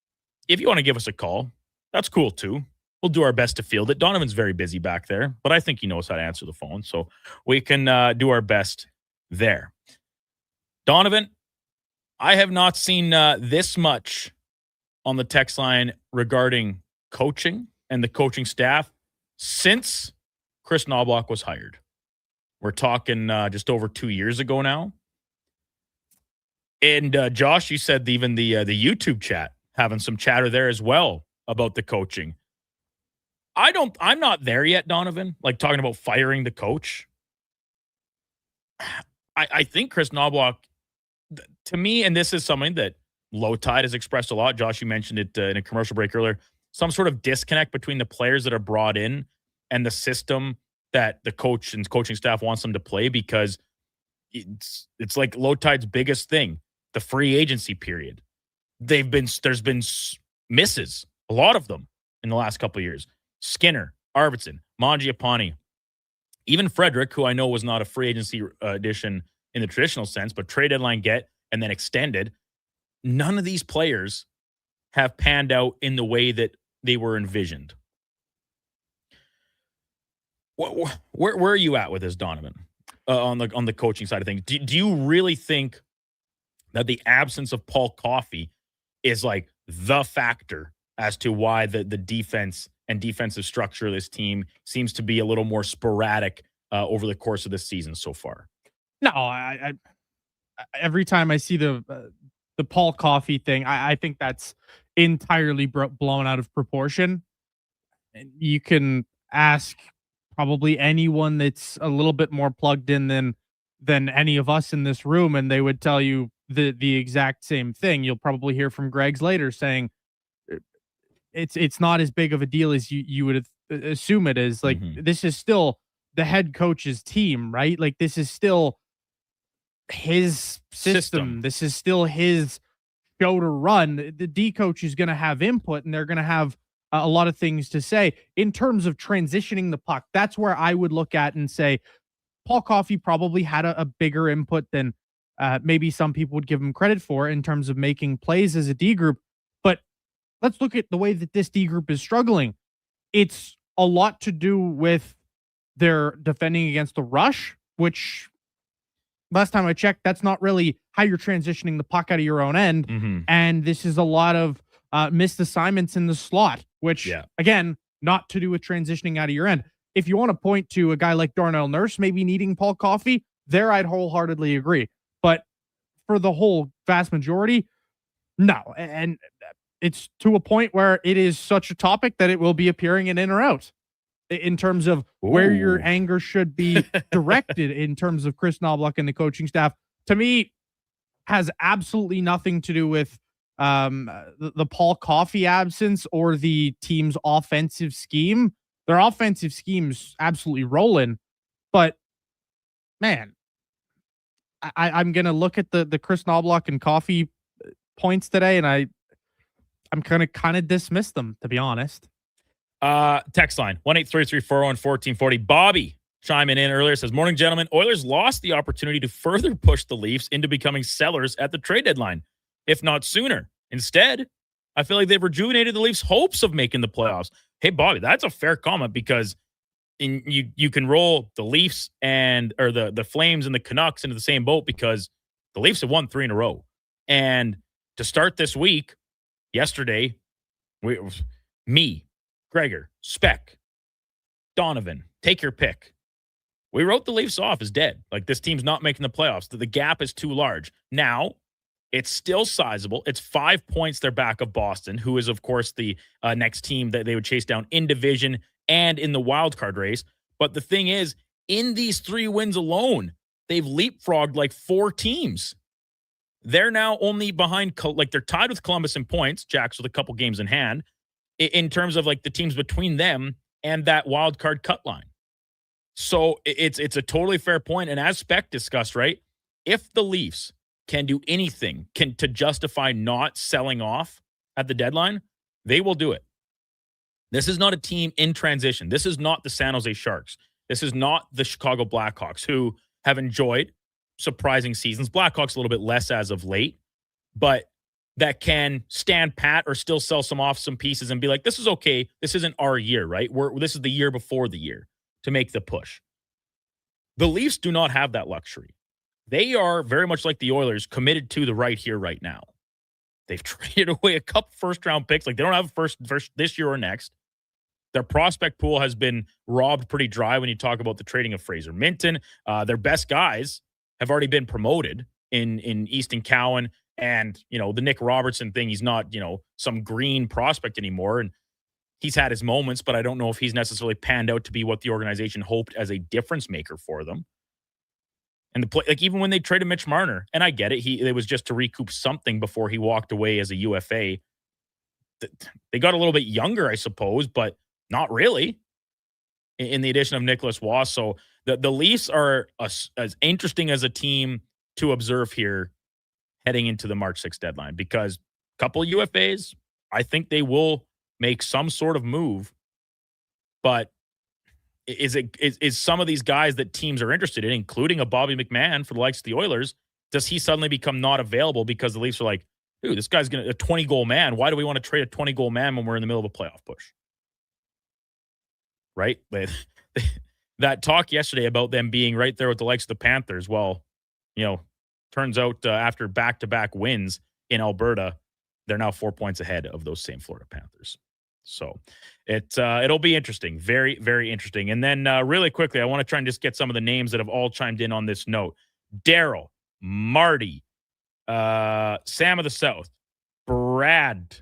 If you want to give us a call, that's cool too. We'll do our best to field it. Donovan's very busy back there, but I think he knows how to answer the phone, so we can do our best there. Donovan, I have not seen this much on the text line regarding coaching and the coaching staff since Chris Knobloch was hired. We're talking just over 2 years ago now. And Josh, you said even the YouTube chat, having some chatter there as well about the coaching. I'm not there yet, Donovan, like talking about firing the coach. I think Chris Knobloch, to me, and this is something that Low Tide has expressed a lot. Josh, you mentioned it in a commercial break earlier. Some sort of disconnect between the players that are brought in and the system that the coach and coaching staff wants them to play, because it's like Low Tide's biggest thing, the free agency period. There's been misses, a lot of them in the last couple of years. Skinner, Arvidsson, Mangiapane, even Frederick, who I know was not a free agency addition in the traditional sense, but trade deadline get and then extended. None of these players have panned out in the way that they were envisioned. Where are you at with this, Donovan, on the coaching side of things? Do you really think that the absence of Paul Coffey is like the factor as to why the defense and defensive structure of this team seems to be a little more sporadic over the course of this season so far? No, I every time I see the Paul Coffey thing, I think that's entirely blown out of proportion. You can ask probably anyone that's a little bit more plugged in than any of us in this room, and they would tell you the exact same thing. You'll probably hear from Greg's later saying it's not as big of a deal as you would assume it is. Like, this is still the head coach's team, right? Like, this is still his system. This is still his show to run. The D coach is going to have input, and they're going to have a lot of things to say in terms of transitioning the puck. That's where I would look at and say Paul Coffey probably had a bigger input than maybe some people would give him credit for in terms of making plays as a D group. But let's look at the way that this D group is struggling. It's a lot to do with their defending against the rush, which last time I checked, that's not really how you're transitioning the puck out of your own end. And this is a lot of missed assignments in the slot, which, again, not to do with transitioning out of your end. If you want to point to a guy like Darnell Nurse maybe needing Paul Coffey, there I'd wholeheartedly agree. But for the whole vast majority, no. And it's to a point where it is such a topic that it will be appearing in or out in terms of where your anger should be directed in terms of Chris Knobloch and the coaching staff. To me, has absolutely nothing to do with the Paul Coffey absence or the team's offensive scheme. Their offensive scheme's absolutely rolling, but man, I'm gonna look at the Chris Knobloch and Coffey points today, and I'm gonna kind of dismiss them, to be honest. Text line 1-833-401-1440. Bobby chiming in earlier says, "Morning, gentlemen. Oilers lost the opportunity to further push the Leafs into becoming sellers at the trade deadline, if not sooner. Instead, I feel like they've rejuvenated the Leafs' hopes of making the playoffs." Hey, Bobby, that's a fair comment, because you can roll the Leafs or the Flames and the Canucks into the same boat, because the Leafs have won 3 in a row. And to start this week, yesterday, me, Gregor, Speck, Donovan, take your pick. We wrote the Leafs off as dead. Like, this team's not making the playoffs. The gap is too large. Now, it's still sizable. It's 5 points they're back of Boston, who is, of course, the next team that they would chase down in division and in the wild card race. But the thing is, in these 3 wins alone, they've leapfrogged like 4 teams. They're now only behind, like, they're tied with Columbus in points, Jacks with a couple games in hand, in terms of like the teams between them and that wild card cut line. So it's a totally fair point. And as Speck discussed, right, if the Leafs can do anything to justify not selling off at the deadline, they will do it. This is not a team in transition. This is not the San Jose Sharks. This is not the Chicago Blackhawks, who have enjoyed surprising seasons. Blackhawks a little bit less as of late, but that can stand pat or still sell some pieces and be like, this is okay. This isn't our year, right? This is the year before the year to make the push. The Leafs do not have that luxury. They are very much like the Oilers, committed to the right here, right now. They've traded away a couple first-round picks. Like, they don't have first this year or next. Their prospect pool has been robbed pretty dry when you talk about the trading of Fraser Minton. Their best guys have already been promoted in Easton Cowan and, the Nick Robertson thing. He's not, some green prospect anymore. And he's had his moments, but I don't know if he's necessarily panned out to be what the organization hoped as a difference maker for them. And even when they traded Mitch Marner, and I get it, it was just to recoup something before he walked away as a UFA. They got a little bit younger, I suppose, but not really in the addition of Nicholas Waugh. So the Leafs are as interesting as a team to observe here heading into the March 6th deadline, because a couple of UFAs, I think they will make some sort of move. But is some of these guys that teams are interested in, including a Bobby McMahon for the likes of the Oilers, does he suddenly become not available because the Leafs are like, dude, this guy's a 20-goal man. Why do we want to trade a 20-goal man when we're in the middle of a playoff push? Right? That talk yesterday about them being right there with the likes of the Panthers, well, turns out after back-to-back wins in Alberta, they're now 4 points ahead of those same Florida Panthers. So it'll be interesting. Very, very interesting. And then really quickly, I want to try and just get some of the names that have all chimed in on this note. Daryl, Marty, Sam of the South, Brad.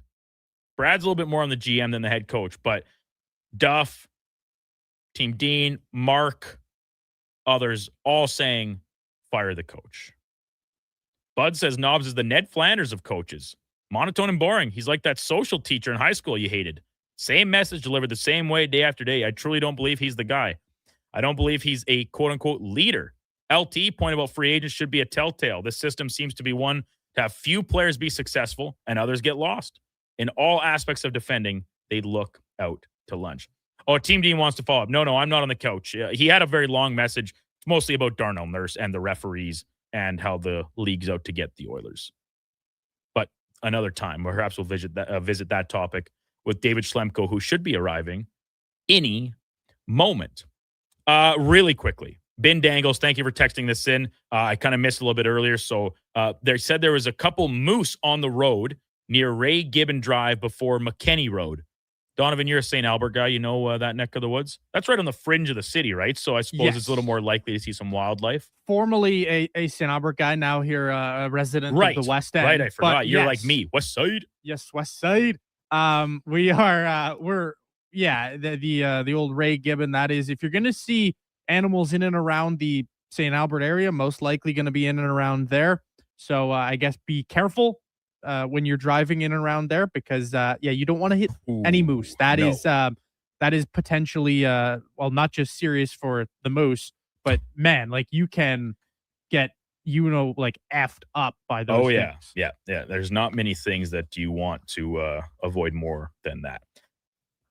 Brad's a little bit more on the GM than the head coach, but Duff, Team Dean, Mark, others all saying fire the coach. Bud says Knobs is the Ned Flanders of coaches. Monotone and boring. He's like that social teacher in high school you hated. Same message delivered the same way day after day. I truly don't believe he's the guy. I don't believe he's a quote-unquote leader. LT, point about free agents should be a telltale. This system seems to be one to have few players be successful and others get lost. In all aspects of defending, they look out to lunch. Oh, Team Dean wants to follow up. No, I'm not on the couch. He had a very long message. It's mostly about Darnell Nurse and the referees and how the league's out to get the Oilers. But another time, perhaps we'll visit that topic with David Schlemko, who should be arriving any moment. Really quickly, Ben Dangles, thank you for texting this in. I kind of missed a little bit earlier. So they said there was a couple moose on the road near Ray Gibbon Drive before McKinney Road. Donovan, you're a St. Albert guy. You know that neck of the woods? That's right on the fringe of the city, right? So I suppose It's a little more likely to see some wildlife. Formerly a St. Albert guy, now here a resident of the West End. Right, I forgot. You're like me. West Side? Yes, West Side. We are, the old Ray Gibbon. That is, if you're going to see animals in and around the St. Albert area, most likely going to be in and around there. So I guess be careful when you're driving in and around there, because you don't want to hit any moose. That is potentially not just serious for the moose, but man, like you can get effed up by those things. Yeah. There's not many things that you want to avoid more than that.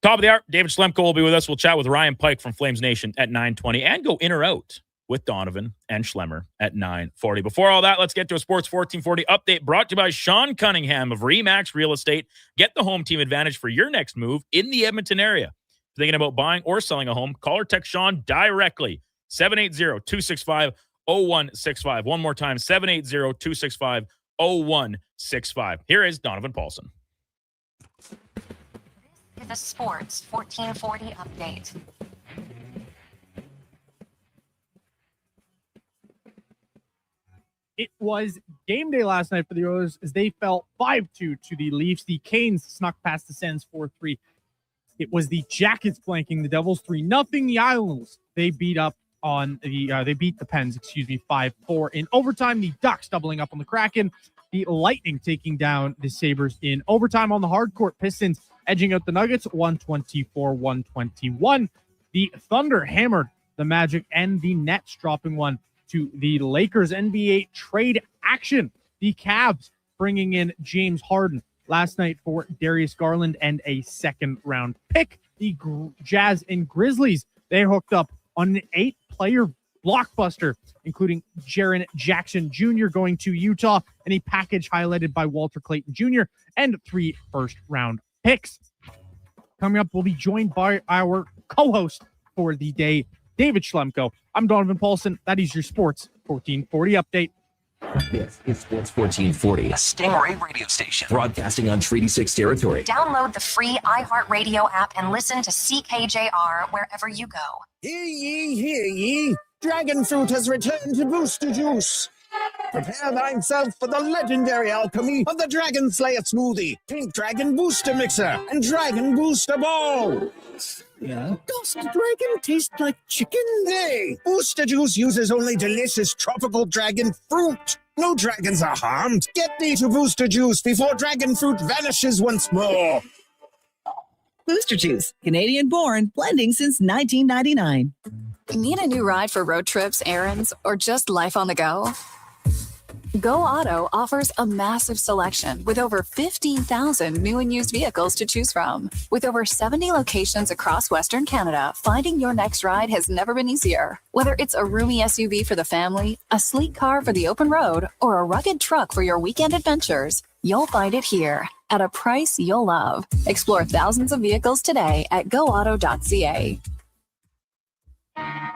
Top of the hour, David Schlemko will be with us. We'll chat with Ryan Pike from Flames Nation at 9:20 and go in or out with Donovan and Schlemmer at 9:40. Before all that, let's get to a Sports 1440 update brought to you by Sean Cunningham of Remax Real Estate. Get the home team advantage for your next move in the Edmonton area. Thinking about buying or selling a home, call or text Sean directly. 780-265-0165. One more time, 780-265-0165. Here is Donovan Paulson. This is the Sports 1440 update. It was game day last night for the Oilers as they fell 5-2 to the Leafs. The Canes snuck past the Sens 4-3. It was the Jackets flanking the Devils 3-0. The Islanders, they beat the Pens, 5-4 in overtime. The Ducks doubling up on the Kraken. The Lightning taking down the Sabres in overtime on the hard court. Pistons edging out the Nuggets 124-121. The Thunder hammered the Magic, and the Nets dropping one to the Lakers. NBA trade action The Cavs bringing in James Harden last night for Darius Garland and a second-round pick. The Jazz and Grizzlies, they hooked up on an 8-player blockbuster, including Jaren Jackson Jr. going to Utah, and a package highlighted by Walter Clayton Jr. and 3 first-round picks. Coming up, we'll be joined by our co-host for the day, David Schlemko. I'm Donovan Paulson. That is your Sports 1440 update. This is Sports 1440, a Stingray radio station broadcasting on Treaty 6 territory. Download the free iHeartRadio app and listen to CKJR wherever you go. Hear ye, hear ye. Dragon fruit has returned to Booster Juice. Prepare thyself for the legendary alchemy of the Dragon Slayer smoothie, Pink Dragon Booster Mixer, and Dragon Booster Ball. Yeah? Does the dragon taste like chicken? Hey, Booster Juice uses only delicious tropical dragon fruit. No dragons are harmed. Get thee to Booster Juice before dragon fruit vanishes once more. Booster Juice, Canadian born, blending since 1999. Need a new ride for road trips, errands, or just life on the go? Go Auto offers a massive selection with over 15,000 new and used vehicles to choose from. With over 70 locations across Western Canada, finding your next ride has never been easier. Whether it's a roomy SUV for the family, a sleek car for the open road, or a rugged truck for your weekend adventures, you'll find it here at a price you'll love. Explore thousands of vehicles today at goauto.ca.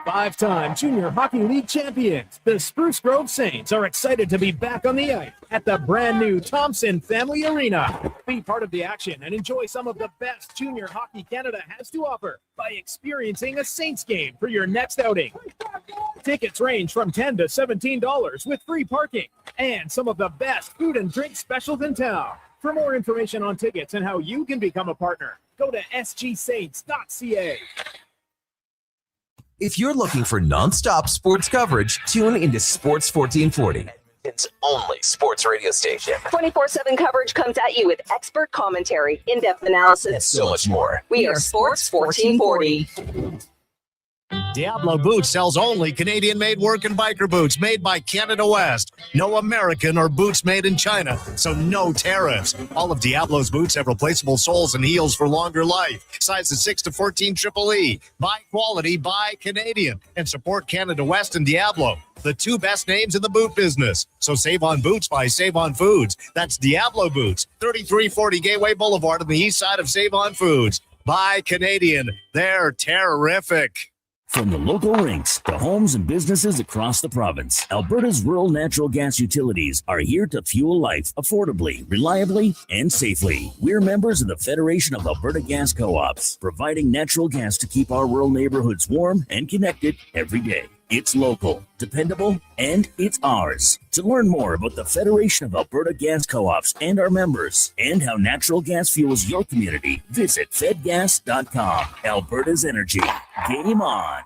5-time Junior Hockey League champions, the Spruce Grove Saints, are excited to be back on the ice at the brand new Thompson Family Arena. Be part of the action and enjoy some of the best Junior Hockey Canada has to offer by experiencing a Saints game for your next outing. Tickets range from $10 to $17 with free parking and some of the best food and drink specials in town. For more information on tickets and how you can become a partner, go to sgsaints.ca. If you're looking for nonstop sports coverage, tune into Sports 1440. It's only sports radio station. 24/7 coverage comes at you with expert commentary, in-depth analysis, And so much more. We are Sports 1440. Diablo Boots sells only Canadian-made work and biker boots made by Canada West. No American or boots made in China, so no tariffs. All of Diablo's boots have replaceable soles and heels for longer life. Sizes 6 to 14 Triple E. Buy quality, buy Canadian. And support Canada West and Diablo, the two best names in the boot business. So save on boots by Save On Foods. That's Diablo Boots, 3340 Gateway Boulevard on the east side of Save On Foods. Buy Canadian. They're terrific. From the local rinks to homes and businesses across the province, Alberta's rural natural gas utilities are here to fuel life affordably, reliably, and safely. We're members of the Federation of Alberta Gas Co-ops, providing natural gas to keep our rural neighborhoods warm and connected every day. It's local, dependable, and it's ours. To learn more about the Federation of Alberta Gas Co-ops and our members, and how natural gas fuels your community, visit fedgas.com. Alberta's energy. Game on.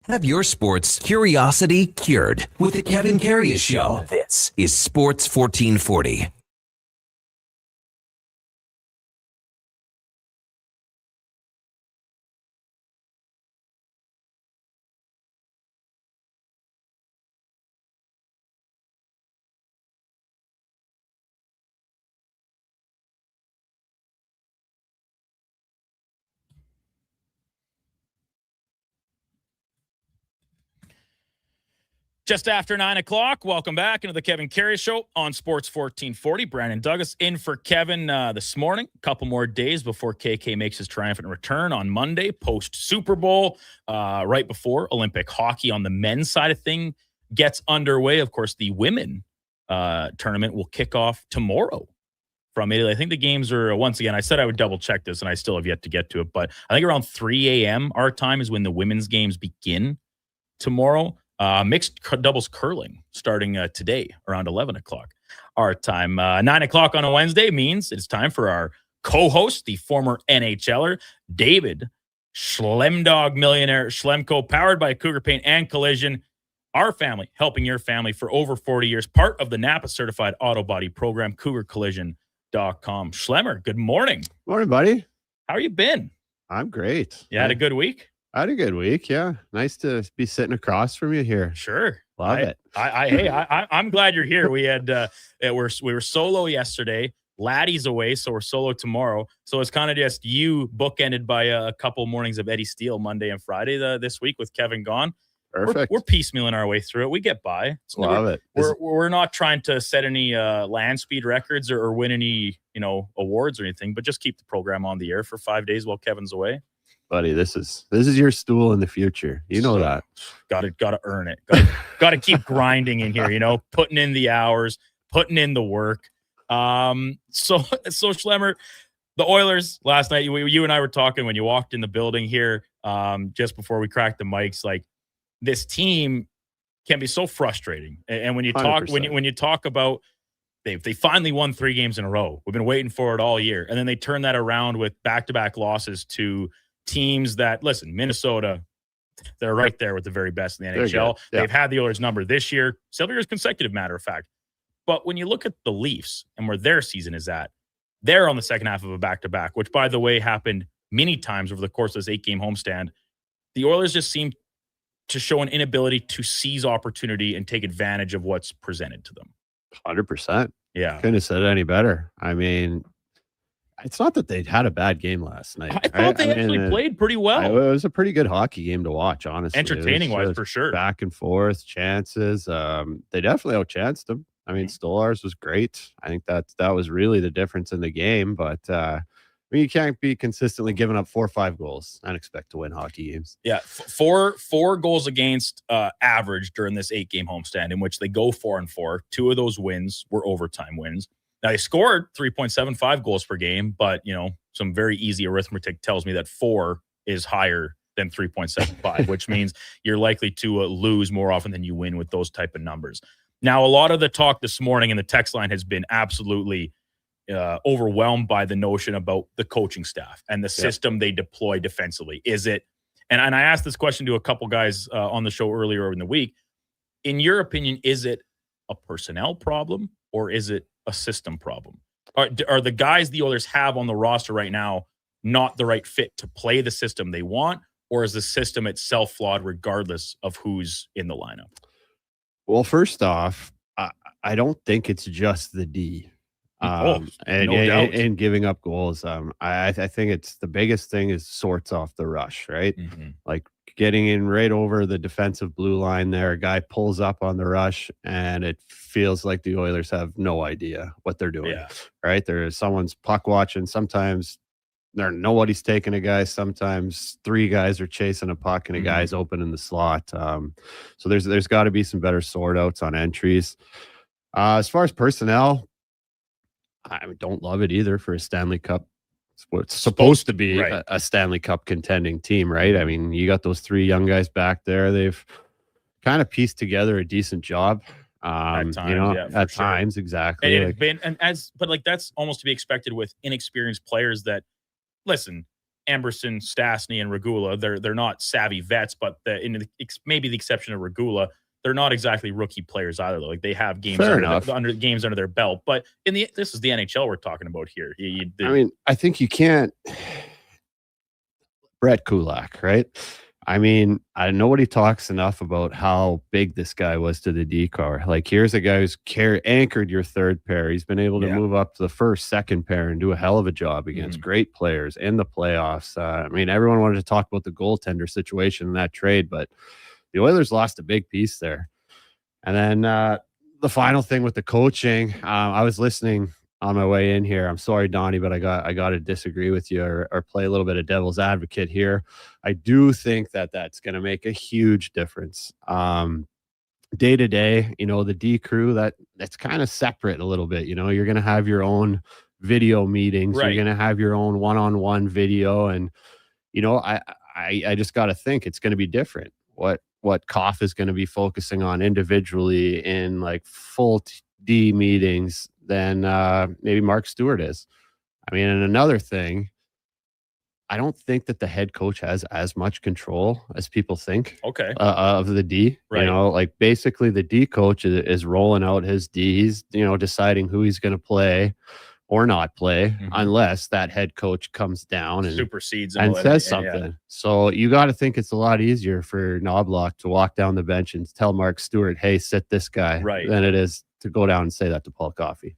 Have your sports curiosity cured with the Kevin Karius Show. This is Sports 1440. Just after 9 o'clock, welcome back into the Kevin Karius Show on Sports 1440. Brandon Douglas in for Kevin this morning. A couple more days before KK makes his triumphant return on Monday, post-Super Bowl, right before Olympic hockey on the men's side of thing gets underway. Of course, the women tournament will kick off tomorrow from Italy. I think the games are, once again, I said I would double-check this, and I still have yet to get to it, but I think around 3 a.m. our time is when the women's games begin tomorrow. Mixed doubles curling starting today around 11 o'clock our time. 9 o'clock on a Wednesday means it's time for our co-host, the former NHLer, David Schlemdog Millionaire Schlemko, powered by Cougar Paint and Collision. Our family, helping your family for over 40 years, part of the Napa Certified Auto Body Program, CougarCollision.com. Schlemmer, good morning. Morning, buddy. How you been? I'm great. You had a good week? I had a good week, yeah. Nice to be sitting across from you here. Sure. Love it. I'm glad you're here. We had we were solo yesterday. Laddie's away, so we're solo tomorrow. So it's kind of just you bookended by a couple mornings of Eddie Steele Monday and Friday this week with Kevin gone. Perfect. We're piecemealing our way through it. We get by. Love it. We're not trying to set any land speed records or win any awards or anything, but just keep the program on the air for 5 days while Kevin's away. Buddy, this is your stool in the future. You know that. Gotta earn it. Gotta keep grinding in here, putting in the hours, putting in the work. So Schlemmer, the Oilers last night, you and I were talking when you walked in the building here, just before we cracked the mics, like this team can be so frustrating. And when you talk, 100%. when you talk about they finally won 3 games in a row, we've been waiting for it all year. And then they turn that around with back-to-back losses to teams that, listen, Minnesota, they're right there with the very best in the NHL. Yeah. They've had the Oilers number this year, several years consecutive, matter of fact. But when you look at the Leafs and where their season is at, they're on the second half of a back-to-back, which, by the way, happened many times over the course of this 8-game homestand. The Oilers just seem to show an inability to seize opportunity and take advantage of what's presented to them. 100%. Yeah. Couldn't have said it any better. I mean, it's not that they'd had a bad game last night. I thought they actually played pretty well. It was a pretty good hocky game to watch, honestly. Entertaining-wise, for sure. Back and forth, chances. They definitely outchanced them. I mean, Stolarz was great. I think that was really the difference in the game. But you can't be consistently giving up 4 or 5 goals and expect to win hockey games. Yeah, four goals against average during this 8-game homestand, in which they go 4-4. 2 of those wins were overtime wins. Now, they scored 3.75 goals per game, but, some very easy arithmetic tells me that 4 is higher than 3.75, which means you're likely to lose more often than you win with those type of numbers. Now, a lot of the talk this morning in the text line has been absolutely overwhelmed by the notion about the coaching staff and the system they deploy defensively. Is it, and I asked this question to a couple guys on the show earlier in the week, in your opinion, is it a personnel problem or is it a system problem? Are the guys the Oilers have on the roster right now not the right fit to play the system they want, or is the system itself flawed regardless of who's in the lineup? Well, first off, I don't think it's just the D and giving up goals. I think it's the biggest thing is sorts off the rush, right? Mm-hmm. Like getting in right over the defensive blue line there, a guy pulls up on the rush and it feels like the Oilers have no idea what they're doing, right? There's someone's puck watching. Sometimes nobody's taking a guy. Sometimes 3 guys are chasing a puck and a guy's open in the slot. So there's got to be some better sort outs on entries. As far as personnel, I don't love it either for a Stanley Cup. It's supposed to be a Stanley Cup contending team, right? I mean, you got those 3 young guys back there. They've kind of pieced together a decent job. At times, exactly. And that's almost to be expected with inexperienced players that, listen, Amberson, Stastny, and Regula, they're not savvy vets, but maybe the exception of Regula, they're not exactly rookie players either. Like they have games under their belt, but this is the NHL we're talking about here. I think you can't. Brett Kulak, right? I mean, nobody talks enough about how big this guy was to the D-car. Like, here's a guy who's anchored your third pair. He's been able to move up to the first, second pair and do a hell of a job against great players in the playoffs. Everyone wanted to talk about the goaltender situation in that trade, but the Oilers lost a big piece there. And then the final thing with the coaching, I was listening on my way in here. I'm sorry, Donnie, but I got to disagree with you or play a little bit of devil's advocate here. I do think that that's going to make a huge difference. Day to day, the D crew, that's kind of separate a little bit. You're going to have your own video meetings. Right. You're going to have your own one-on-one video. And, I just got to think it's going to be different. What Koff is going to be focusing on individually in like full D meetings than maybe Mark Stewart is. I mean, and another thing, I don't think that the head coach has as much control as people think. Okay. Of the D. Right. Like basically the D coach is rolling out his D. He's, deciding who he's going to play or not play unless that head coach comes down and supersedes and says something. Yeah. So you got to think it's a lot easier for Knobloch to walk down the bench and tell Mark Stewart, hey, sit this guy, right, than it is to go down and say that to Paul Coffey.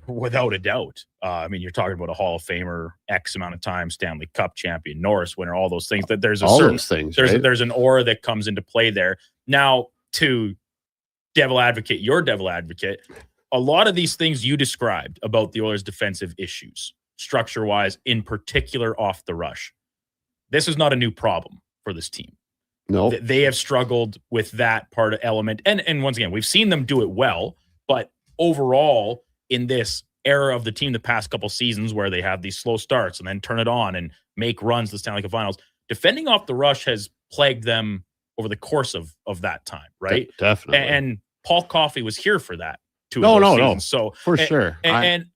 Without a doubt. I mean, you're talking about a Hall of Famer, X amount of time, Stanley Cup champion, Norris winner, all those things. That there's a all certain those things. there's an aura that comes into play there. Now, to your devil advocate, a lot of these things you described about the Oilers' defensive issues, structure-wise, in particular off the rush, this is not a new problem for this team. No, they have struggled with that part of element, and once again, we've seen them do it well, but overall, in this era of the team, the past couple seasons where they have these slow starts and then turn it on and make runs to Stanley Cup Finals, defending off the rush has plagued them over the course of that time, right? Definitely. And Paul Coffey was here for that. No. So for sure. And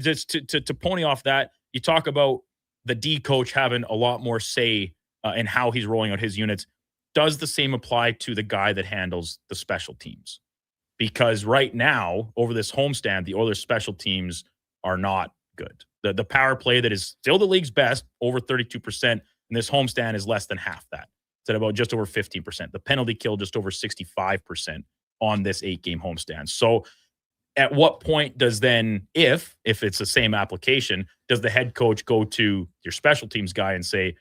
just to pony off that, you talk about the D coach having a lot more say in how he's rolling out his units. Does the same apply to the guy that handles the special teams? Because right now, over this homestand, the Oilers special teams are not good. The power play that is still the league's best, over 32%, and this homestand is less than half that. It's at about just over 15%. The penalty kill just over 65% on this 8-game homestand. So at what point does then, if it's the same application, does the head coach go to your special teams guy and say,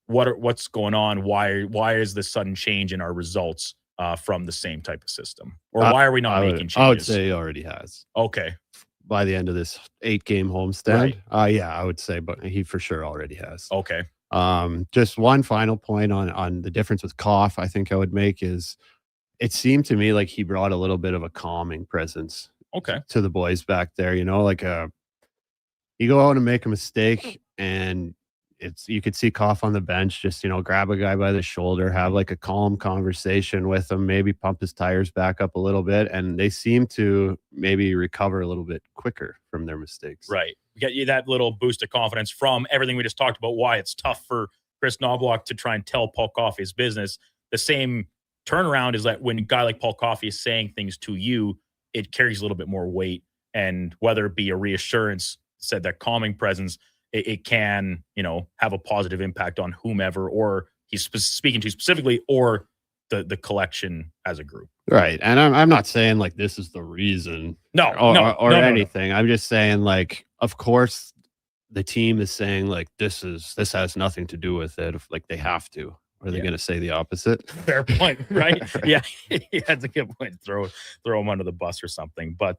what's going on? Why is this sudden change in our results from the same type of system? Or why are we not making changes? I would say he already has. Okay. By the end of this 8-game homestand. Right. Yeah, I would say, but he for sure already has. Okay. Just one final point on the difference with Koff I think I would make is it seemed to me like he brought a little bit of a calming presence to the boys back there. You go out and make a mistake and you could see Koff on the bench, just, grab a guy by the shoulder, have like a calm conversation with him, maybe pump his tires back up a little bit. And they seem to maybe recover a little bit quicker from their mistakes. Right. Get you that little boost of confidence from everything we just talked about, why it's tough for Chris Knobloch to try and tell Paul Coffey's business. The same turnaround is that when a guy like Paul Coffey is saying things to you, it carries a little bit more weight. And whether it be a reassurance, said that calming presence, it can, have a positive impact on whomever, or he's speaking to specifically, or the collection as a group. Right. And I'm not saying like this is the reason or anything. I'm just saying like, of course the team is saying like, this has nothing to do with it. If like they have to, or are they going to say the opposite? Fair point, right? Yeah, that's a good point. Throw him under the bus or something. But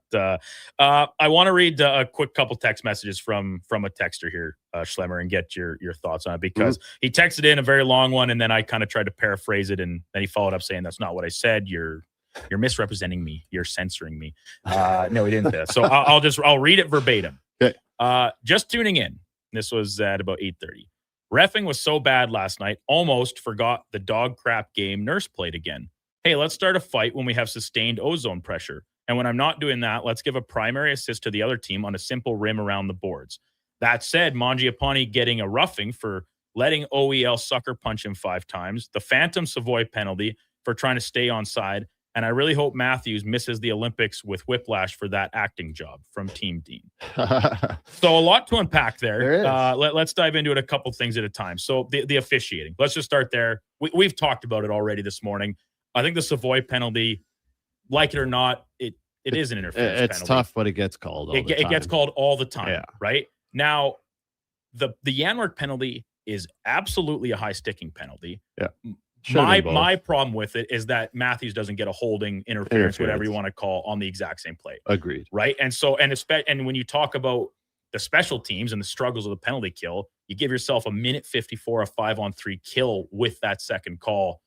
I want to read a quick couple text messages from a texter here, Schlemmer, and get your thoughts on it, because he texted in a very long one, and then I kind of tried to paraphrase it, and then he followed up saying, "That's not what I said. You're misrepresenting me. You're censoring me." No, he didn't say that. So I'll read it verbatim. Okay. Just tuning in. This was at about 8:30. Reffing was so bad last night, almost forgot the dog crap game Nurse played again. Hey, let's start a fight when we have sustained ozone pressure. And when I'm not doing that, let's give a primary assist to the other team on a simple rim around the boards. That said, Mangiapane getting a roughing for letting OEL sucker punch him 5 times, the phantom Savoy penalty for trying to stay on side, and I really hope Matthews misses the Olympics with whiplash for that acting job, from Team Dean. So a lot to unpack there. Let's dive into it a couple things at a time. So the officiating. Let's just start there. We've talked about it already this morning. I think the Savoy penalty, like it or not, it is an interference penalty. It's tough, but it gets called all the time. It gets called all the time, yeah. Right? Now, the Janmark penalty is absolutely a high sticking penalty. Yeah. My problem with it is that Matthews doesn't get a holding, interference, whatever you want to call, on the exact same play. Agreed. Right. And when you talk about the special teams and the struggles of the penalty kill, you give yourself a minute 54, a 5-on-3 kill with that second call.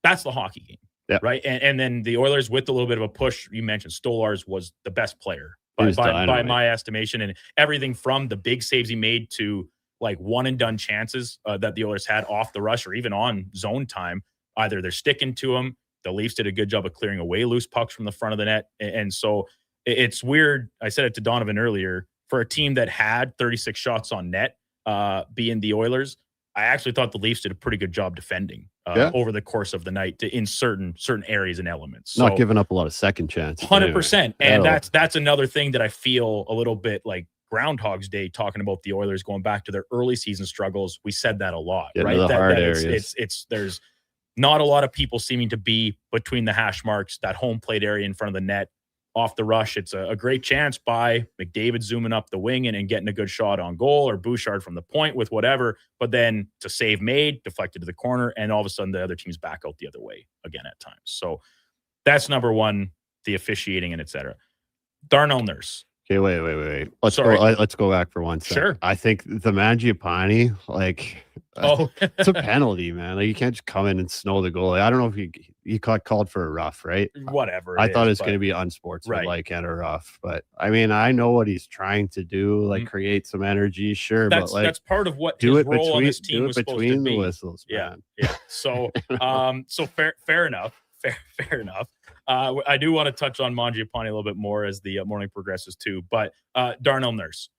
That's the hockey game. Yeah. Right. And then the Oilers, with a little bit of a push, you mentioned Stolarz was the best player by my estimation, and everything from the big saves he made to like one and done chances that the Oilers had off the rush or even on zone time. Either they're sticking to him. The Leafs did a good job of clearing away loose pucks from the front of the net. And so it's weird. I said it to Donovan earlier, for a team that had 36 shots on net, being the Oilers, I actually thought the Leafs did a pretty good job defending over the course of the night in certain areas and elements. Not giving up a lot of second chances. 100%. And that's another thing that I feel a little bit like Groundhog's Day, talking about the Oilers going back to their early season struggles. We said that a lot, right? The hard areas. It's there's not a lot of people seeming to be between the hash marks, that home plate area in front of the net. Off the rush, it's a great chance by McDavid zooming up the wing and getting a good shot on goal, or Bouchard from the point with whatever, but then it's a save made, deflected to the corner, and all of a sudden the other team's back out the other way again at times. So that's number one, the officiating and et cetera. Darnell Nurse. Okay, wait. Let's go back for 1 second. Sure. I think the Mangiapane, it's a penalty, man. Like, you can't just come in and snow the goalie. I don't know if he got called for a rough, right? Whatever. I thought it was going to be unsportsmanlike and a rough, but I mean, I know what he's trying to do, like create some energy, sure, but like that's part of what his role on this team was supposed to be. The whistles, man. Yeah. So, fair enough. Fair enough. I do want to touch on Mangiapane a little bit more as the morning progresses too, but Darnell Nurse.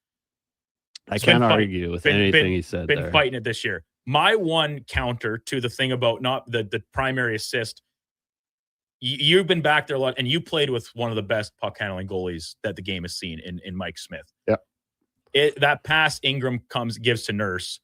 I can't argue with anything he said. Been fighting it this year. My one counter to the thing about not the primary assist. You've been back there a lot, and you played with one of the best puck handling goalies that the game has seen in Mike Smith. Yeah. That pass Ingram gives to Nurse.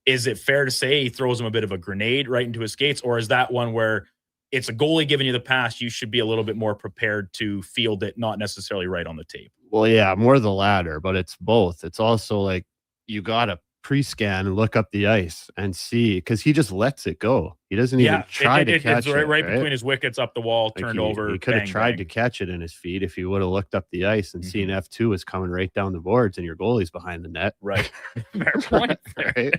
Is it fair to say he throws him a bit of a grenade right into his skates, or is that one where it's a goalie giving you the pass, you should be a little bit more prepared to field it, not necessarily right on the tape? Well, yeah, more the latter, but it's both. It's also like you got to pre-scan and look up the ice and see, because he just lets it go. He doesn't even try to catch it. It's right between his wickets, up the wall, turned over. He could have tried to catch it in his feet if he would have looked up the ice and seen F2 was coming right down the boards and your goalie's behind the net. Right. Fair point. Right?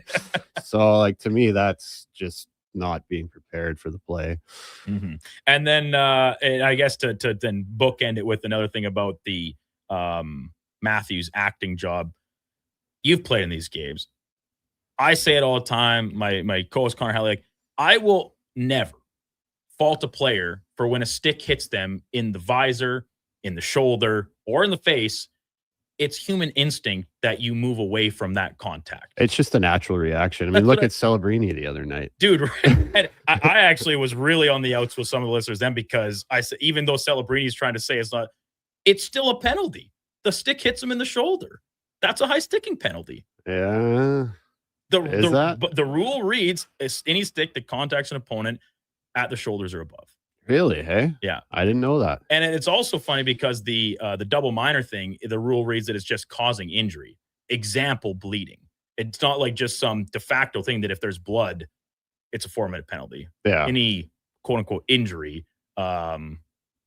So, like, to me, that's just not being prepared for the play. And then I guess to then bookend it with another thing about the Matthews acting job. You've played in these games. I say it all the time. My co-host Connor Halleck, I will never fault a player for when a stick hits them in the visor, in the shoulder, or in the face. It's human instinct that you move away from that contact. It's just a natural reaction. I mean, look at Celebrini the other night. Dude, right? I actually was really on the outs with some of the listeners then, because I said, even though Celebrini is trying to say it's still a penalty. The stick hits him in the shoulder. That's a high sticking penalty. Yeah. The rule reads, any stick that contacts an opponent at the shoulders or above. Really? Hey? Yeah. I didn't know that. And it's also funny because the double minor thing, the rule reads that it's just causing injury. Example, bleeding. It's not like just some de facto thing that if there's blood, it's a 4-minute penalty. Yeah. Any quote unquote injury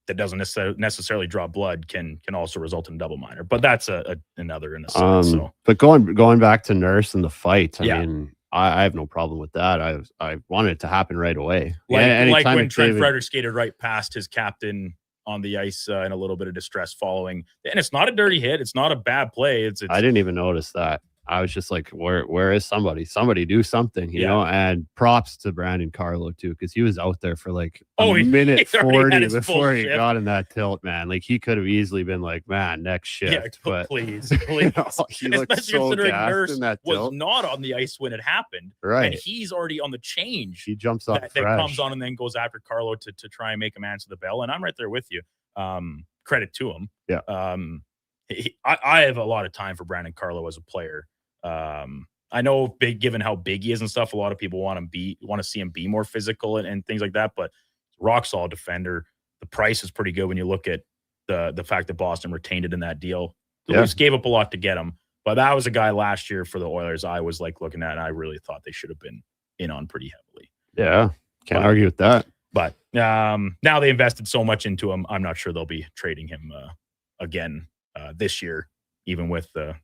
that doesn't necessarily draw blood can also result in a double minor. But that's another in a sense. But going back to Nurse and the fight, I mean, I have no problem with that. I wanted it to happen right away. Like when Trent Frederick skated right past his captain on the ice in a little bit of distress following. And it's not a dirty hit. It's not a bad play. I didn't even notice that. I was just like, where is somebody? Somebody do something, you know? And props to Brandon Carlo too, because he was out there for like a minute 40 before he got in that tilt, man. Like, he could have easily been like, man, next shift. Yeah, but please. You know, he looked so gassed Nurse in that was tilt. Not on the ice when it happened. Right. And he's already on the change. He jumps up that fresh. comes on and then goes after Carlo to try and make him answer the bell. And I'm right there with you. Credit to him. Yeah. I have a lot of time for Brandon Carlo as a player. I know given how big he is and stuff, a lot of people want to see him be more physical and things like that, but rock solid defender. The price is pretty good when you look at the fact that Boston retained it in that deal. The Leafs gave up a lot to get him, but that was a guy last year for the Oilers I was like looking at, and I really thought they should have been in on pretty heavily. Yeah. Can't argue with that. But now they invested so much into him. I'm not sure they'll be trading him again this year, even with the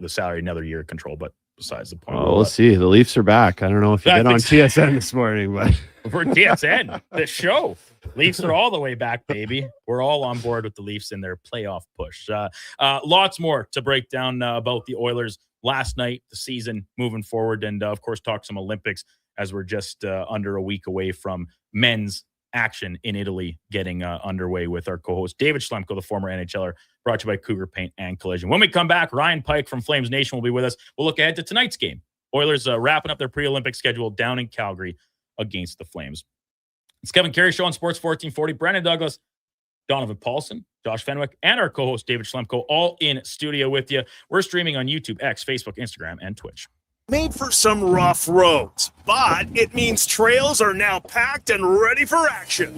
salary another year control. But besides the point. Well, we'll see. The Leafs are back. I don't know if you've been on TSN this morning, but for TSN, this show. Leafs are all the way back, baby. We're all on board with the Leafs in their playoff push. Lots more to break down about the Oilers last night, the season moving forward, and of course talk some Olympics as we're just under a week away from men's action in Italy getting underway with our co-host David Schlemko, the former NHLer, brought to you by Cougar Paint and Collision. When we come back, Ryan Pike from Flames Nation will be with us. We'll look ahead to tonight's game. Oilers wrapping up their pre-Olympic schedule down in Calgary against the Flames. It's Kevin Karius Show on Sports 1440. Brandon Douglas, Donovan Paulson, Josh Fenwick, and our co-host David Schlemko all in studio with you. We're streaming on YouTube, X, Facebook, Instagram, and Twitch. Made for some rough roads, but it means trails are now packed and ready for action.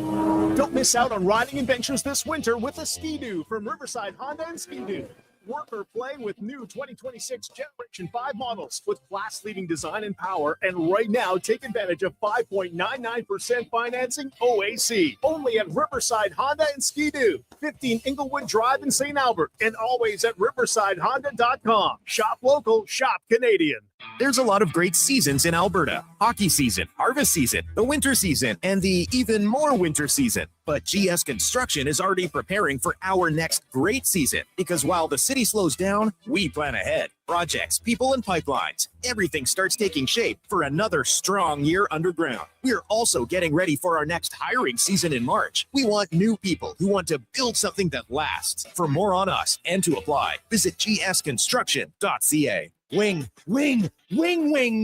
Don't miss out on riding adventures this winter with a Ski-Doo from Riverside Honda and Ski-Doo. Work or play with new 2026 Generation 5 models with class-leading design and power. And right now, take advantage of 5.99% financing OAC. Only at Riverside Honda and Ski-Doo. 15 Inglewood Drive in St. Albert. And always at riversidehonda.com. Shop local, shop Canadian. There's a lot of great seasons in Alberta. Hockey season, harvest season, the winter season, and the even more winter season. But GS Construction is already preparing for our next great season because while the city slows down, we plan ahead. Projects, people, and pipelines. Everything starts taking shape for another strong year underground. We're also getting ready for our next hiring season in March. We want new people who want to build something that lasts. For more on us and to apply, visit gsconstruction.ca. Wing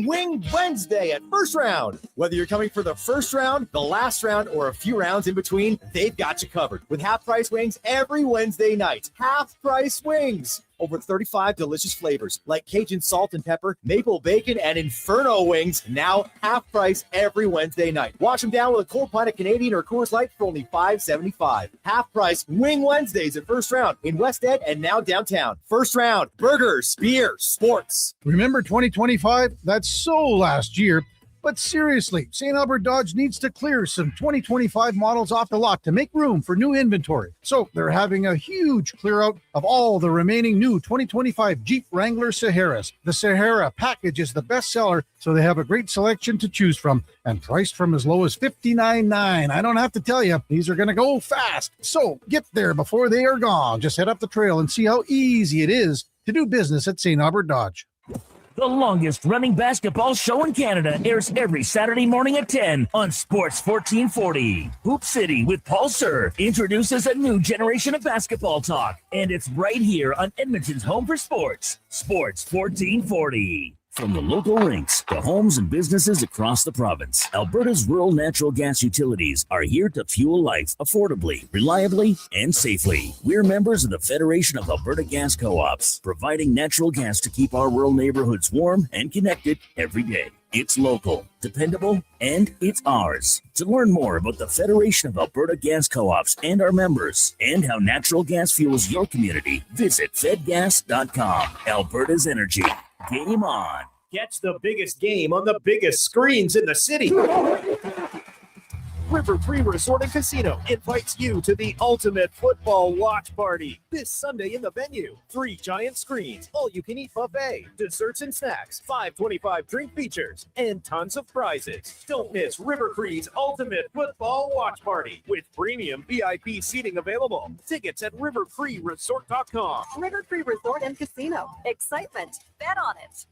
Wednesday at First Round. Whether you're coming for the first round, the last round, or a few rounds in between, they've got you covered with half-price wings every Wednesday night. Half-price wings. Over 35 delicious flavors like Cajun salt and pepper, maple bacon, and Inferno wings. Now half price every Wednesday night. Wash them down with a cold pint of Canadian or Coors Light for only $5.75. Half price Wing Wednesdays at First Round in West End and now downtown. First Round, burgers, beer, sports. Remember 2025? That's so last year. But seriously, St. Albert Dodge needs to clear some 2025 models off the lot to make room for new inventory. So they're having a huge clear out of all the remaining new 2025 Jeep Wrangler Saharas. The Sahara package is the best seller, so they have a great selection to choose from and priced from as low as $59.9. I don't have to tell you, these are going to go fast. So get there before they are gone. Just head up the trail and see how easy it is to do business at St. Albert Dodge. The longest running basketball show in Canada airs every Saturday morning at 10 on Sports 1440. Hoop City with Paul Sir introduces a new generation of basketball talk, and it's right here on Edmonton's home for sports, Sports 1440. From the local rinks to homes and businesses across the province, Alberta's rural natural gas utilities are here to fuel life affordably, reliably, and safely. We're members of the Federation of Alberta Gas Co-ops, providing natural gas to keep our rural neighborhoods warm and connected every day. It's local, dependable, and it's ours. To learn more about the Federation of Alberta Gas Co-ops and our members, and how natural gas fuels your community, visit fedgas.com. Alberta's energy. Game on. Catch the biggest game on the biggest screens in the city. River Free Resort and Casino invites you to the ultimate football watch party this Sunday in the venue. 3 giant screens, all-you-can-eat buffet, desserts and snacks, $5.25 drink features, and tons of prizes. Don't miss River Free's ultimate football watch party with premium VIP seating available. Tickets at riverfreeresort.com. River Free Resort and Casino. Excitement. Bet on it.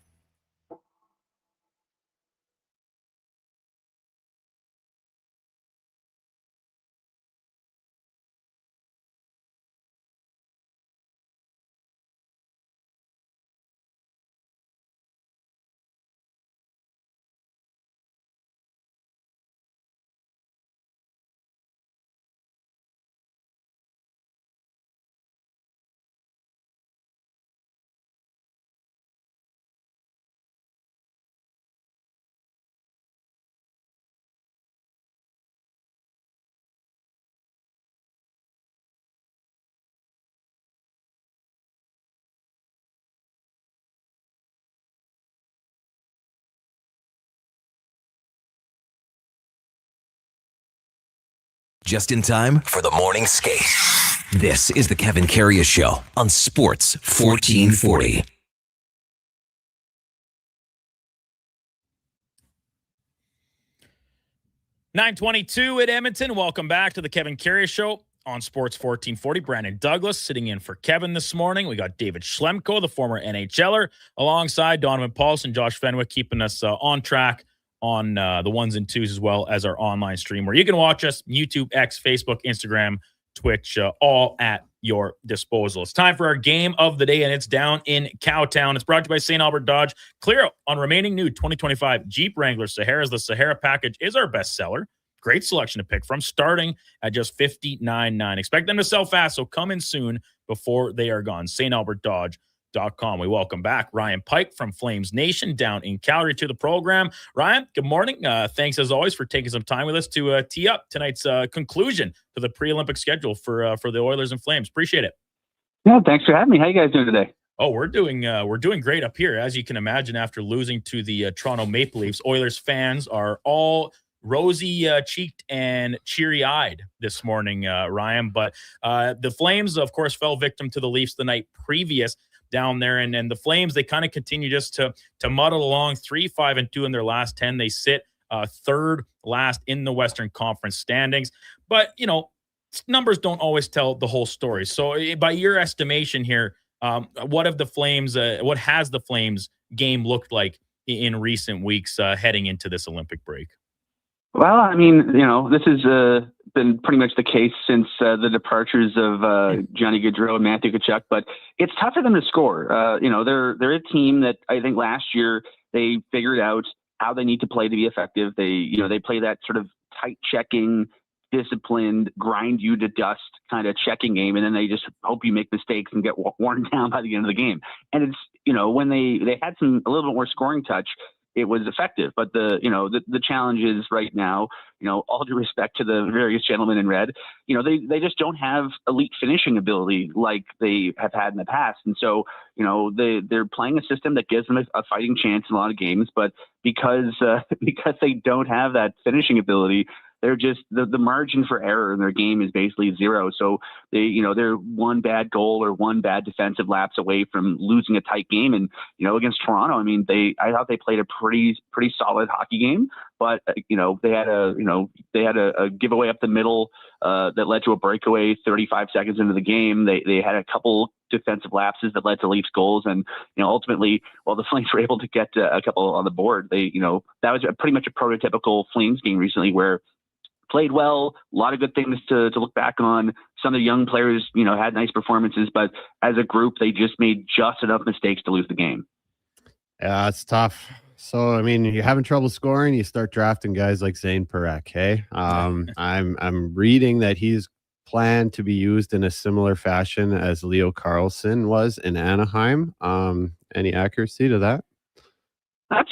just in time for the morning skate. This is the Kevin Karius Show on Sports 1440. .922 at Edmonton. Welcome back to the Kevin Karius Show on Sports 1440. Brandon Douglas sitting in for Kevin this morning. We got David Schlemko, the former NHLer, alongside Donovan Paulson, Josh Fenwick, keeping us on track on the ones and twos, as well as our online stream where you can watch us, YouTube, X, Facebook, Instagram, Twitch, all at your disposal. It's time for our game of the day, and it's down in Cowtown. It's brought to you by St. Albert Dodge. Clear out on remaining new 2025 Jeep Wrangler Saharas. The Sahara package is our best seller. Great selection to pick from, starting at just $59.9. Expect them to sell fast, so come in soon before they are gone. StAlbertDodge.com. We welcome back Ryan Pike from Flames Nation down in Calgary to the program. Ryan, good morning. Thanks as always for taking some time with us to tee up tonight's conclusion to the pre-Olympic schedule for the Oilers and Flames. Appreciate it. Yeah, thanks for having me. How you guys doing today? Oh, we're doing great up here. As you can imagine, after losing to the Toronto Maple Leafs, Oilers fans are all rosy cheeked and cheery-eyed this morning, Ryan. But the Flames, of course, fell victim to the Leafs the night previous down there. And the Flames, they kind of continue just to muddle along 3-5-2 in their last 10. They sit third last in the Western Conference standings. But, you know, numbers don't always tell the whole story. So by your estimation here, what has the Flames game looked like in recent weeks heading into this Olympic break? Well, I mean, you know, this has been pretty much the case since the departures of Johnny Gaudreau and Matthew Tkachuk, but it's tough for them to score. You know, they're a team that I think last year they figured out how they need to play to be effective. They play that sort of tight checking, disciplined, grind you to dust kind of checking game, and then they just hope you make mistakes and get worn down by the end of the game. And it's, you know, when they had a little bit more scoring touch, it was effective. But the challenge is right now, you know, all due respect to the various gentlemen in red, you know, they just don't have elite finishing ability like they have had in the past. And so, you know, they're playing a system that gives them a fighting chance in a lot of games, but because they don't have that finishing ability, they're just the margin for error in their game is basically zero. So they're one bad goal or one bad defensive lapse away from losing a tight game. And, you know, against Toronto, I mean, I thought they played a pretty solid hockey game, but you know, they had a giveaway up the middle that led to a breakaway 35 seconds into the game. They had a couple defensive lapses that led to Leafs goals. And, you know, ultimately, while the Flames were able to get a couple on the board, that was pretty much a prototypical Flames game recently where played well, a lot of good things to look back on. Some of the young players, you know, had nice performances, but as a group, they just made just enough mistakes to lose the game. Yeah, it's tough. So, I mean, you're having trouble scoring, you start drafting guys like Zane Parekh, hey? I'm reading that he's planned to be used in a similar fashion as Leo Carlsson was in Anaheim. Any accuracy to that? That's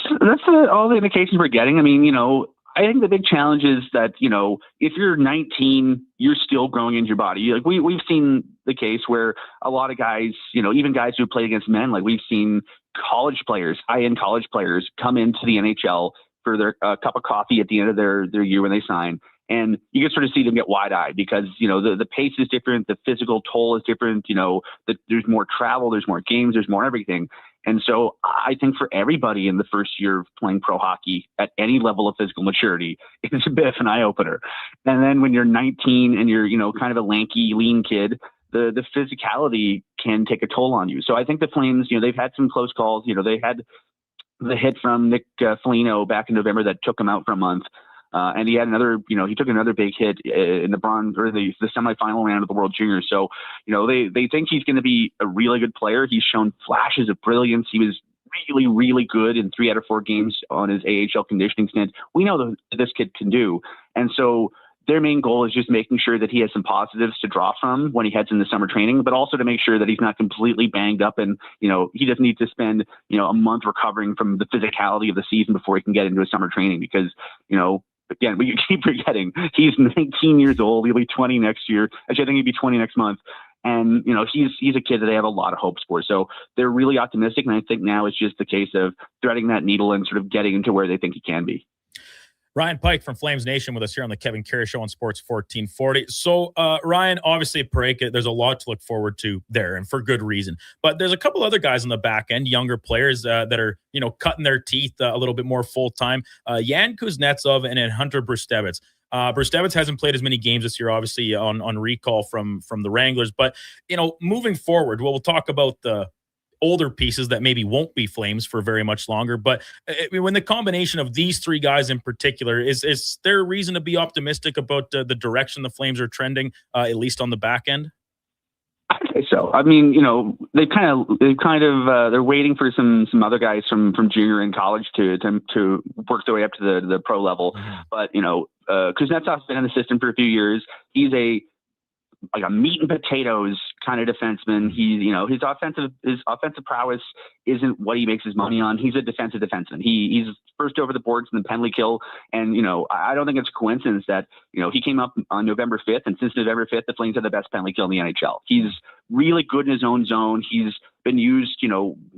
all the indications we're getting. I mean, you know, I think the big challenge is that, you know, if you're 19, you're still growing into your body. Like we've seen the case where a lot of guys, you know, even guys who play against men, like we've seen college players, high-end college players come into the NHL for their cup of coffee at the end of their year when they sign. And you can sort of see them get wide-eyed because, you know, the pace is different. The physical toll is different. You know, there's more travel, there's more games, there's more everything. And so I think for everybody in the first year of playing pro hockey at any level of physical maturity, it's a bit of an eye-opener. And then when you're 19 and you're, you know, kind of a lanky, lean kid, the physicality can take a toll on you. So I think the Flames, you know, they've had some close calls. You know, they had the hit from Nick Foligno back in November that took him out for a month. And he had another, you know, he took another big hit in the bronze or the semifinal round of the World Juniors. So, you know, they think he's going to be a really good player. He's shown flashes of brilliance. He was really, really good in 3 out of 4 games on his AHL conditioning stint. We know that this kid can do. And so their main goal is just making sure that he has some positives to draw from when he heads into summer training, but also to make sure that he's not completely banged up and, you know, he doesn't need to spend, you know, a month recovering from the physicality of the season before he can get into a summer training because, you know, again, we keep forgetting he's 19 years old. He'll be 20 next year. Actually, I think he'll be 20 next month. And, you know, he's a kid that they have a lot of hopes for. So they're really optimistic. And I think now it's just the case of threading that needle and sort of getting into where they think he can be. Ryan Pike from Flames Nation with us here on the Kevin Karius Show on Sports 1440. So, Ryan, obviously, Pareka, there's a lot to look forward to there, and for good reason. But there's a couple other guys on the back end, younger players that are, cutting their teeth a little bit more full-time. Yan Kuznetsov and then Hunter Brustevich. Brustevich hasn't played as many games this year, obviously, on recall from the Wranglers. But, moving forward, we'll talk about the older pieces that maybe won't be Flames for very much longer. But when the combination of these three guys in particular, is there a reason to be optimistic about the direction the Flames are trending, at least on the back end? I'd say so. I mean, they're waiting for some other guys from junior and college to work their way up to the pro level. Mm-hmm. But, Kuznetsov's been in the system for a few years. He's a meat and potatoes kind of defenseman. His offensive prowess isn't what he makes his money on. He's a defensive defenseman. He's first over the boards in the penalty kill. And, I don't think it's a coincidence that, he came up on November 5th, and since November 5th, the Flames have the best penalty kill in the NHL. He's really good in his own zone. He's been used,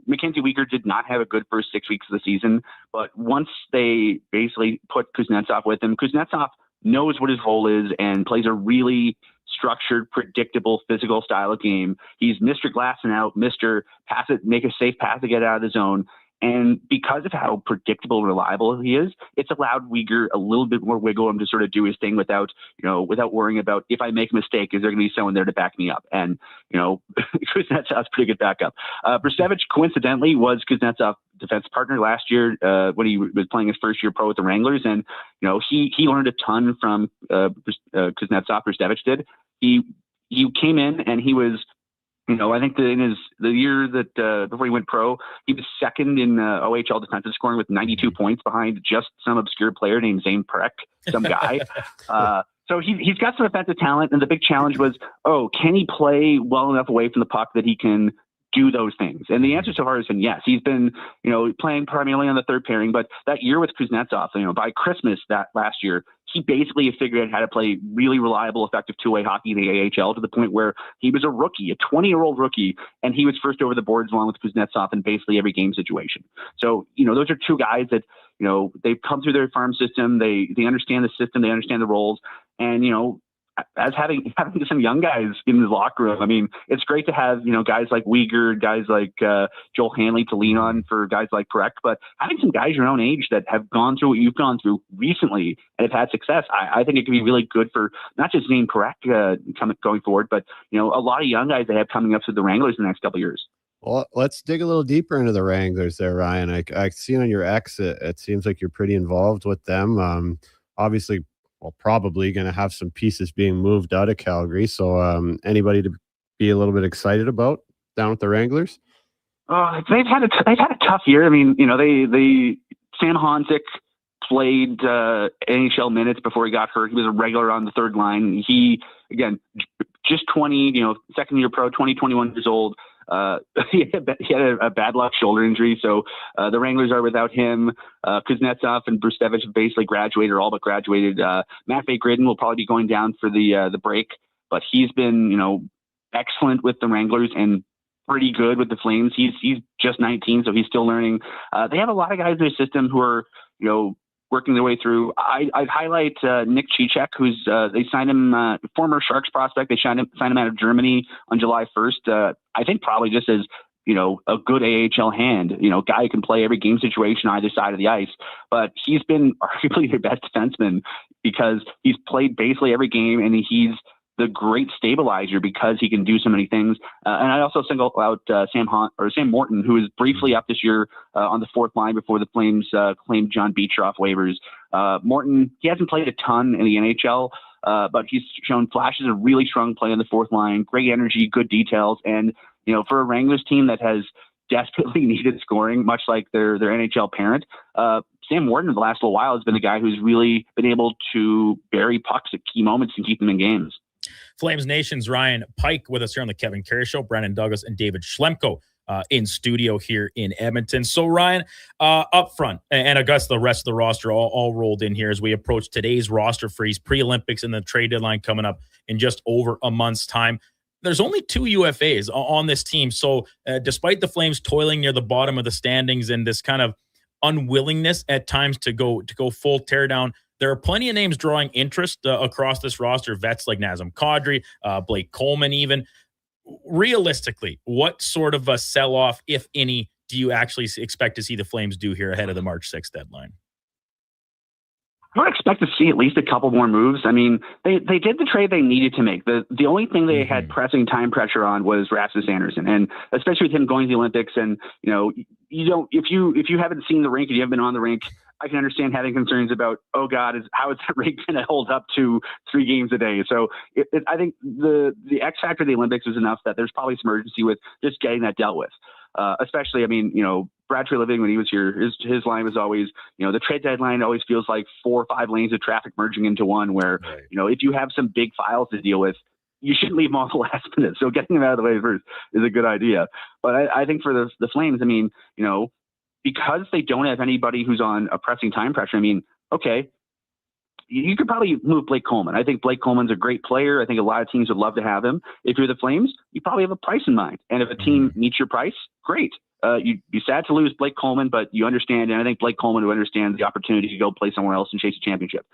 Mackenzie Weegar did not have a good first 6 weeks of the season, but once they basically put Kuznetsov with him, Kuznetsov knows what his role is and plays a really structured, predictable, physical style of game. He's Mr. Glass and out, Mr. Pass it, make a safe pass to get out of the zone. And because of how predictable and reliable he is, it's allowed Weegar a little bit more wiggle room to sort of do his thing without worrying about, if I make a mistake, is there going to be someone there to back me up? And, Kuznetsov's pretty good backup. Brustevich, coincidentally, was Kuznetsov's defense partner last year when he was playing his first year pro with the Wranglers. And, he learned a ton from Kuznetsov. Brustevich did. He came in and he was, I think in the year that before he went pro, he was second in OHL defensive scoring with 92 points behind just some obscure player named Zane Perek, some guy. So he's got some offensive talent, and the big challenge was, can he play well enough away from the puck that he can do those things? And the answer so far has been yes. He's been, playing primarily on the third pairing, but that year with Kuznetsov, by Christmas that last year, he basically figured out how to play really reliable, effective two-way hockey in the AHL to the point where he was a rookie, a 20-year-old rookie, and he was first over the boards along with Kuznetsov in basically every game situation. So, those are two guys that, they've come through their farm system. They understand the system. They understand the roles. And, as having some young guys in the locker room, I mean, it's great to have, guys like Weegar, guys like Joel Hanley to lean on for guys like Perek, but having some guys your own age that have gone through what you've gone through recently and have had success, I think it can be really good for not just Zane Perek going forward, but, a lot of young guys they have coming up to the Wranglers in the next couple of years. Well, let's dig a little deeper into the Wranglers there, Ryan. I see on your X, it seems like you're pretty involved with them. Obviously, probably going to have some pieces being moved out of Calgary. So anybody to be a little bit excited about down with the Wranglers? They've had a tough year. I mean, they Sam Honzik played NHL minutes before he got hurt. He was a regular on the third line. He, again, just 20, second year pro, 21 years old. He had a bad luck shoulder injury, so the Wranglers are without him. Kuznetsov and Brustevich basically graduated, or all but graduated. Matt Gridden will probably be going down for the break, but he's been excellent with the Wranglers and pretty good with the Flames. He's just 19, so he's still learning. They have a lot of guys in their system who are working their way through. I'd highlight Nick Cicek, who's they signed him, former Sharks prospect. They signed him out of Germany on July 1st. I think probably just as a good AHL hand, guy who can play every game situation either side of the ice. But he's been arguably their best defenseman because he's played basically every game, and he's the great stabilizer because he can do so many things. And I also single out Sam Morton, who was briefly up this year on the fourth line before the Flames claimed John Beecher off waivers. Morton, he hasn't played a ton in the NHL, but he's shown flashes of really strong play on the fourth line, great energy, good details. And, for a Wranglers team that has desperately needed scoring, much like their NHL parent, Sam Morton in the last little while has been the guy who's really been able to bury pucks at key moments and keep them in games. Flames Nation's Ryan Pike with us here on the Kevin Karius Show. Brandon Douglas and David Schlemko in studio here in Edmonton. So Ryan, up front, and I guess the rest of the roster all rolled in here as we approach today's roster freeze, pre-Olympics and the trade deadline coming up in just over a month's time. There's only 2 UFAs on this team. So despite the Flames toiling near the bottom of the standings and this kind of unwillingness at times to go full teardown. There are plenty of names drawing interest across this roster, vets like Nazem Kadri, Blake Coleman even. Realistically, what sort of a sell-off, if any, do you actually expect to see the Flames do here ahead of the March 6th deadline? I would expect to see at least a couple more moves. I mean, they did the trade they needed to make. The only thing they had pressing time pressure on was Rasmus Andersson, and especially with him going to the Olympics. And you don't if you haven't seen the rink and you haven't been on the rink, I can understand having concerns about, oh God, how is that rink going to hold up to 3 games a day? So I think the X factor of the Olympics is enough that there's probably some urgency with just getting that dealt with. Especially, I mean, Brad Treliving, when he was here, his line was always, the trade deadline always feels like 4 or 5 lanes of traffic merging into one where, if you have some big files to deal with, you shouldn't leave them all the last minute. So getting them out of the way first is a good idea. But I think for the Flames, I mean, because they don't have anybody who's on a pressing time pressure, I mean, okay, you could probably move Blake Coleman. I think Blake Coleman's a great player. I think a lot of teams would love to have him. If you're the Flames, you probably have a price in mind. And if a team meets your price, great. You'd be sad to lose Blake Coleman, but you understand, and I think Blake Coleman would understand the opportunity to go play somewhere else and chase a championship.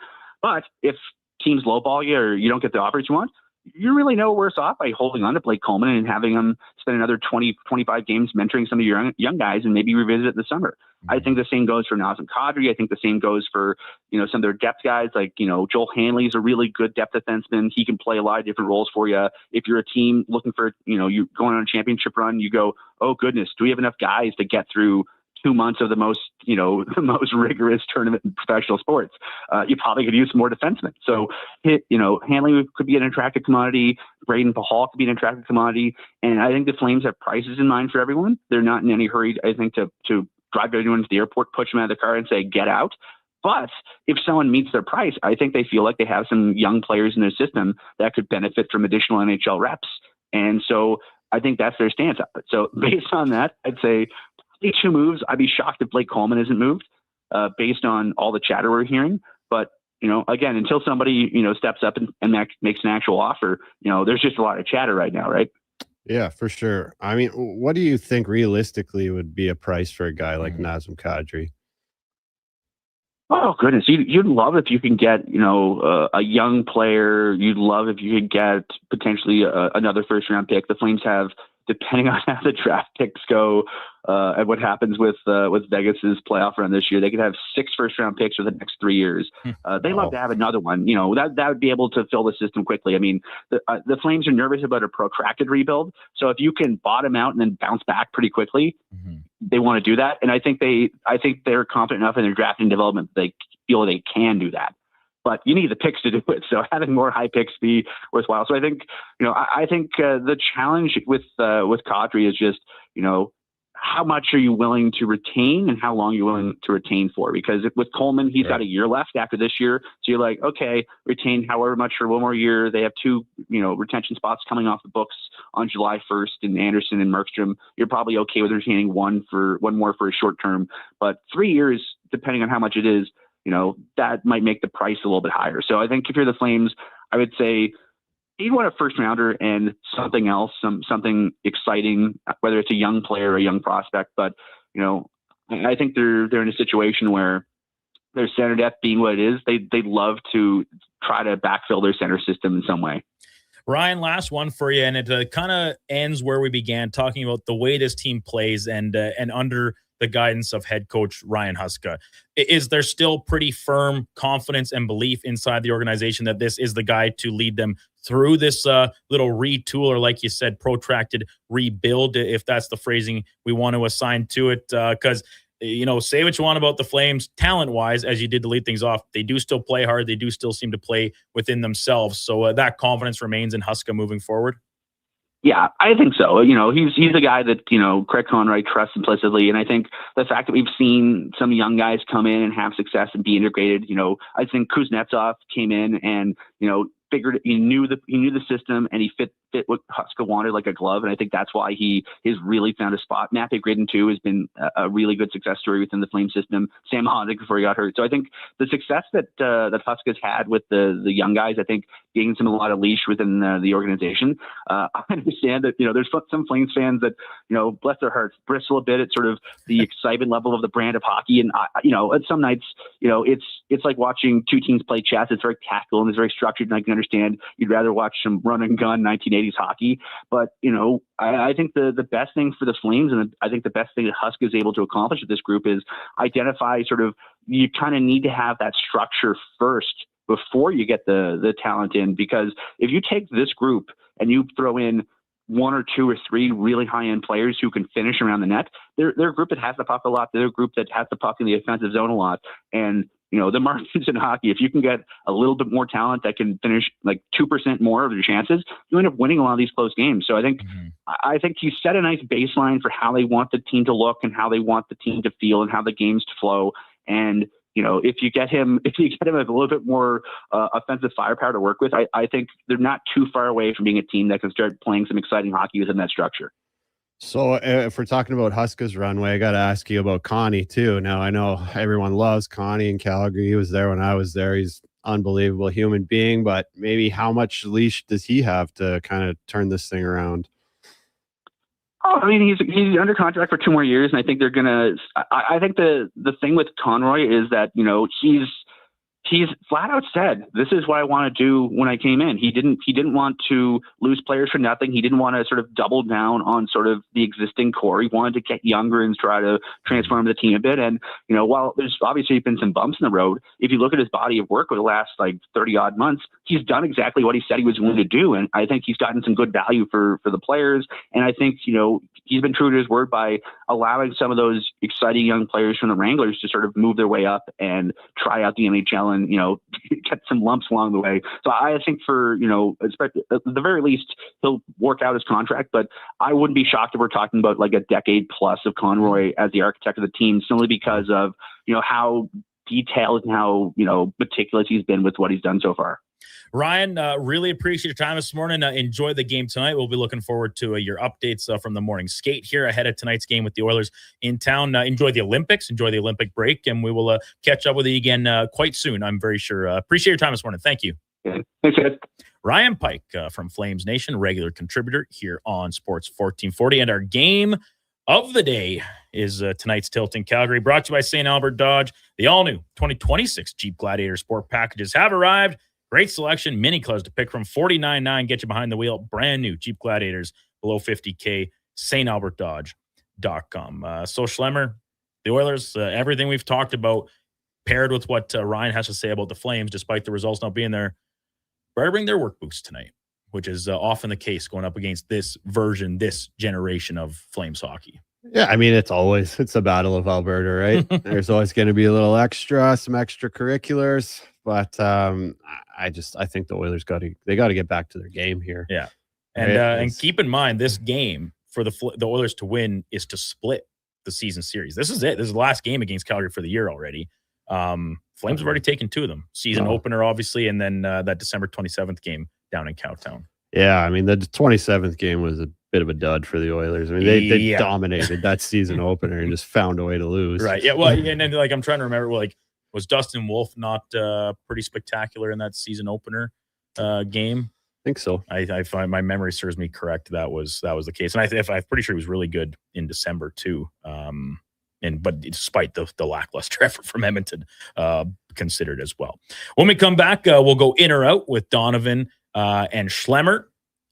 But if teams lowball you or you don't get the offers you want, you're really no worse off by holding on to Blake Coleman and having him spend another 20, 25 games mentoring some of your young guys and maybe revisit it this summer. I think the same goes for Nazem Kadri. I think the same goes for, some of their depth guys like, Joel Hanley is a really good depth defenseman. He can play a lot of different roles for you. If you're a team looking for, you're going on a championship run, you go, oh goodness, do we have enough guys to get through 2 months of the most rigorous tournament in professional sports? You probably could use some more defensemen. So, Hanley could be an attractive commodity. Braden Pahal could be an attractive commodity. And I think the Flames have prices in mind for everyone. They're not in any hurry, I think, to drive everyone to the airport, push them out of the car and say, get out. But if someone meets their price, I think they feel like they have some young players in their system that could benefit from additional NHL reps. And so I think that's their stance. So based on that, I'd say 2 moves. I'd be shocked if Blake Coleman isn't moved based on all the chatter we're hearing. But, again, until somebody, steps up and makes an actual offer, there's just a lot of chatter right now, right? Yeah, for sure. I mean, what do you think realistically would be a price for a guy like Nazem Kadri? Oh, goodness. You'd love if you can get, a young player. You'd love if you could get potentially another first-round pick. The Flames have, depending on how the draft picks go and what happens with Vegas's playoff run this year, they could have 6 first-round picks for the next 3 years. They love to have another one. That would be able to fill the system quickly. I mean, the Flames are nervous about a protracted rebuild. So if you can bottom out and then bounce back pretty quickly, they want to do that. And I think they're confident enough in their drafting development that they feel they can do that. But you need the picks to do it. So having more high picks be worthwhile. So I think, the challenge with Kadri is just, how much are you willing to retain and how long you're willing to retain for? Because with Coleman, he's got a year left after this year. So you're like, okay, retain however much for one more year. They have 2, retention spots coming off the books on July 1st in Anderson and Markstrom. You're probably okay with retaining one more for a short term, but 3 years, depending on how much it is, that might make the price a little bit higher. So I think if you're the Flames, I would say you want a first rounder and something else, something exciting, whether it's a young player or a young prospect. But, I think they're in a situation where their center depth being what it is, they'd love to try to backfill their center system in some way. Ryan, last one for you, and it kind of ends where we began, talking about the way this team plays and under the guidance of head coach Ryan Huska. Is there still pretty firm confidence and belief inside the organization that this is the guy to lead them through this little retool, or like you said, protracted rebuild, if that's the phrasing we want to assign to it? Because, say what you want about the Flames talent-wise, as you did to lead things off, they do still play hard. They do still seem to play within themselves. So that confidence remains in Huska moving forward? Yeah, I think so. He's a guy that, Craig Conroy trusts implicitly. And I think the fact that we've seen some young guys come in and have success and be integrated, I think Kuznetsov came in and, figured he knew the system, and he fit what Huska wanted like a glove. And I think that's why he has really found a spot. Matthew Graydon too has been a really good success story within the Flame system. Sam Hondick before he got hurt. So I think the success that Huska's had with the young guys, I think gains him a lot of leash within the organization. I understand that, there's some Flames fans that, bless their hearts, bristle a bit at sort of the excitement level of the brand of hockey. And, at some nights, it's like watching two teams play chess. It's very tactical and it's very structured. And I can understand you'd rather watch some run and gun 1980s hockey. But, I think the best thing for the Flames, and I think the best thing that Huska is able to accomplish with this group, is identify sort of, you kind of need to have that structure first before you get the talent in. Because if you take this group and you throw in one or two or three really high-end players who can finish around the net, they're a group that has the puck a lot. They're a group that has the puck in the offensive zone a lot. And, the margins in hockey, if you can get a little bit more talent that can finish like 2% more of your chances, you end up winning a lot of these close games. So I think he set a nice baseline for how they want the team to look and how they want the team to feel and how the games to flow. And, if you get him a little bit more offensive firepower to work with, I think they're not too far away from being a team that can start playing some exciting hockey within that structure. So if we're talking about Huska's runway, I got to ask you about Connie too. Now, I know everyone loves Connie in Calgary. He was there when I was there. He's an unbelievable human being, but maybe how much leash does he have to kind of turn this thing around? Oh, I mean, he's under contract for 2 more years, and I think they're gonna. I think the thing with Conroy is that he's flat out said, this is what I want to do when I came in. He didn't want to lose players for nothing. He didn't want to sort of double down on sort of the existing core. He wanted to get younger and try to transform the team a bit. And, while there's obviously been some bumps in the road, if you look at his body of work over the last 30 odd months, he's done exactly what he said he was going to do. And I think he's gotten some good value for the players. And I think, he's been true to his word by allowing some of those exciting young players from the Wranglers to sort of move their way up and try out the NHL and, get some lumps along the way. So I think for, at the very least, he'll work out his contract, but I wouldn't be shocked if we're talking about like a decade plus of Conroy as the architect of the team, simply because of, how detailed and how, meticulous he's been with what he's done so far. Ryan, really appreciate your time this morning. Enjoy the game tonight. We'll be looking forward to your updates from the morning skate here ahead of tonight's game with the Oilers in town. Enjoy the Olympics, enjoy the Olympic break, and we will catch up with you again quite soon, I'm very sure. Appreciate your time this morning. Thank you. Yeah. Thanks, Ed. Ryan Pike from Flames Nation, regular contributor here on Sports 1440. And our game of the day is tonight's Tilt in Calgary, brought to you by St. Albert Dodge. The all-new 2026 Jeep Gladiator Sport packages have arrived. Great selection, mini colors to pick from. $49.9 get you behind the wheel. Brand new Jeep Gladiators below $50K. StAlbertDodge.com. So Schlemmer, the Oilers, everything we've talked about, paired with what Ryan has to say about the Flames, despite the results not being there, better bring their work boots tonight, which is often the case going up against this generation of Flames hockey. Yeah, I mean, it's a battle of Alberta, right? There's always going to be a little extra, some extracurriculars, but I think the Oilers got to get back to their game here. Yeah, and keep in mind, this game for the Oilers to win is to split the season series. This is it. This is the last game against Calgary for the year already. Flames have already taken 2 of them. Season opener, obviously, and then that December 27th game down in Cowtown. Yeah, I mean, the 27th game was a bit of a dud for the Oilers. I mean, they dominated that season opener and just found a way to lose. Right. Yeah. Well, and then I'm trying to remember, was Dustin Wolf not pretty spectacular in that season opener game? I think so. I find my memory serves me correct. That was the case, and I'm pretty sure he was really good in December too. But despite the lackluster effort from Edmonton, considered as well. When we come back, we'll go in or out with Donovan and Schlemmer.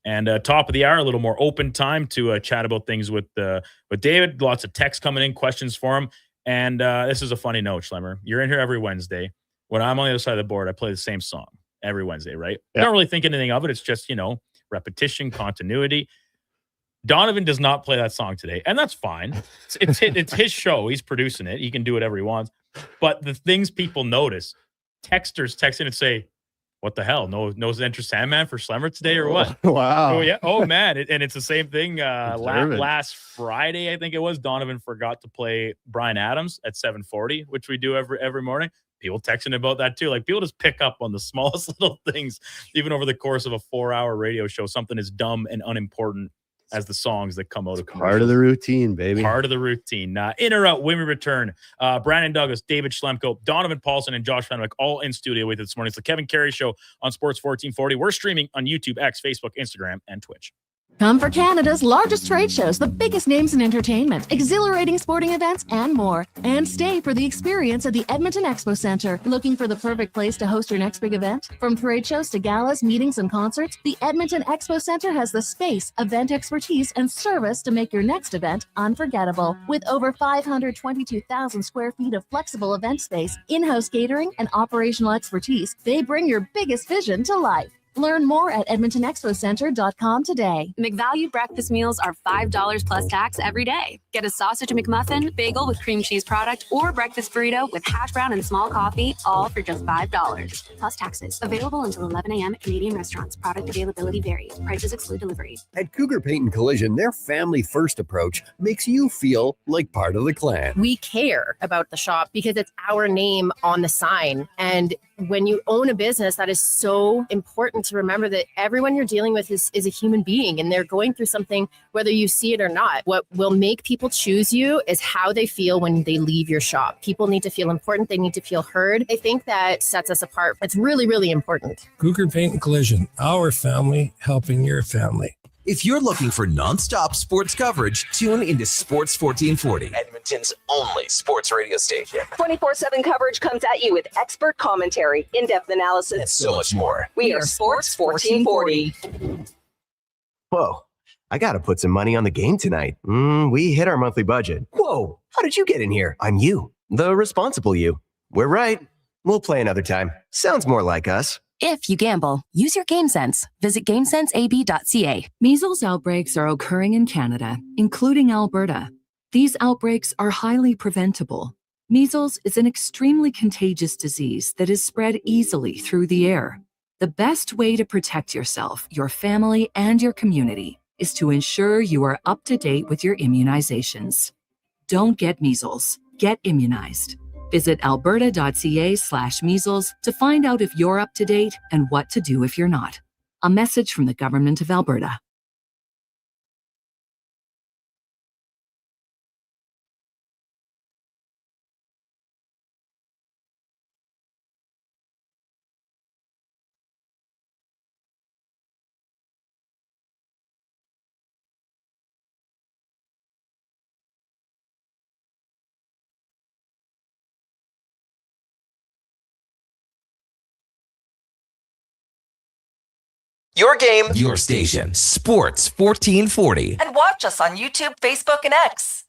And top of the hour, a little more open time to chat about things with David. Lots of texts coming in, questions for him. And this is a funny note, Schlemmer. You're in here every Wednesday. When I'm on the other side of the board, I play the same song every Wednesday, right? Yeah. I don't really think anything of it. It's just, repetition, continuity. Donovan does not play that song today, and that's fine. It's his show. He's producing it. He can do whatever he wants. But the things people notice, texters text in and say, what the hell? No Enter Sandman for Schlemmer today or what? Wow. Oh, yeah. Oh, man. And it's the same thing. Last Friday, I think it was, Donovan forgot to play Bryan Adams at 7:40, which we do every morning. people texting about that too. Like, people just pick up on the smallest little things, even over the course of a 4-hour radio show. Something as dumb and unimportant as the songs that come out of commercials. Part of the routine, baby. Part of the routine. In or out, when we return, Brandon Douglas, David Schlemko, Donovan Paulson, and Josh Fenwick all in studio with us this morning. It's the Kevin Karius Show on Sports 1440. We're streaming on YouTube, X, Facebook, Instagram, and Twitch. Come for Canada's largest trade shows, the biggest names in entertainment, exhilarating sporting events, and more. And stay for the experience at the Edmonton Expo Centre. Looking for the perfect place to host your next big event? From trade shows to galas, meetings, and concerts, the Edmonton Expo Centre has the space, event expertise, and service to make your next event unforgettable. With over 522,000 square feet of flexible event space, in-house catering, and operational expertise, they bring your biggest vision to life. Learn more at EdmontonExpoCenter.com today. McValue breakfast meals are $5 plus tax every day. Get a sausage McMuffin, bagel with cream cheese product, or breakfast burrito with hash brown and small coffee, all for just $5 plus taxes. Available until 11 a.m. at Canadian restaurants. Product availability varies. Prices exclude delivery. At Cougar Paint and Collision, their family-first approach makes you feel like part of the clan. We care about the shop because it's our name on the sign. And when you own a business, that is so important to remember that everyone you're dealing with is a human being and they're going through something, whether you see it or not. What will make people choose you is how they feel when they leave your shop. People need to feel important. They need to feel heard. I think that sets us apart. It's really, really important. Cougar Paint and Collision, our family helping your family. If you're looking for nonstop sports coverage, tune into Sports 1440, Edmonton's only sports radio station. 24/7 coverage comes at you with expert commentary, in-depth analysis, And so much more. We are Sports 1440. Whoa, I gotta put some money on the game tonight. We hit our monthly budget. Whoa, how did you get in here? I'm you, the responsible you. We're right. We'll play another time. Sounds more like us. If you gamble, use your game sense. Visit GameSenseAB.ca. Measles outbreaks are occurring in Canada, including Alberta. These outbreaks are highly preventable. Measles is an extremely contagious disease that is spread easily through the air. The best way to protect yourself, your family, and your community is to ensure you are up to date with your immunizations. Don't get measles. Get immunized. Visit alberta.ca/measles to find out if you're up to date and what to do if you're not. A message from the Government of Alberta. Your game, your station. Sports 1440. And watch us on YouTube, Facebook, and X.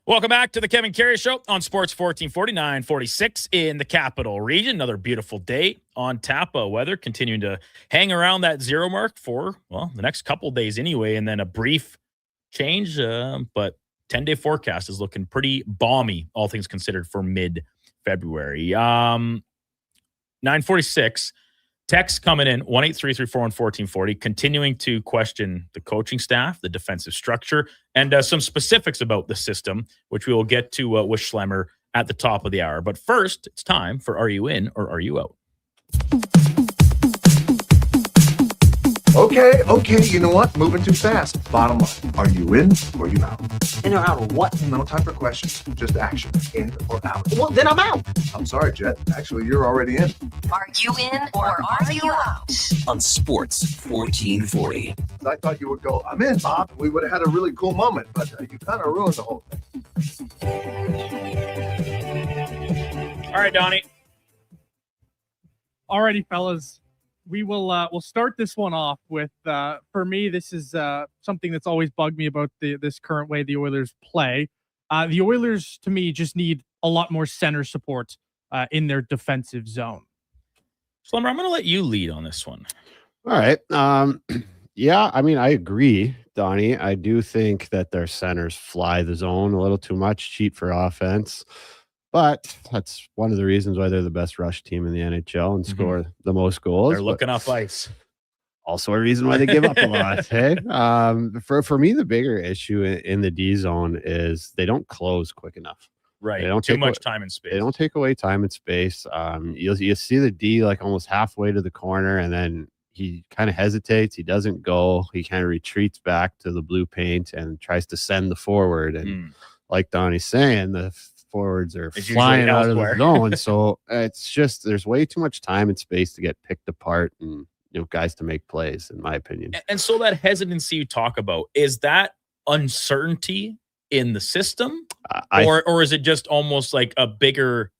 Welcome back to the Kevin Karius Show on Sports 1440, 946 in the Capital Region. Another beautiful day on tap. Weather continuing to hang around that zero mark for, well, the next couple days anyway, and then a brief change. But 10-day forecast is looking pretty balmy, all things considered, for mid-February. 946. Text coming in, 1-833-414-1440, continuing to question the coaching staff, the defensive structure, and some specifics about the system, which we will get to with Schlemmer at the top of the hour. But first, it's time for Are You In or Are You Out? Okay, you know what? Moving too fast. Bottom line, are you in or you out? In or out of what? No time for questions, just action. In or out? Well, then I'm out. I'm sorry, Jet. Actually, you're already in. Are you in or are you out? On Sports 1440. I thought you would go, I'm in, Bob. We would have had a really cool moment, but you kind of ruined the whole thing. All right, Donnie. Alrighty, fellas. We'll start this one off with, for me, this is something that's always bugged me about this current way the Oilers play. The Oilers, to me, just need a lot more center support in their defensive zone. Slumber, I'm going to let you lead on this one. All right. Yeah, I mean, I agree, Donnie. I do think that their centers fly the zone a little too much, cheap for offense. But that's one of the reasons why they're the best rush team in the NHL and score the most goals. They're looking up ice. Also a reason why they give up a lot. Hey, for me, the bigger issue in the D zone is they don't close quick enough. Right. They don't Too much time and space. They don't take away time and space. You see the D like almost halfway to the corner, and then he kind of hesitates. He doesn't go. He kind of retreats back to the blue paint and tries to send the forward. And like Donnie's saying, the forwards are flying out of the zone. So it's just there's way too much time and space to get picked apart and guys to make plays, in my opinion. And so that hesitancy you talk about, is that uncertainty in the system, or is it just almost like a bigger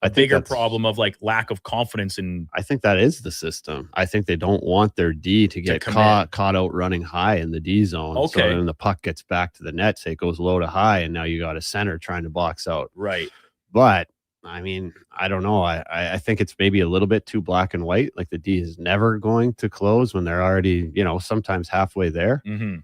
problem of like lack of confidence in? I think that is the system. I think they don't want their D to get caught out running high in the D zone. Okay. So then the puck gets back to the net, say it goes low to high, and now you got a center trying to box out. Right. But I mean, I don't know. I think it's maybe a little bit too black and white. Like the D is never going to close when they're already, sometimes halfway there. Mm-hmm.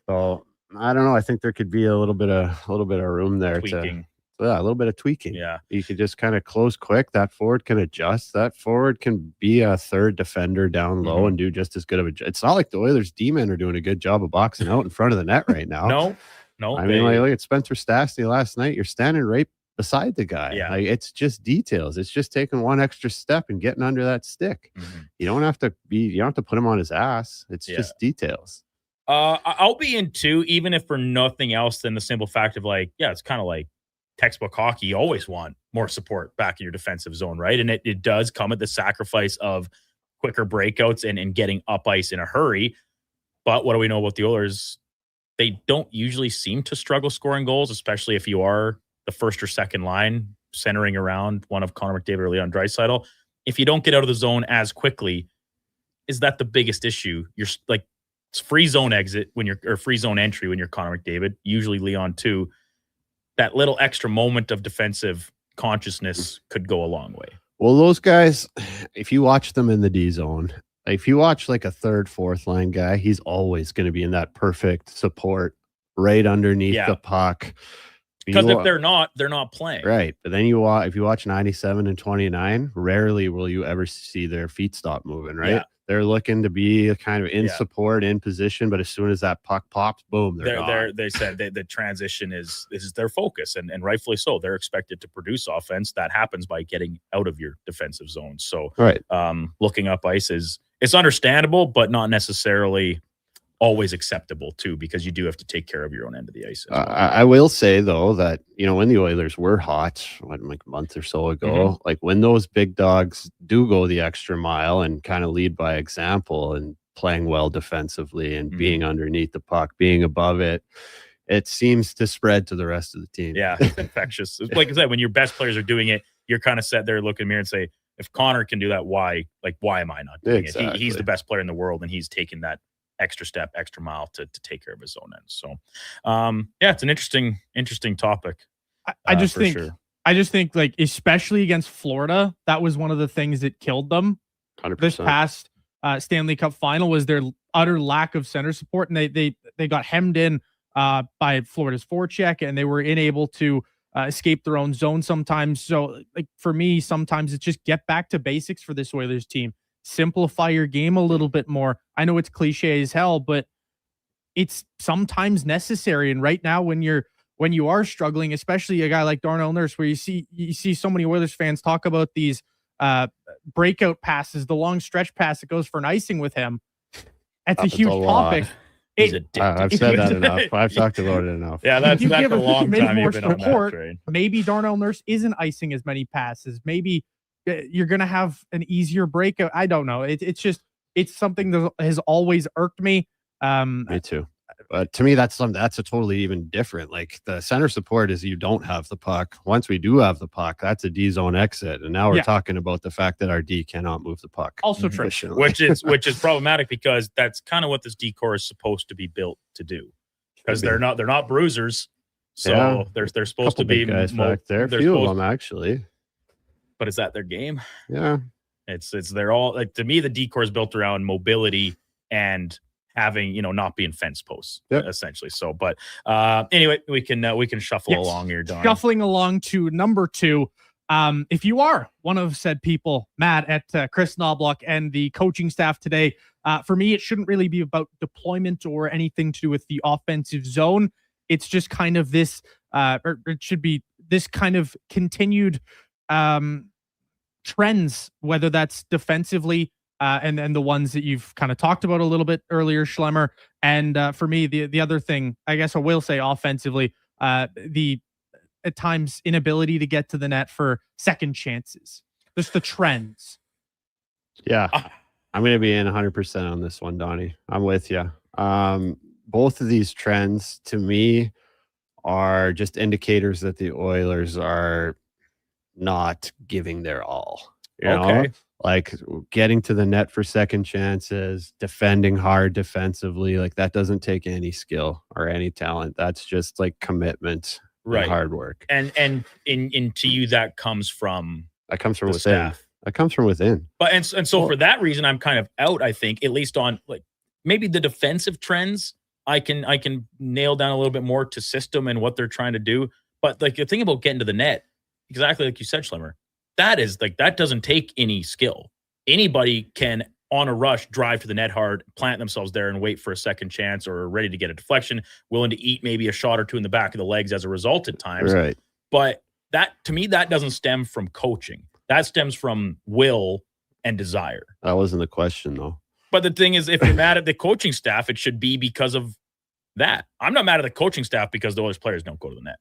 So I don't know. I think there could be a little bit of room there tweaking. a little bit of tweaking. Yeah. You could just kind of close quick. That forward can adjust. That forward can be a third defender down low and do just as good of a job. It's not like the Oilers D-men are doing a good job of boxing out in front of the net right now. No. I mean, like, look at Spencer Stastny last night. You're standing right beside the guy. Yeah. Like, it's just details. It's just taking one extra step and getting under that stick. You don't have to put him on his ass. It's just details. I'll be in too, even if for nothing else than the simple fact of like, yeah, it's kind of like textbook hockey. You always want more support back in your defensive zone, right? And it does come at the sacrifice of quicker breakouts and getting up ice in a hurry. But what do we know about the Oilers? They don't usually seem to struggle scoring goals, especially if you are the first or second line centering around one of Connor McDavid or Leon Draisaitl. If you don't get out of the zone as quickly, is that the biggest issue? You're like, it's free zone exit or free zone entry when you're Connor McDavid, usually Leon too. That little extra moment of defensive consciousness could go a long way. Well, those guys, if you watch them in the D zone, if you watch like a third, fourth line guy, he's always going to be in that perfect support right underneath the puck. Because if they're not playing. Right. But then if you watch 97 and 29, rarely will you ever see their feet stop moving, right? Yeah. They're looking to be kind of in support, in position, but as soon as that puck pops, boom, they're gone. They said the transition is their focus, and rightfully so. They're expected to produce offense. That happens by getting out of your defensive zone. So looking up ice it's understandable, but not necessarily always acceptable too, because you do have to take care of your own end of the ice. As well. I will say though that when the Oilers were hot, like a month or so ago, like when those big dogs do go the extra mile and kind of lead by example and playing well defensively and being underneath the puck, being above it, it seems to spread to the rest of the team. Yeah, it's infectious. Like I said, when your best players are doing it, you're kind of sat there looking in the mirror and say, if Connor can do that, why am I not doing it? He's the best player in the world, and he's taking that extra step, extra mile to take care of his own end. So, it's an interesting topic. I just think like, especially against Florida, that was one of the things that killed them 100%. This past Stanley Cup final was their utter lack of center support. And they got hemmed in by Florida's forecheck, and they were unable to escape their own zone sometimes. So like for me, sometimes it's just get back to basics for this Oilers team. Simplify your game a little bit more. I know it's cliche as hell, but it's sometimes necessary. And right now, when you are struggling, especially a guy like Darnell Nurse, where you see so many Oilers fans talk about these breakout passes, the long stretch pass that goes for an icing with him. It's a huge topic. I've said that enough. I've talked about it enough. Yeah, that's you a long time more you've been on that support, train. maybe Darnell Nurse isn't icing as many passes. Maybe you're going to have an easier break. I don't know. It's something that has always irked me. Me too. But to me, that's a totally even different. Like the center support is you don't have the puck. Once we do have the puck, that's a D zone exit. And now we're talking about the fact that our D cannot move the puck. Also true. Which is problematic because that's kind of what this D core is supposed to be built to do. Because they're not bruisers. So they're supposed to be guys back there. A few of them actually. But is that their game? Yeah. It's they're all like, to me, the D core is built around mobility and having, not being fence posts, essentially. So, but anyway, we can shuffle along here, Don. Shuffling along to number 2. If you are one of said people mad at Chris Knobloch and the coaching staff today, for me, it shouldn't really be about deployment or anything to do with the offensive zone. It's just kind of this, or it should be this kind of continued trends, whether that's defensively, and then the ones that you've kind of talked about a little bit earlier, Schlemmer. And for me, the other thing, I guess I will say offensively, the at times inability to get to the net for second chances. Just the trends. Yeah, I'm going to be in 100% on this one, Donnie. I'm with you. Both of these trends to me are just indicators that the Oilers are not giving their all. You know? Like getting to the net for second chances, defending hard defensively, like that doesn't take any skill or any talent. That's just like commitment, and hard work. And to you, that comes from within. Staff. That comes from within. But and so for that reason, I'm kind of out. I think at least on like maybe the defensive trends, I can nail down a little bit more to system and what they're trying to do. But like the thing about getting to the net, exactly like you said, Schlemmer. That doesn't take any skill. Anybody can, on a rush, drive to the net hard, plant themselves there and wait for a second chance or ready to get a deflection, willing to eat maybe a shot or two in the back of the legs as a result at times. Right. But that, to me, that doesn't stem from coaching. That stems from will and desire. That wasn't the question, though. But the thing is, if you're mad at the coaching staff, it should be because of that. I'm not mad at the coaching staff because those players don't go to the net.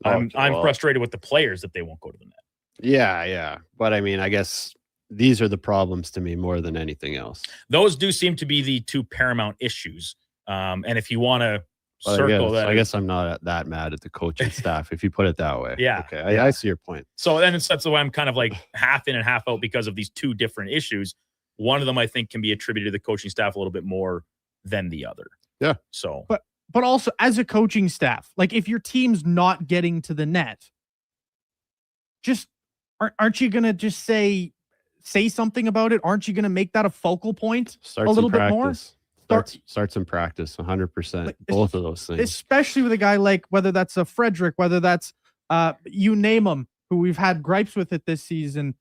I'm frustrated with the players that they won't go to the net. Yeah. But I mean, I guess these are the problems to me more than anything else. Those do seem to be the two paramount issues. And if you want to circle that, I guess I'm not that mad at the coaching staff if you put it that way. Yeah. Okay. I see your point. So then that's why I'm kind of like half in and half out because of these two different issues. One of them I think can be attributed to the coaching staff a little bit more than the other. Yeah. So, but also as a coaching staff, like if your team's not getting to the net, just aren't you going to just say something about it? Aren't you going to make that a focal point a little bit more? Starts in practice, 100%. Like, both of those things. Especially with a guy like, whether that's a Frederick, whether that's, you name them, who we've had gripes with it this season.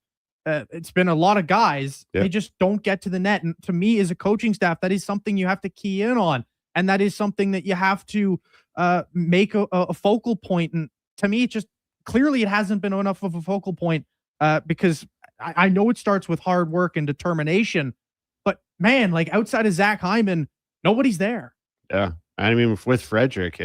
It's been a lot of guys. They just don't get to the net. And to me, as a coaching staff, that is something you have to key in on. And that is something that you have to make a focal point. And to me, just clearly it hasn't been enough of a focal point because I know it starts with hard work and determination, but man, like outside of Zach Hyman, nobody's there. Yeah. I mean, with Frederick,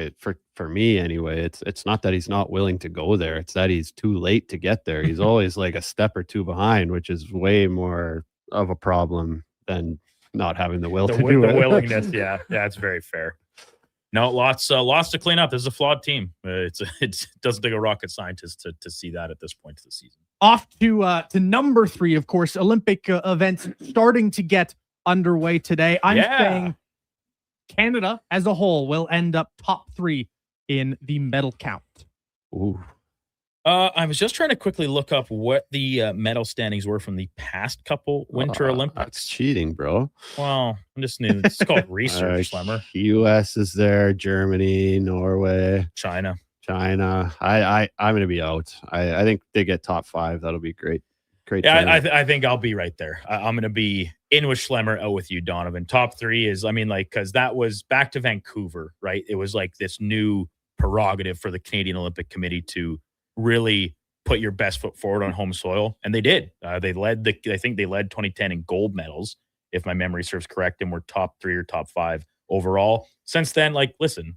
for me anyway, it's not that he's not willing to go there. It's that he's too late to get there. He's always like a step or two behind, which is way more of a problem than not having the will to do it. The willingness. Yeah, it's very fair. No, lots to clean up. This is a flawed team. It doesn't take a rocket scientist to see that at this point of the season. Off to number 3, of course, Olympic events starting to get underway today. I'm saying Canada as a whole will end up top 3 in the medal count. Ooh. I was just trying to quickly look up what the medal standings were from the past couple Winter Olympics. That's cheating, bro. Well, I'm just new. It's called research, Schlemmer. U.S. is there, Germany, Norway, China. I'm going to be out. I think they get top 5. That'll be great. Yeah, I think I'll be right there. I'm going to be in with Schlemmer, out with you, Donovan. Top 3 is, because that was back to Vancouver, right? It was like this new prerogative for the Canadian Olympic Committee to really put your best foot forward on home soil. And they did. I think they led 2010 in gold medals. if my memory serves correct, and we're top 3 or top 5 overall. Since then, like, listen,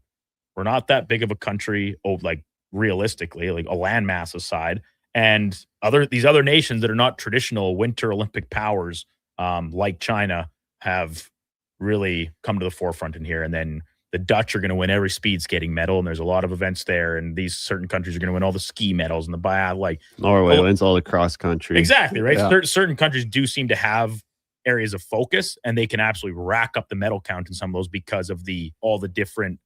we're not that big of a country, like realistically, like a landmass aside, and these other nations that are not traditional Winter Olympic powers, like China, have really come to the forefront in here. And then the Dutch are going to win every speed skating medal, and there's a lot of events there. And these certain countries are going to win all the ski medals and like Norway wins all the cross country. Exactly, right? Yeah. Certain countries do seem to have areas of focus, and they can absolutely rack up the medal count in some of those because of all the different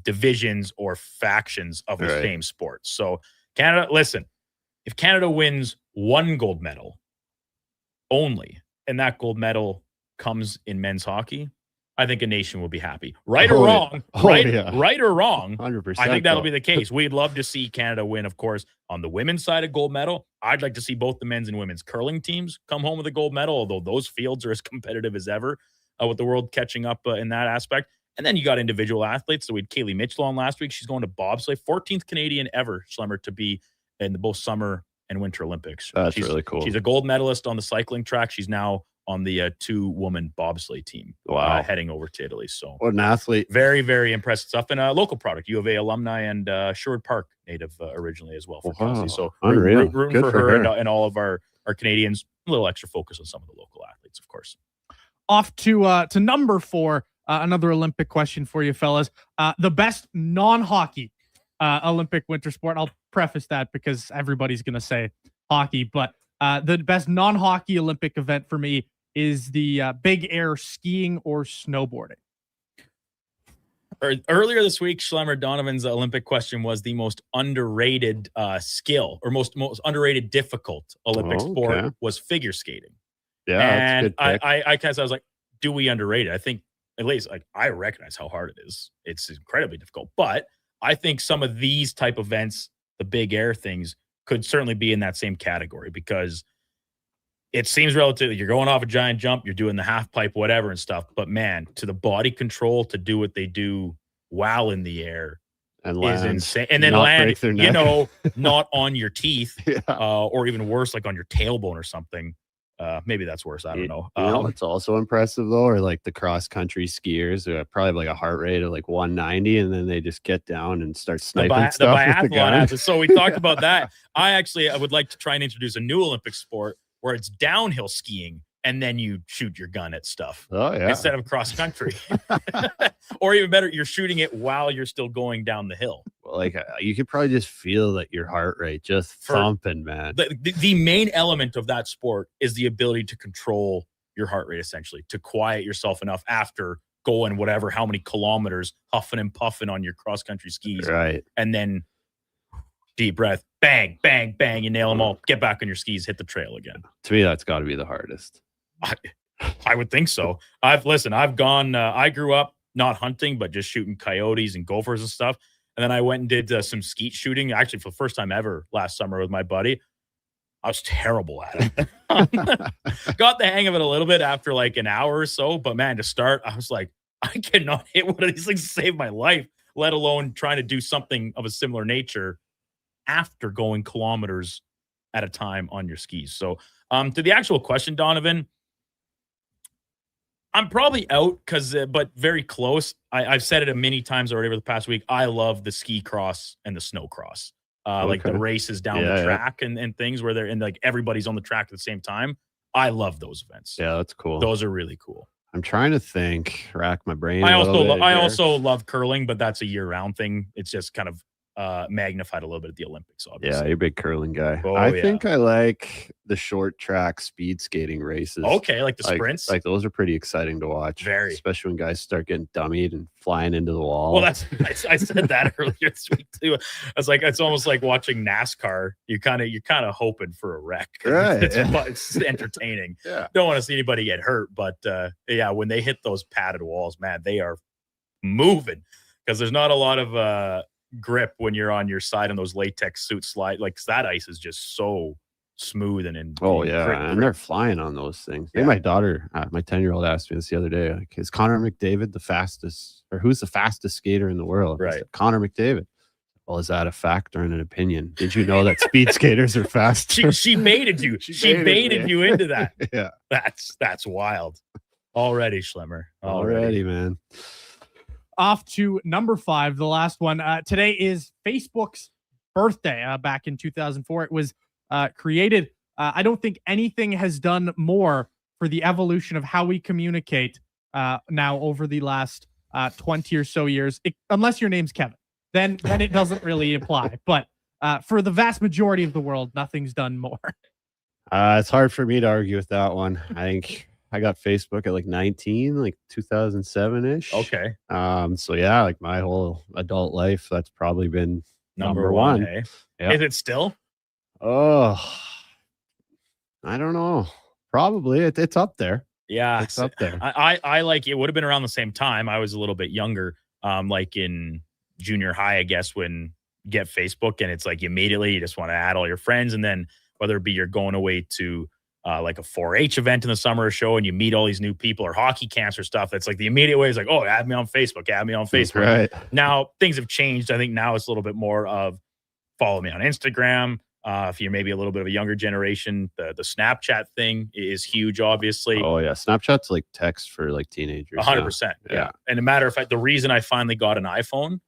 divisions or factions of the same sport. So Canada, listen, if Canada wins 1 gold medal only, and that gold medal comes in men's hockey, I think a nation will be happy. Right or wrong, right or wrong, 100%. I think that'll be the case. We'd love to see Canada win, of course, on the women's side, a gold medal. I'd like to see both the men's and women's curling teams come home with a gold medal, although those fields are as competitive as ever with the world catching up in that aspect. And then you got individual athletes. So we had Kaylee Mitchell on last week. She's going to bobsleigh, 14th Canadian ever, Schlemmer, to be in both Summer and Winter Olympics. That's really cool. She's a gold medalist on the cycling track. She's now on the 2-woman bobsleigh team. Wow. Heading over to Italy. So what an athlete. Very, very impressive stuff. And a local product, U of A alumni and Sherwood Park native originally as well for Kelsey. So unreal. Rooting for her and all of our Canadians. A little extra focus on some of the local athletes, of course. Off to number 4, another Olympic question for you, fellas. The best non-hockey Olympic winter sport. I'll preface that because everybody's going to say hockey, but the best non-hockey Olympic event for me is the big air skiing or snowboarding. Earlier this week, Schlemmer Donovan's Olympic question was the most underrated skill or most underrated difficult Olympic sport was figure skating. Yeah, and that's a good pick. I was like, do we underrate it? I think at least like I recognize how hard it is. It's incredibly difficult, but I think some of these type of events, the big air things, could certainly be in that same category because it seems relatively, you're going off a giant jump, you're doing the half pipe, whatever and stuff. But man, to the body control to do what they do while in the air and is insane. And then land, not on your teeth, or even worse, like on your tailbone or something. Maybe that's worse. I don't know. What's also impressive though, are like the cross country skiers who have probably like a heart rate of like 190, and then they just get down and start sniping stuff. The biathlon athletes. So we talked about that. I would like to try and introduce a new Olympic sport where it's downhill skiing and then you shoot your gun at stuff. Oh yeah. Instead of cross country, or even better, you're shooting it while you're still going down the hill. Well, like you could probably just feel that your heart rate just thumping, man. The main element of that sport is the ability to control your heart rate, essentially, to quiet yourself enough after going how many kilometers, huffing and puffing on your cross country skis, right? And then deep breath, bang, bang, bang, you nail them all. Get back on your skis, hit the trail again. To me, that's got to be the hardest. I would think so. I've gone. I grew up not hunting, but just shooting coyotes and gophers and stuff. And then I went and did some skeet shooting, actually for the first time ever last summer with my buddy. I was terrible at it. Got the hang of it a little bit after like an hour or so. But man, to start, I was like, I cannot hit one of these things to save my life, let alone trying to do something of a similar nature after going kilometers at a time on your skis. So to the actual question, Donovan, I'm probably out but very close. I've said it many times already over the past week. I love the ski cross and the snow cross, like the races down the track and things where they're like everybody's on the track at the same time. I love those events. Yeah, that's cool. Those are really cool. I'm trying to rack my brain. I also love curling, but that's a year-round thing. It's just kind of magnified a little bit at the Olympics, obviously. Yeah, you're a big curling guy. I think I like the short track speed skating races. Okay, like the sprints. Like those are pretty exciting to watch. Very. Especially when guys start getting dummied and flying into the wall. Well, I said that earlier this week too. I was like, it's almost like watching NASCAR. You're kind of hoping for a wreck. Right. It's entertaining. Yeah. Don't want to see anybody get hurt, but when they hit those padded walls, man, they are moving because there's not a lot of grip when you're on your side in those latex suit slide. Like that ice is just so smooth and and they're flying on those things. I think my daughter, my 10-year-old asked me this the other day, like, is Connor McDavid the fastest, or who's the fastest skater in the world? Right. Said, Connor McDavid. Well, is that a fact or an opinion? Did you know that speed skaters are fast? She baited you. She baited you into that. Yeah. That's wild. Already, Schlemmer. Already, man. Off to number 5, the last one. Today is Facebook's birthday. Back in 2004, it was created. I don't think anything has done more for the evolution of how we communicate now over the last 20 or so years, unless your name's Kevin. Then it doesn't really apply. But for the vast majority of the world, nothing's done more. It's hard for me to argue with that one. I think I got Facebook at like 19, like 2007-ish. Okay. So yeah, like my whole adult life, that's probably been number one. Hey? Yeah. Is it still? Oh, I don't know. Probably it's up there. Yeah, it's up there. I like it would have been around the same time. I was a little bit younger, like in junior high, I guess, when you get Facebook and it's like immediately you just want to add all your friends, and then whether it be you're going away to like a 4-H event in the summer show and you meet all these new people, or hockey camps or stuff. That's like the immediate way is like, oh, add me on Facebook, add me on Facebook. Right. Now things have changed. I think now it's a little bit more of follow me on Instagram. If you're maybe a little bit of a younger generation, the Snapchat thing is huge, obviously. Oh yeah, Snapchat's like text for like teenagers. 100%. Yeah. And a matter of fact, the reason I finally got an iPhone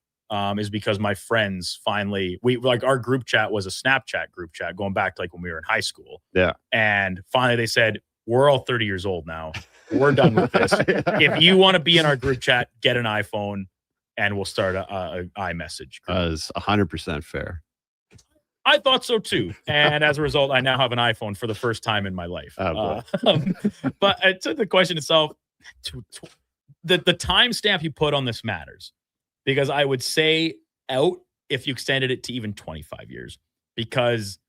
is because my friends finally, our group chat was a Snapchat group chat going back to like when we were in high school. Yeah. And finally they said, we're all 30 years old now. We're done with this. If you want to be in our group chat, get an iPhone and we'll start a iMessage group. That is 100% fair. I thought so too. And as a result, I now have an iPhone for the first time in my life. But to the question itself, the timestamp you put on this matters. Because I would say out if you extended it to even 25 years. Because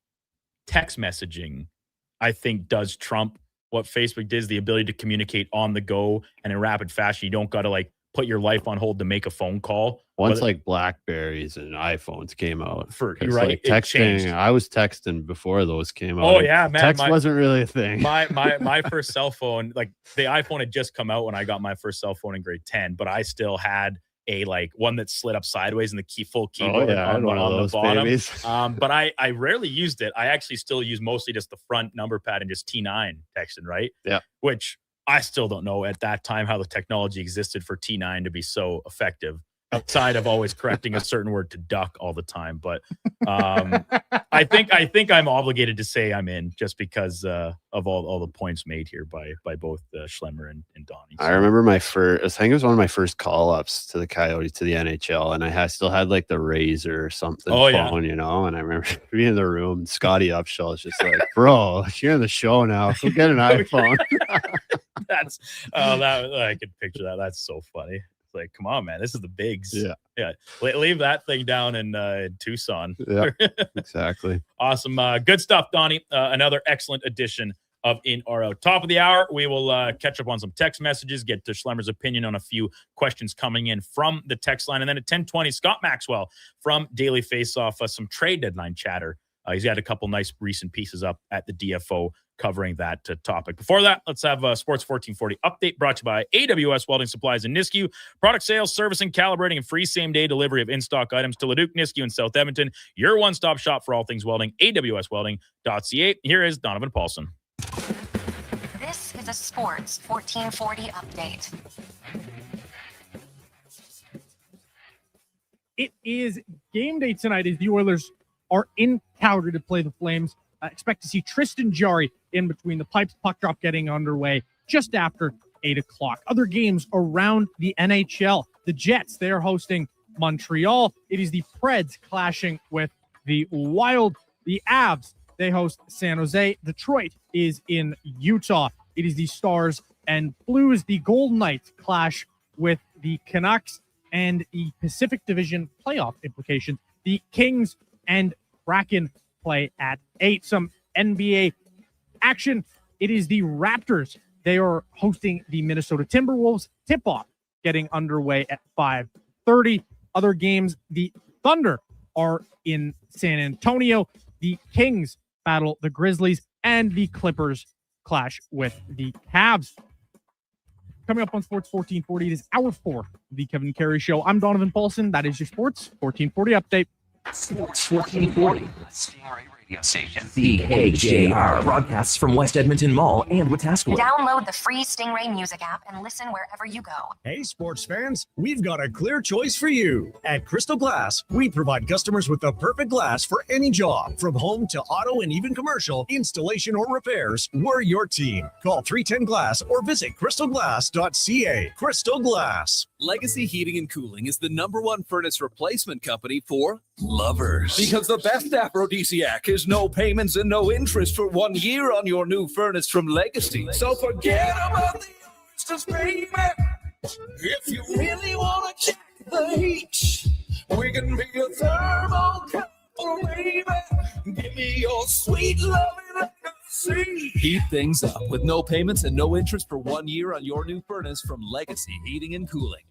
text messaging, I think, does trump what Facebook did, is the ability to communicate on the go and in rapid fashion. You don't got to like put your life on hold to make a phone call. Once like Blackberries and iPhones came out. You're right. Like texting, I was texting before those came out. Oh yeah, man. Text wasn't really a thing. My first cell phone, like the iPhone had just come out when I got my first cell phone in grade 10, but I still had a like one that slid up sideways and the full keyboard on the bottom. But I rarely used it. I actually still use mostly just the front number pad and just T9 texting, right? Yeah. Which I still don't know at that time how the technology existed for T9 to be so effective, outside of always correcting a certain word to duck all the time. But I think I'm obligated to say I'm in, just because of all the points made here by both Schlemmer and Donnie. So. I remember I think it was one of my first call-ups to the Coyotes to the NHL, and I still had like the Razor or something phone, you know, and I remember being in the room, Scotty Upshaw is just like, bro, you're in the show now, go get an iPhone. That's I could picture that. That's so funny. Like, come on, man, this is the bigs. Yeah. Leave that thing down in Tucson. Yeah, exactly. Awesome. Good stuff, Donnie. Another excellent edition of In or Out. Top of the hour, we will catch up on some text messages, get to Schlemmer's opinion on a few questions coming in from the text line. And then at 10:20, Scott Maxwell from Daily Faceoff, some trade deadline chatter. He's got a couple nice recent pieces up at the DFO covering that topic. Before that, let's have a Sports 1440 update brought to you by AWS Welding Supplies in Nisku. Product sales, servicing, calibrating, and free same-day delivery of in-stock items to Leduc, Nisku, and South Edmonton. Your one-stop shop for all things welding, awswelding.ca. Here is Donovan Paulson. This is a Sports 1440 update. It is game day tonight as the Oilers are in Calgary to play the Flames. Expect to see Tristan Jarry in between the pipes, puck drop getting underway just after 8 o'clock. Other games around the NHL. The Jets, they are hosting Montreal. It is the Preds clashing with the Wild. The Avs, they host San Jose. Detroit is in Utah. It is the Stars and Blues. The Golden Knights clash with the Canucks, and the Pacific Division playoff implications. The Kings and Kraken play at 8. Some NBA action. It is the Raptors. They are hosting the Minnesota Timberwolves. Tip-off getting underway at 5:30. Other games, the Thunder are in San Antonio. The Kings battle the Grizzlies, and the Clippers clash with the Cavs. Coming up on Sports 1440, it is hour 4 of the Kevin Karius Show. I'm Donovan Paulson. That is your Sports 1440 update. Sports 1440. Stingray Radio. radio station. CKJR broadcasts from West Edmonton Mall and Wetaskiwin. Download the free Stingray music app and listen wherever you go. Hey, sports fans, we've got a clear choice for you. At Crystal Glass, we provide customers with the perfect glass for any job. From home to auto and even commercial, installation or repairs, we're your team. Call 310 Glass or visit crystalglass.ca. Crystal Glass. Legacy Heating and Cooling is the #1 furnace replacement company for lovers. Because the best aphrodisiac is no payments and no interest for 1 year on your new furnace from Legacy. So forget about the oysters, baby. If you really want to check the heat, we can be a thermal couple, baby. Give me your sweet loving legacy. Heat things up with no payments and no interest for 1 year on your new furnace from Legacy Heating and Cooling.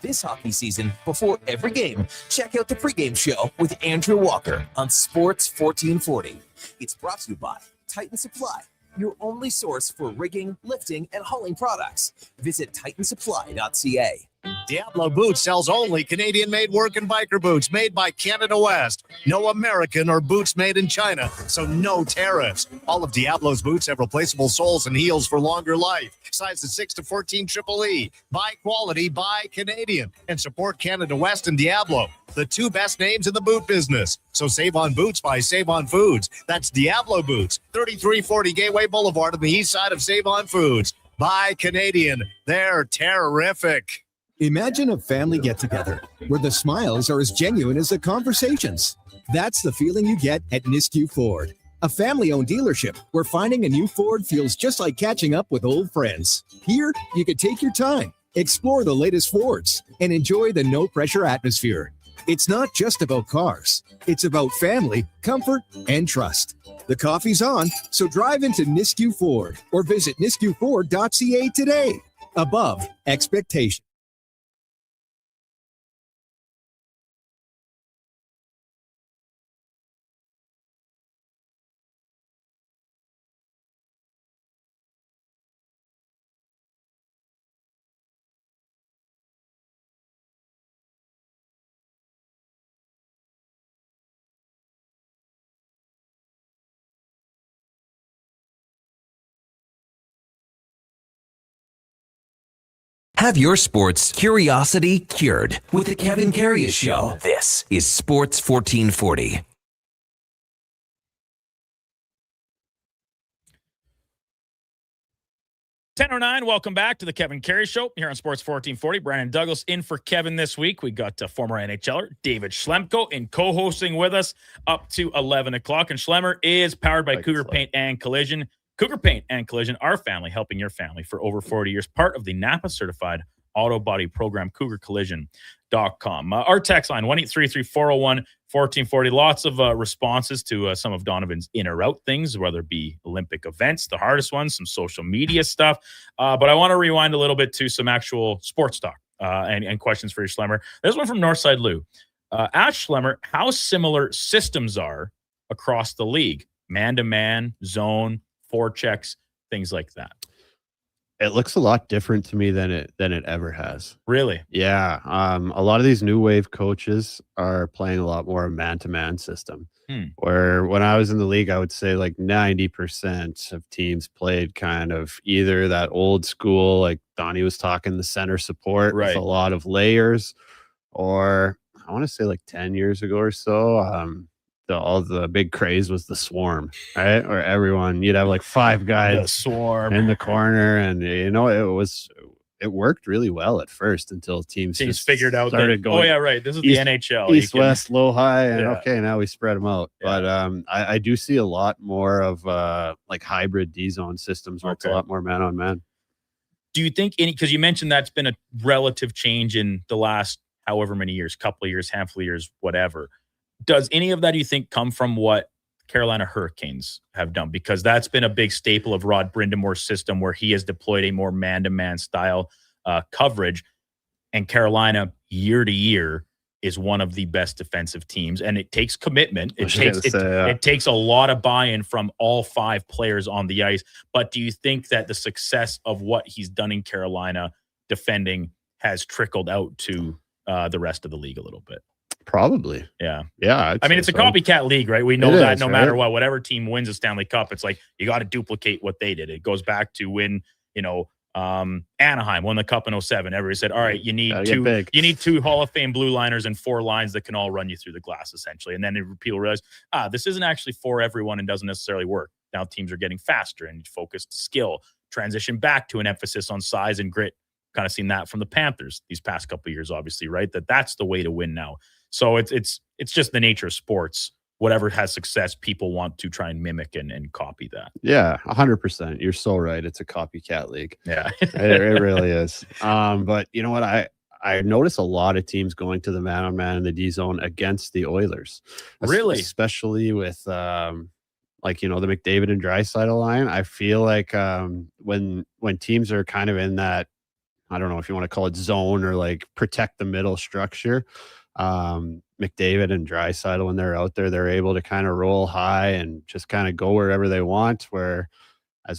This hockey season, before every game, check out the pregame show with Andrew Walker on Sports 1440. It's brought to you by Titan Supply, your only source for rigging, lifting, and hauling products. Visit titansupply.ca. Diablo Boots sells only Canadian-made work and biker boots made by Canada West. No American or boots made in China, so no tariffs. All of Diablo's boots have replaceable soles and heels for longer life. Sizes 6 to 14 Triple E. Buy quality, buy Canadian. And support Canada West and Diablo, the two best names in the boot business. So save on boots by Save On Foods. That's Diablo Boots, 3340 Gateway Boulevard on the east side of Save On Foods. Buy Canadian. They're terrific. Imagine a family get-together where the smiles are as genuine as the conversations. That's the feeling you get at Nisku Ford, a family-owned dealership where finding a new Ford feels just like catching up with old friends. Here, you can take your time, explore the latest Fords, and enjoy the no-pressure atmosphere. It's not just about cars. It's about family, comfort, and trust. The coffee's on, so drive into Nisku Ford or visit niskuford.ca today. Above expectation. Have your sports curiosity cured with the Kevin Karius Show. This is Sports 1440. $10:09, welcome back to the Kevin Karius Show here on Sports 1440. Brandon Douglas in for Kevin this week. We got former NHLer David Schlemko in co-hosting with us up to 11 o'clock. And Schlemmer is powered by Cougar Paint and Collision. Cougar Paint and Collision, our family helping your family for over 40 years. Part of the NAPA certified auto body program, cougarcollision.com. Our text line, 1-833-401-1440. Lots of responses to some of Donovan's in or out things, whether it be Olympic events, the hardest ones, some social media stuff. But I want to rewind a little bit to some actual sports talk and questions for you, Schlemmer. There's one from Northside Lou. Ask Schlemmer how similar systems are across the league. Man-to-man, zone, forechecks, things like that. It looks a lot different to me than it ever has. Really? Yeah. A lot of these new wave coaches are playing a lot more man-to-man system. Where when I was in the league, I would say like 90% of teams played kind of either that old school, like Donnie was talking, the center support with a lot of layers, or I want to say like 10 years ago or so, all the big craze was the swarm, right? Or everyone, you'd have like 5 guys the swarm in the corner, and it worked really well at first until teams just figured out started going. Oh yeah, right. This is the NHL. East, west, low, high, and okay, now we spread them out. Yeah. But I do see a lot more of like hybrid D zone systems where it's a lot more man on man. Do you think because you mentioned that's been a relative change in the last however many years, couple of years, handful of years, whatever. Does any of that, do you think, come from what Carolina Hurricanes have done? Because that's been a big staple of Rod Brindamore's system, where he has deployed a more man-to-man style coverage. And Carolina, year to year, is one of the best defensive teams. And it takes commitment. It takes a lot of buy-in from all 5 players on the ice. But do you think that the success of what he's done in Carolina defending has trickled out to the rest of the league a little bit? Probably. Yeah. Yeah. I mean, it's a copycat league, right? We know It that is, no right? matter what, whatever team wins a Stanley Cup, it's like you got to duplicate what they did. It goes back to when, Anaheim won the Cup in 2007. Everybody said, all right, you need two Hall of Fame blue liners and 4 lines that can all run you through the glass, essentially. And then people realize, this isn't actually for everyone and doesn't necessarily work. Now teams are getting faster and focused skill, transition back to an emphasis on size and grit. Kind of seen that from the Panthers these past couple of years, obviously, right? That's the way to win now. So it's just the nature of sports. Whatever has success, people want to try and mimic and copy that. Yeah, 100%. You're so right. It's a copycat league. Yeah, it really is. But you know what? I notice a lot of teams going to the man-on-man in the D zone against the Oilers. Really? Especially with the McDavid and Draisaitl line. I feel like when teams are kind of in that, I don't know if you want to call it zone or like protect the middle structure, McDavid and Draisaitl, when they're out there, they're able to kind of roll high and just kind of go wherever they want. Whereas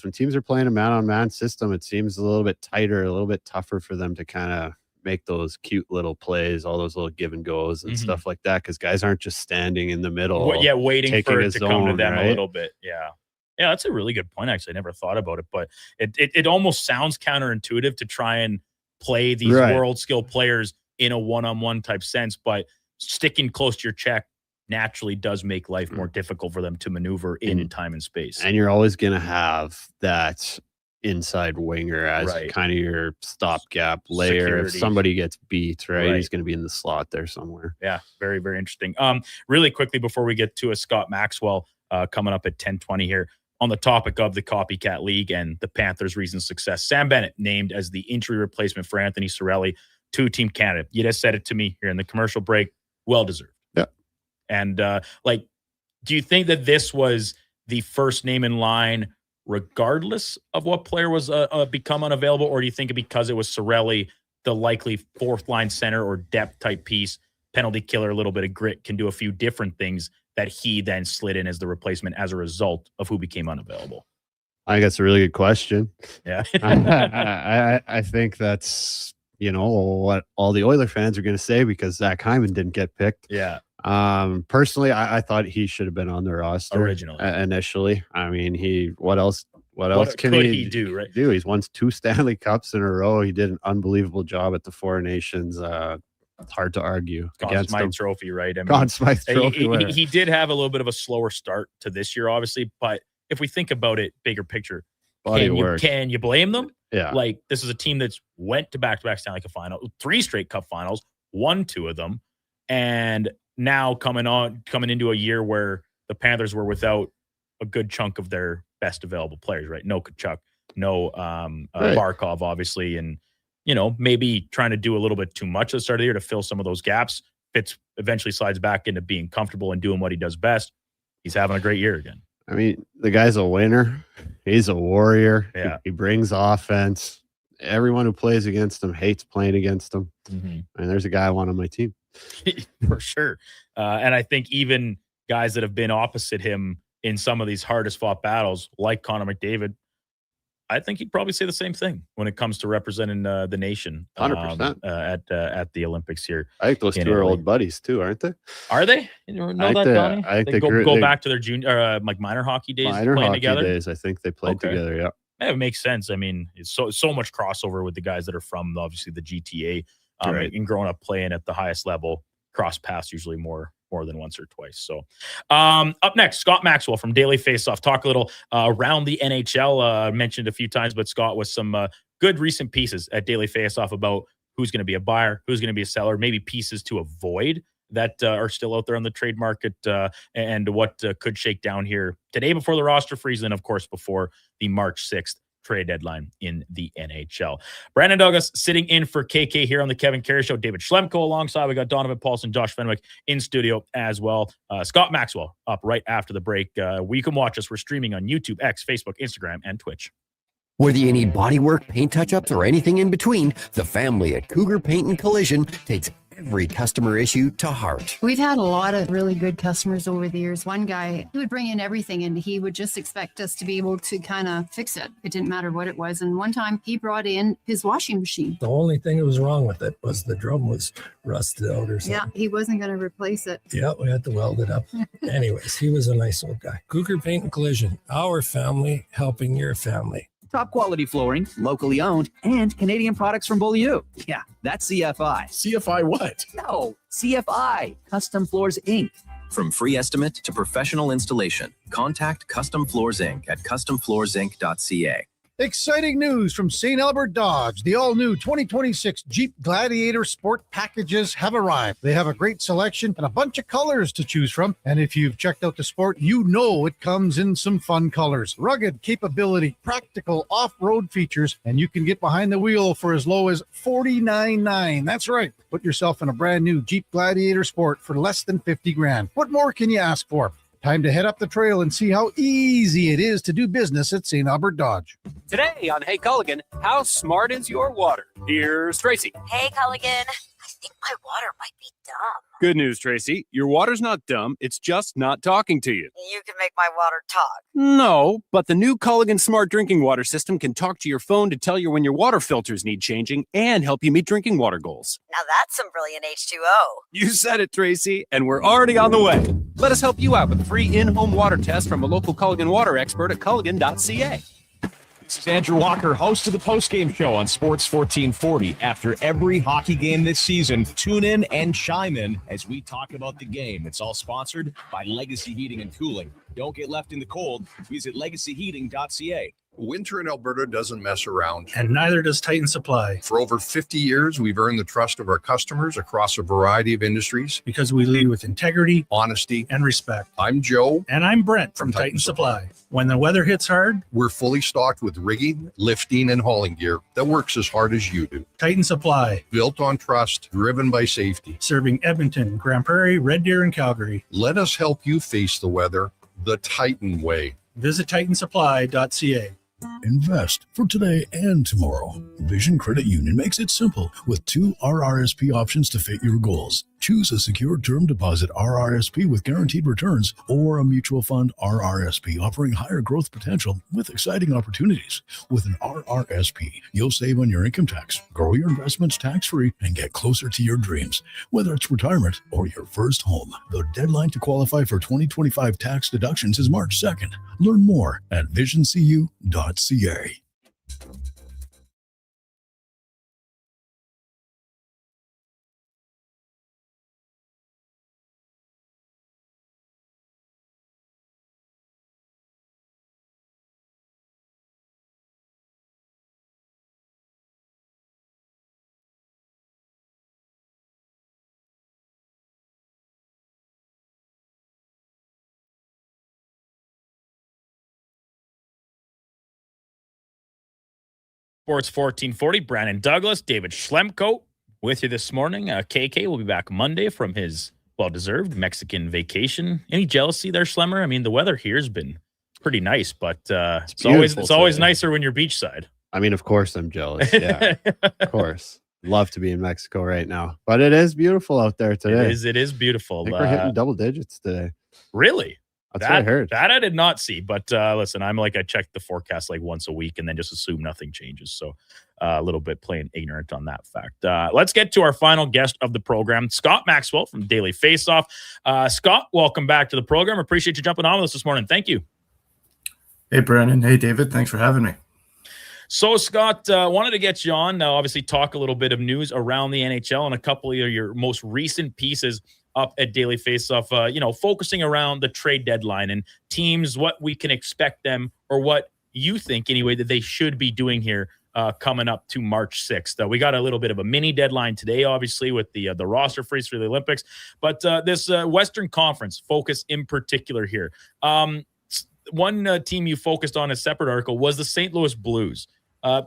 when teams are playing a man-on-man system, it seems a little bit tighter, a little bit tougher for them to kind of make those cute little plays, all those little give and goes and stuff like that, because guys aren't just standing in the middle. Waiting for it to come to them right? a little bit. Yeah, that's a really good point. Actually, I never thought about it, but it almost sounds counterintuitive to try and play these world skill players in a one-on-one type sense, but sticking close to your check naturally does make life more difficult for them to maneuver in time and space. And you're always going to have that inside winger as kind of your stopgap layer. Security. If somebody gets beat, right, he's going to be in the slot there somewhere. Yeah, very, very interesting. Really quickly before we get to a Scott Maxwell coming up at 10:20 here, on the topic of the copycat league and the Panthers' recent success, Sam Bennett named as the injury replacement for Anthony Cirelli to Team Canada. You just said it to me here in the commercial break. Well deserved. Yeah. And do you think that this was the first name in line regardless of what player was become unavailable, or do you think because it was Cirelli, the likely fourth line center or depth type piece, penalty killer, a little bit of grit, can do a few different things, that he then slid in as the replacement as a result of who became unavailable? I think that's a really good question. Yeah. I think that's, what all the Oiler fans are going to say because Zach Hyman didn't get picked. Yeah. Personally, I thought he should have been on the roster originally. Initially. I mean, what else can he do? Right? He's won 2 Stanley Cups in a row. He did an unbelievable job at the Four Nations. It's hard to argue against him. Trophy, right? I mean, Conn Smythe Trophy. He did have a little bit of a slower start to this year, obviously, but if we think about it, bigger picture, can you blame them? Yeah. Like, this is a team that's went to back-to-back Stanley Cup final, 3 straight Cup finals, won 2 of them, and now coming into a year where the Panthers were without a good chunk of their best available players, right? No Kachuk, no Barkov, obviously, and maybe trying to do a little bit too much at the start of the year to fill some of those gaps. Fitz eventually slides back into being comfortable and doing what he does best. He's having a great year again. I mean, the guy's a winner. He's a warrior. Yeah. He brings offense. Everyone who plays against him hates playing against him. And there's a guy I want on my team. For sure. And I think even guys that have been opposite him in some of these hardest fought battles, like Connor McDavid, I think he'd probably say the same thing when it comes to representing the nation 100% at the Olympics here. I think those two are old buddies too, aren't they? Are they? You know that, Donnie? I think they go back to their junior, minor hockey days, playing together. Days, I think they played together. Yeah. Yeah, it makes sense. I mean, it's so much crossover with the guys that are from obviously the GTA, and growing up playing at the highest level. Cross paths usually more than once or twice. So up next, Scott Maxwell from Daily Faceoff. Talk a little around the NHL. Mentioned a few times, but Scott with some good recent pieces at Daily Faceoff about who's going to be a buyer, who's going to be a seller, maybe pieces to avoid that are still out there on the trade market, and what could shake down here today before the roster freeze, and of course before the March 6th trade deadline in the NHL. Brandon Douglas sitting in for KK here on the Kevin Karius Show. David Schlemko alongside. We got Donovan Paulson, Josh Fenwick in studio as well. Scott Maxwell up right after the break. You can watch us. We're streaming on YouTube, X, Facebook, Instagram, and Twitch. Whether you need bodywork, paint touch-ups, or anything in between, the family at Cougar Paint and Collision takes every customer issue to heart. We've had a lot of really good customers over the years. One guy, he would bring in everything and he would just expect us to be able to kind of fix it. It didn't matter what it was. And one time he brought in his washing machine. The only thing that was wrong with it was the drum was rusted out or something. Yeah, he wasn't going to replace it. Yeah, we had to weld it up. Anyways, he was a nice old guy. Cougar Paint and Collision, our family helping your family. Top quality flooring, locally owned, and Canadian products from Beaulieu. Yeah, that's CFI. CFI what? No, CFI, Custom Floors Inc. From free estimate to professional installation, contact Custom Floors Inc. at customfloorsinc.ca. Exciting news from St. Albert Dodge. The all-new 2026 Jeep Gladiator Sport packages have arrived. They have a great selection and a bunch of colors to choose from. And if you've checked out the Sport, you know it comes in some fun colors. Rugged capability, practical off-road features, and you can get behind the wheel for as low as $49,900. That's right. Put yourself in a brand new Jeep Gladiator Sport for less than $50,000. What more can you ask for? Time to head up the trail and see how easy it is to do business at St. Albert Dodge. Today on Hey Culligan, how smart is your water? Here's Tracy. Hey Culligan, I think my water might be dumb. Good news, Tracy. Your water's not dumb. It's just not talking to you. You can make my water talk. No, but the new Culligan Smart Drinking Water System can talk to your phone to tell you when your water filters need changing and help you meet drinking water goals. Now that's some brilliant H2O. You said it, Tracy, and we're already on the way. Let us help you out with a free in-home water test from a local Culligan water expert at culligan.ca. This is Andrew Walker, host of the postgame show on Sports 1440. After every hockey game this season, tune in and chime in as we talk about the game. It's all sponsored by Legacy Heating and Cooling. Don't get left in the cold. Visit legacyheating.ca. Winter in Alberta doesn't mess around. And neither does Titan Supply. For over 50 years, we've earned the trust of our customers across a variety of industries. Because we lead with integrity, honesty, and respect. I'm Joe. And I'm Brent from Titan Supply. When the weather hits hard, we're fully stocked with rigging, lifting, and hauling gear that works as hard as you do. Titan Supply. Built on trust, driven by safety. Serving Edmonton, Grand Prairie, Red Deer, and Calgary. Let us help you face the weather the Titan way. Visit titansupply.ca. Invest for today and tomorrow. Vision Credit Union makes it simple with 2 RRSP options to fit your goals. Choose a secure term deposit RRSP with guaranteed returns or a mutual fund RRSP offering higher growth potential with exciting opportunities. With an RRSP, you'll save on your income tax, grow your investments tax-free, and get closer to your dreams. Whether it's retirement or your first home, the deadline to qualify for 2025 tax deductions is March 2nd. Learn more at visioncu.ca. Sports 1440, Brandon Douglas, David Schlemko with you this morning. KK will be back Monday from his well-deserved Mexican vacation. Any jealousy there, Schlemmer? I mean, the weather here has been pretty nice, but it's always nicer when you're beachside. I mean, of course I'm jealous. Yeah, of course. Love to be in Mexico right now, but it is beautiful out there today. It is beautiful. I think we're hitting double digits today. Really? That's what I heard. That I did not see, but listen, I check the forecast like once a week and then just assume nothing changes. So a little bit plain ignorant on that fact. Let's get to our final guest of the program, Scott Maxwell from Daily Faceoff. Scott, welcome back to the program. Appreciate you jumping on with us this morning. Thank you. Hey, Brandon. Hey, David. Thanks for having me. So, Scott, wanted to get you on now, obviously talk a little bit of news around the NHL and a couple of your most recent pieces up at Daily Faceoff, focusing around the trade deadline and teams, what we can expect them or what you think anyway that they should be doing here coming up to March 6th. We got a little bit of a mini deadline today, obviously, with the roster freeze for the Olympics, but this Western Conference focus in particular here. One team you focused on a separate article was the St. Louis Blues.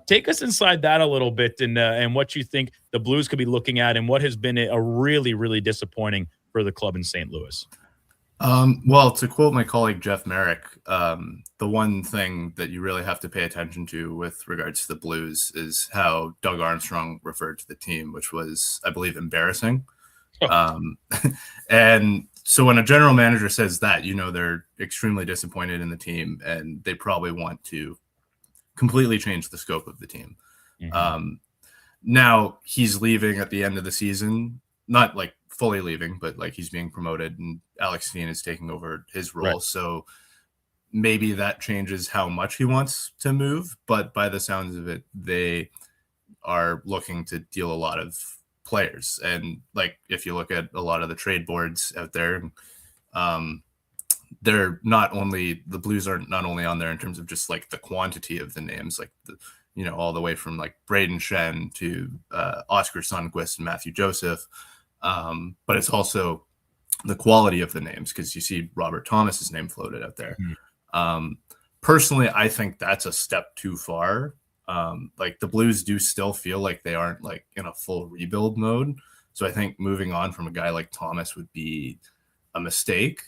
Take us inside that a little bit and what you think the Blues could be looking at and what has been a really, really disappointing for the club in St. Louis. Well, to quote my colleague Jeff Merrick, the one thing that you really have to pay attention to with regards to the Blues is how Doug Armstrong referred to the team, which was, I believe, embarrassing. And so when a general manager says that, they're extremely disappointed in the team, and they probably want to completely change the scope of the team. Now he's leaving at the end of the season, not like fully leaving, but like he's being promoted, and Alex Steen is taking over his role. Right. So maybe that changes how much he wants to move, but by the sounds of it, they are looking to deal a lot of players. And like, if you look at a lot of the trade boards out there, they're not only, the Blues are not only on there in terms of just like the quantity of the names, like all the way from like Braden Shen to Oscar Sundqvist and Matthew Joseph, but it's also the quality of the names, because you see Robert Thomas's name floated out there. Personally, I think that's a step too far. Like the Blues do still feel like they aren't like in a full rebuild mode. So I think moving on from a guy like Thomas would be a mistake.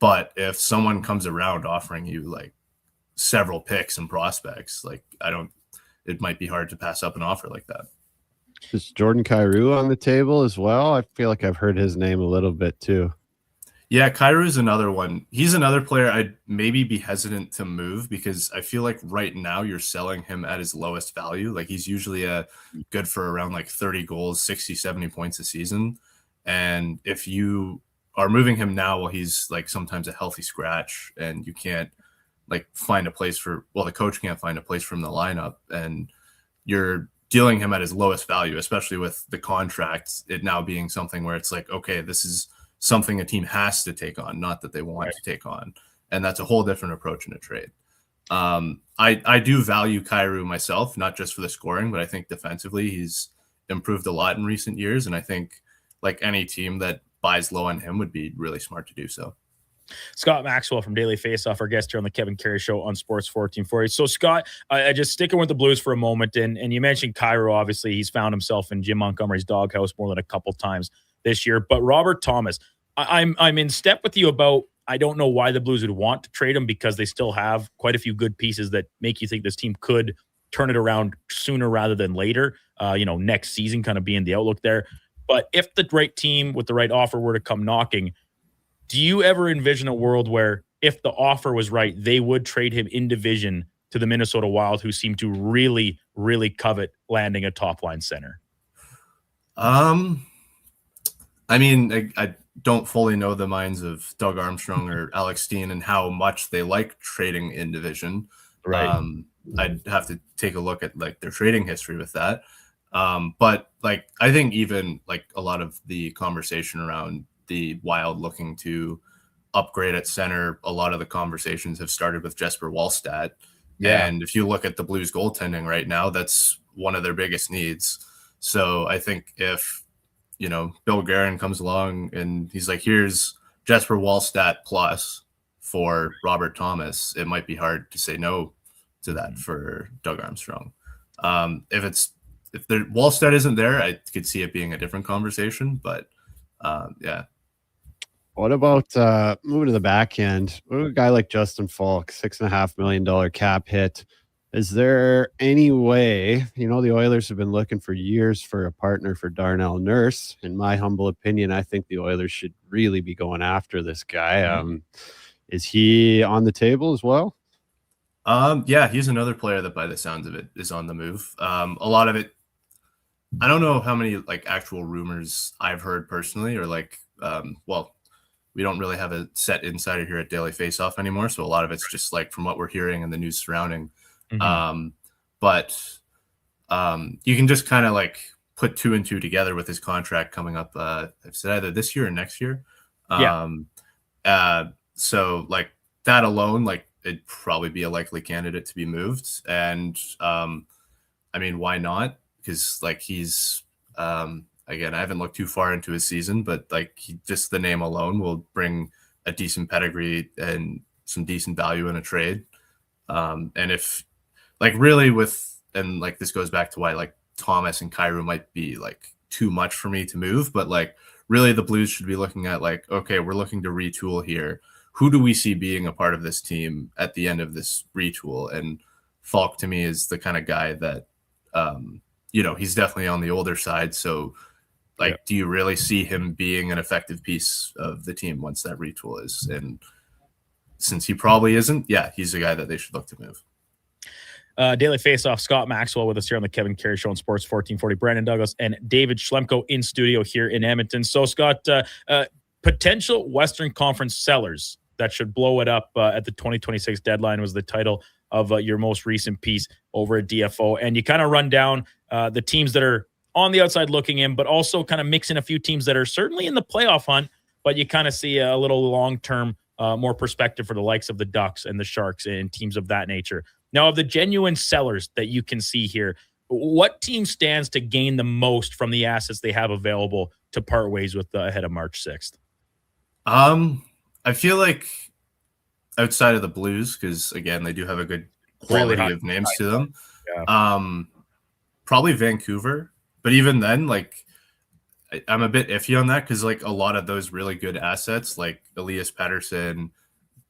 But if someone comes around offering you like several picks and prospects, like it might be hard to pass up an offer like that. Is Jordan Kyrou on the table as well? I feel like I've heard his name a little bit too. Yeah, Kyrou is another one. He's another player I'd maybe be hesitant to move, because I feel like right now you're selling him at his lowest value. Like he's usually good for around like 30 goals, 60, 70 points a season. And if you are moving him now while he's like sometimes a healthy scratch, and you can't like find a place the coach can't find a place from the lineup, and you're dealing him at his lowest value, especially with the contract, it now being something where it's like, okay, this is something a team has to take on, not that they want to take on. And that's a whole different approach in a trade. I do value Kyrou myself, not just for the scoring, but I think defensively he's improved a lot in recent years. And I think like any team that buys low on him would be really smart to do so. Scott Maxwell from Daily Faceoff, our guest here on the Kevin Karius Show on Sports 1440. So, Scott, I just sticking with the Blues for a moment, and you mentioned Kyrou. Obviously, he's found himself in Jim Montgomery's doghouse more than a couple times this year. But Robert Thomas, I'm in step with you about, I don't know why the Blues would want to trade him, because they still have quite a few good pieces that make you think this team could turn it around sooner rather than later. Next season kind of being the outlook there. But if the right team with the right offer were to come knocking, do you ever envision a world where if the offer was right, they would trade him in division to the Minnesota Wild, who seem to really, really covet landing a top line center? I mean, I don't fully know the minds of Doug Armstrong or Alex Steen and how much they like trading in division. Right. I'd have to take a look at like their trading history with that. But like, I think even like a lot of the conversation around the Wild looking to upgrade at center, a lot of the conversations have started with Jesper Wallstedt. Yeah. And if you look at the Blues goaltending right now, that's one of their biggest needs. So I think if, Bill Guerin comes along and he's like, here's Jesper Wallstedt plus for Robert Thomas, it might be hard to say no to that for Doug Armstrong. If Wallstedt isn't there, I could see it being a different conversation, but yeah. What about moving to the back end? What about a guy like Justin Falk, $6.5 million cap hit? Is there any way, the Oilers have been looking for years for a partner for Darnell Nurse. In my humble opinion, I think the Oilers should really be going after this guy. Is he on the table as well? Yeah, he's another player that by the sounds of it is on the move. A lot of it, I don't know how many like actual rumors I've heard personally, or like, we don't really have a set insider here at Daily Faceoff anymore. So a lot of it's just like from what we're hearing and the news surrounding. But you can just kind of like put two and two together with his contract coming up. I've said either this year or next year. So like that alone, like it'd probably be a likely candidate to be moved. And I mean, why not? Because like he's again, I haven't looked too far into his season, but like just the name alone will bring a decent pedigree and some decent value in a trade. And if like really and like this goes back to why like Thomas and Kyrou might be like too much for me to move, but like really the Blues should be looking at like, okay, we're looking to retool here. Who do we see being a part of this team at the end of this retool? And Falk to me is the kind of guy that, he's definitely on the older side. So like, do you really see him being an effective piece of the team once that retool is? And since he probably isn't, he's a guy that they should look to move. Daily Faceoff, Scott Maxwell with us here on the Kevin Carey Show on Sports 1440. Brandon Douglas and David Schlemko in studio here in Edmonton. So, Scott, potential Western Conference sellers that should blow it up at the 2026 deadline was the title of your most recent piece over at DFO. And you kind of run down the teams that are on the outside looking in, but also kind of mix in a few teams that are certainly in the playoff hunt, but you kind of see a little long-term, more perspective for the likes of the Ducks and the Sharks and teams of that nature. Now, of the genuine sellers that you can see here, what team stands to gain the most from the assets they have available to part ways with ahead of March 6th? I feel like outside of the Blues, because again, they do have a good quality of names to them. Yeah. Probably Vancouver, but even then, like, I'm a bit iffy on that because like a lot of those really good assets, like Elias Pettersson,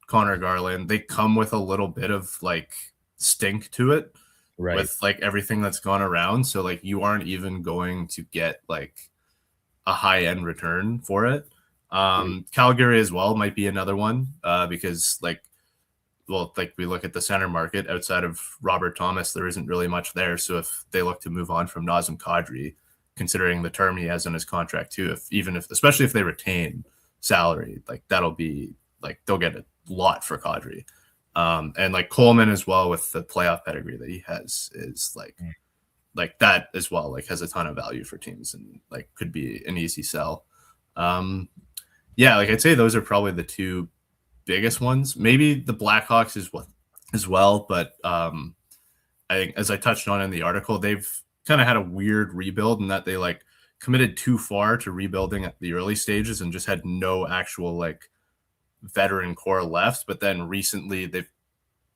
Connor Garland, they come with a little bit of like stink to it, right? With like everything that's gone around, so like you aren't even going to get like a high end return for it. Calgary as well might be another one because like we look at the center market outside of Robert Thomas, there isn't really much there. So if they look to move on from Nazem Kadri, considering the term he has in his contract too, especially if they retain salary, like that'll be like they'll get a lot for Kadri. And like Coleman as well with the playoff pedigree that he has is like that as well, like has a ton of value for teams and like could be an easy sell. Like I'd say those are probably the two biggest ones. Maybe the Blackhawks as well, but I think as I touched on in the article, they've kind of had a weird rebuild in that they like committed too far to rebuilding at the early stages and just had no actual like veteran core left. But then recently they've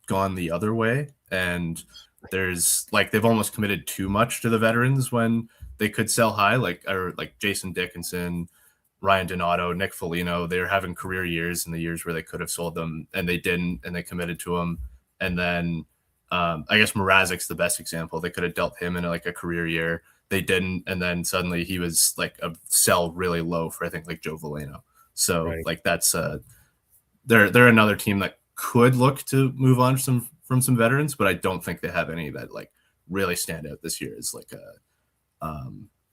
gone the other way, and there's like they've almost committed too much to the veterans when they could sell high, like Jason Dickinson, Ryan Donato, Nick Foligno. They're having career years in the years where they could have sold them and they didn't, and they committed to them. And then I guess Mrazek's the best example. They could have dealt him in like a career year. They didn't, and then suddenly he was like a sell really low for I think like Joe Veleno. So like that's they're another team that could look to move on from some veterans, but I don't think they have any that like really stand out this year as like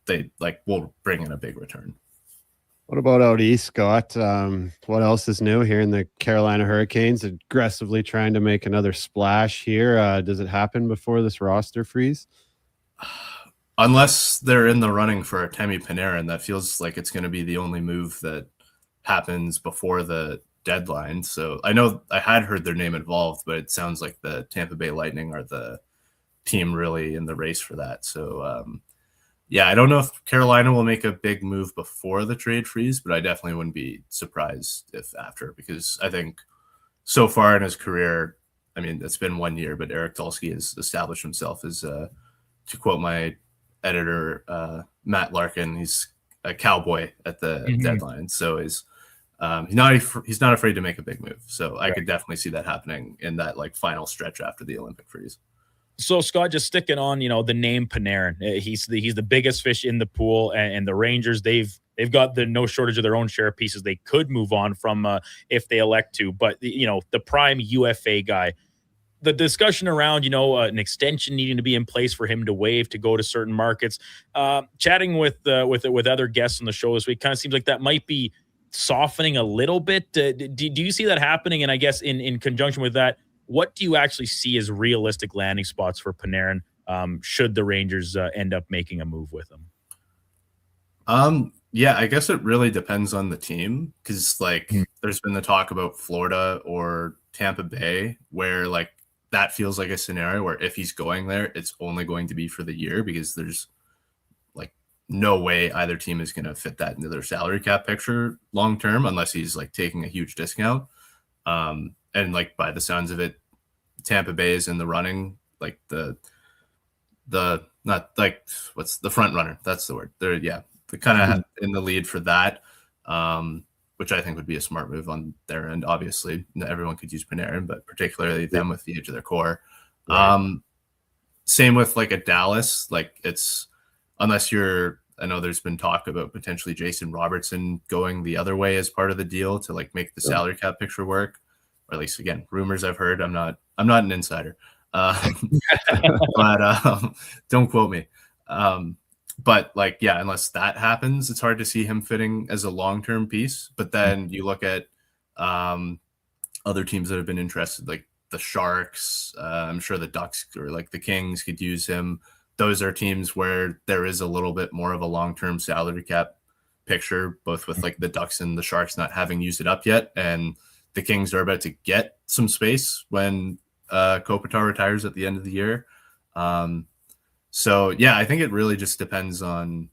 they like will bring in a big return. What about out east, Scott? What else is new here in the Carolina Hurricanes? Aggressively trying to make another splash here. Does it happen before this roster freeze? Unless they're in the running for Artemi Panarin, that feels like it's going to be the only move that happens before the deadline. So I know I had heard their name involved, but it sounds like the Tampa Bay Lightning are the team really in the race for that. So I don't know if Carolina will make a big move before the trade freeze, but I definitely wouldn't be surprised if after, because I think so far in his career, I mean, it's been 1 year, but Eric Dulski has established himself as, to quote my editor, Matt Larkin, he's a cowboy at the deadline. So he's not afraid to make a big move. So I could definitely see that happening in that like final stretch after the Olympic freeze. So Scott, just sticking on, the name Panarin, he's the biggest fish in the pool, and the Rangers, they've got no shortage of their own share of pieces they could move on from if they elect to. But the prime UFA guy, the discussion around an extension needing to be in place for him to waive to go to certain markets. Chatting with other guests on the show this week, kind of seems like that might be softening a little bit. Do you see that happening? And I guess in conjunction with that, what do you actually see as realistic landing spots for Panarin should the Rangers end up making a move with him? I guess it really depends on the team, because there's been the talk about Florida or Tampa Bay where like that feels like a scenario where if he's going there, it's only going to be for the year, because there's like no way either team is going to fit that into their salary cap picture long term unless he's like taking a huge discount. And like by the sounds of it, Tampa Bay is in the running, like the not like what's the front runner? That's the word. They're kind of in the lead for that, which I think would be a smart move on their end. Obviously, everyone could use Panarin, but particularly them with the age of their core. Right. Same with like a Dallas, like it's unless you're I know there's been talk about potentially Jason Robertson going the other way as part of the deal to like make the salary cap picture work, or at least again, rumors I've heard. I'm not an insider, but don't quote me. But like, yeah, unless that happens, it's hard to see him fitting as a long-term piece. But then you look at other teams that have been interested, like the Sharks. I'm sure the Ducks or like the Kings could use him. Those are teams where there is a little bit more of a long-term salary cap picture, both with like the Ducks and the Sharks not having used it up yet. And the Kings are about to get some space when Kopitar retires at the end of the year. So yeah, I think it really just depends on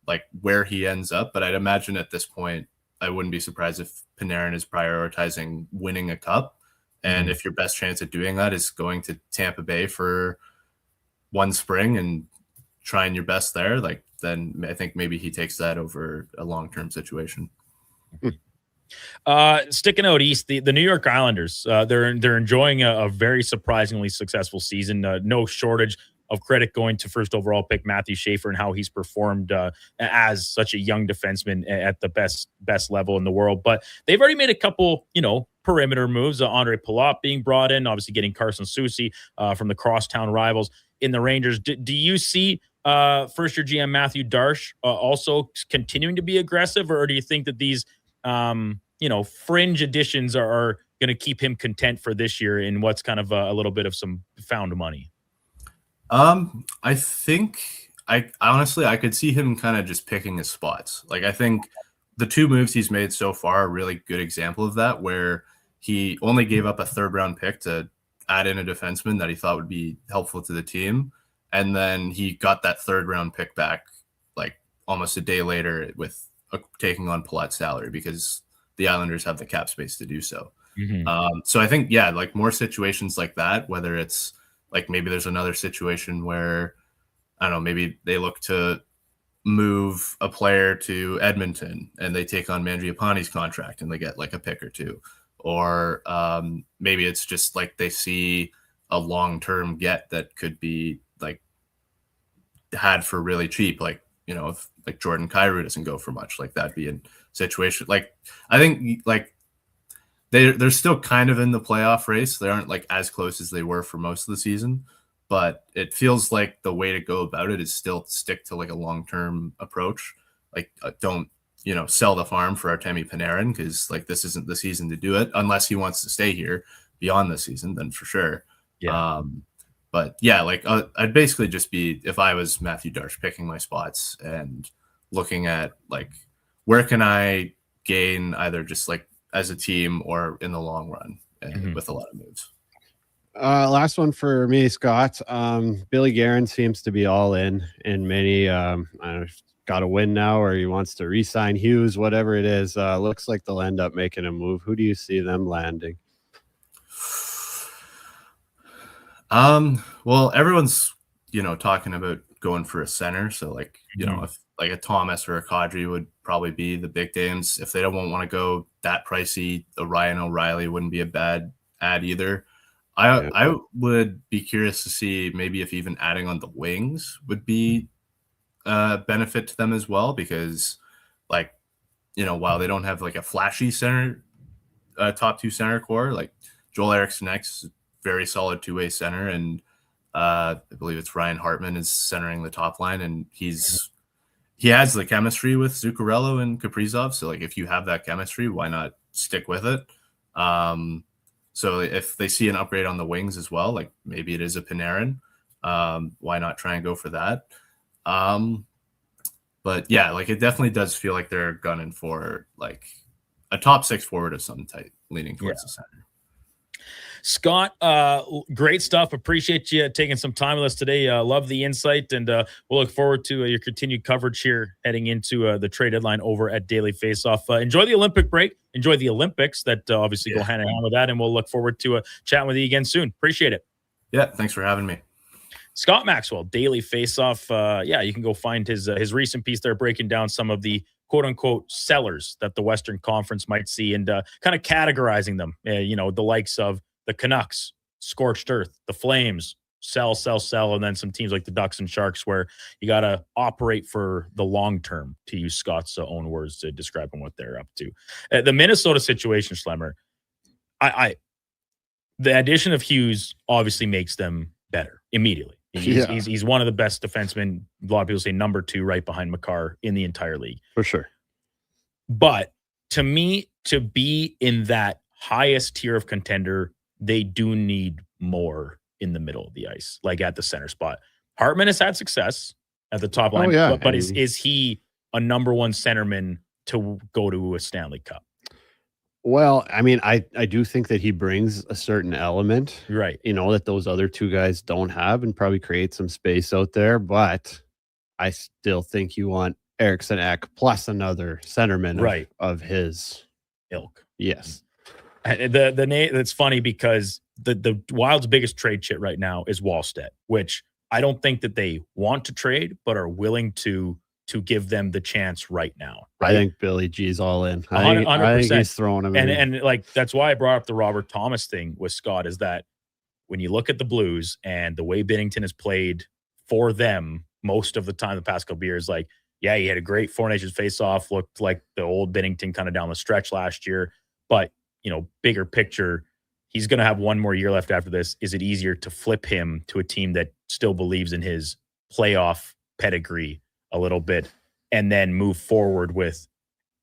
like where he ends up. But I'd imagine at this point, I wouldn't be surprised if Panarin is prioritizing winning a cup. And if your best chance at doing that is going to Tampa Bay for one spring and trying your best there, like, then I think maybe he takes that over a long-term situation. Sticking out east, the New York Islanders, they're enjoying a very surprisingly successful season. No shortage of credit going to first overall pick Matthew Schaefer and how he's performed as such a young defenseman at the best level in the world. But they've already made a couple, perimeter moves. Andre Palat being brought in, obviously getting Carson Soucy from the crosstown rivals in the Rangers. Do you see first-year GM Matthew Darche also continuing to be aggressive, or do you think that these fringe additions are going to keep him content for this year in what's kind of a little bit of some found money? I think I honestly could see him kind of just picking his spots. Like, I think the two moves he's made so far are a really good example of that, where he only gave up a third-round pick to add in a defenseman that he thought would be helpful to the team. And then he got that third-round pick back like almost a day later with taking on Palat's salary because the Islanders have the cap space to do so. So I think, yeah, like more situations like that, whether it's like maybe there's another situation where, I don't know, maybe they look to move a player to Edmonton and they take on Mangiapane's contract and they get like a pick or two. Or maybe it's just like they see a long-term get that could be like had for really cheap. Like, if like Jordan Kyrou doesn't go for much, like that'd be a situation. Like, I think like they're still kind of in the playoff race. They aren't like as close as they were for most of the season, but it feels like the way to go about it is still stick to like a long-term approach. Like don't, sell the farm for Artemi Panarin, because like this isn't the season to do it unless he wants to stay here beyond the season, then for sure. Yeah. But yeah, like I'd basically just be, if I was Matthew Darche, picking my spots and looking at like where can I gain either just like as a team or in the long run, and with a lot of moves. Last one for me, Scott. Billy Guerin seems to be all in many. I don't know, got to win now, or he wants to re-sign Hughes, whatever it is. Looks like they'll end up making a move. Who do you see them landing? Well, everyone's talking about going for a center. So like if like a Thomas or a Kadri would probably be the big names. If they don't want to go that pricey, a Ryan O'Reilly wouldn't be a bad ad either. I would be curious to see maybe if even adding on the wings would be benefit to them as well, because like while they don't have like a flashy center top two center core, like Joel Eriksson X, very solid two-way center, and I believe it's Ryan Hartman is centering the top line, and he has the chemistry with Zuccarello and Kaprizov. So like if you have that chemistry, why not stick with it? So if they see an upgrade on the wings as well, like maybe it is a Panarin, why not try and go for that? But yeah, like it definitely does feel like they're gunning for like a top six forward of some type, leaning towards the center. Scott, great stuff. Appreciate you taking some time with us today. Love the insight, and we'll look forward to your continued coverage here heading into the trade deadline over at Daily Faceoff. Enjoy the Olympic break. Enjoy the Olympics that obviously go hand in hand with that, and we'll look forward to chatting with you again soon. Appreciate it. Yeah, thanks for having me. Scott Maxwell, Daily Faceoff. You can go find his recent piece there breaking down some of the quote-unquote sellers that the Western Conference might see, and kind of categorizing them, the likes of the Canucks, Scorched Earth, the Flames, sell, and then some teams like the Ducks and Sharks where you got to operate for the long term, to use Scott's own words to describe what they're up to. The Minnesota situation, Schlemmer, the addition of Hughes obviously makes them better immediately. He's one of the best defensemen. A lot of people say number 2 right behind Makar in the entire league. For sure. But to me, to be in that highest tier of contender, they do need more in the middle of the ice, like at the center spot. Hartman has had success at the top line, but is he a number 1 centerman to go to a Stanley Cup? Well, I mean, I do think that he brings a certain element, right? That those other 2 guys don't have, and probably create some space out there. But I still think you want Eriksson Ek plus another centerman of his ilk. Yes. The name that's funny because the Wild's biggest trade chit right now is Wallstedt, which I don't think that they want to trade, but are willing to give them the chance right now. Right? I think Billy G's all in. 100%. I think he's throwing him in. And like that's why I brought up the Robert Thomas thing with Scott, is that when you look at the Blues and the way Binnington has played for them most of the time the past couple of years, like, yeah, he had a great Four Nations face-off, looked like the old Binnington kind of down the stretch last year. But, bigger picture, he's going to have one more year left after this. Is it easier to flip him to a team that still believes in his playoff pedigree a little bit and then move forward with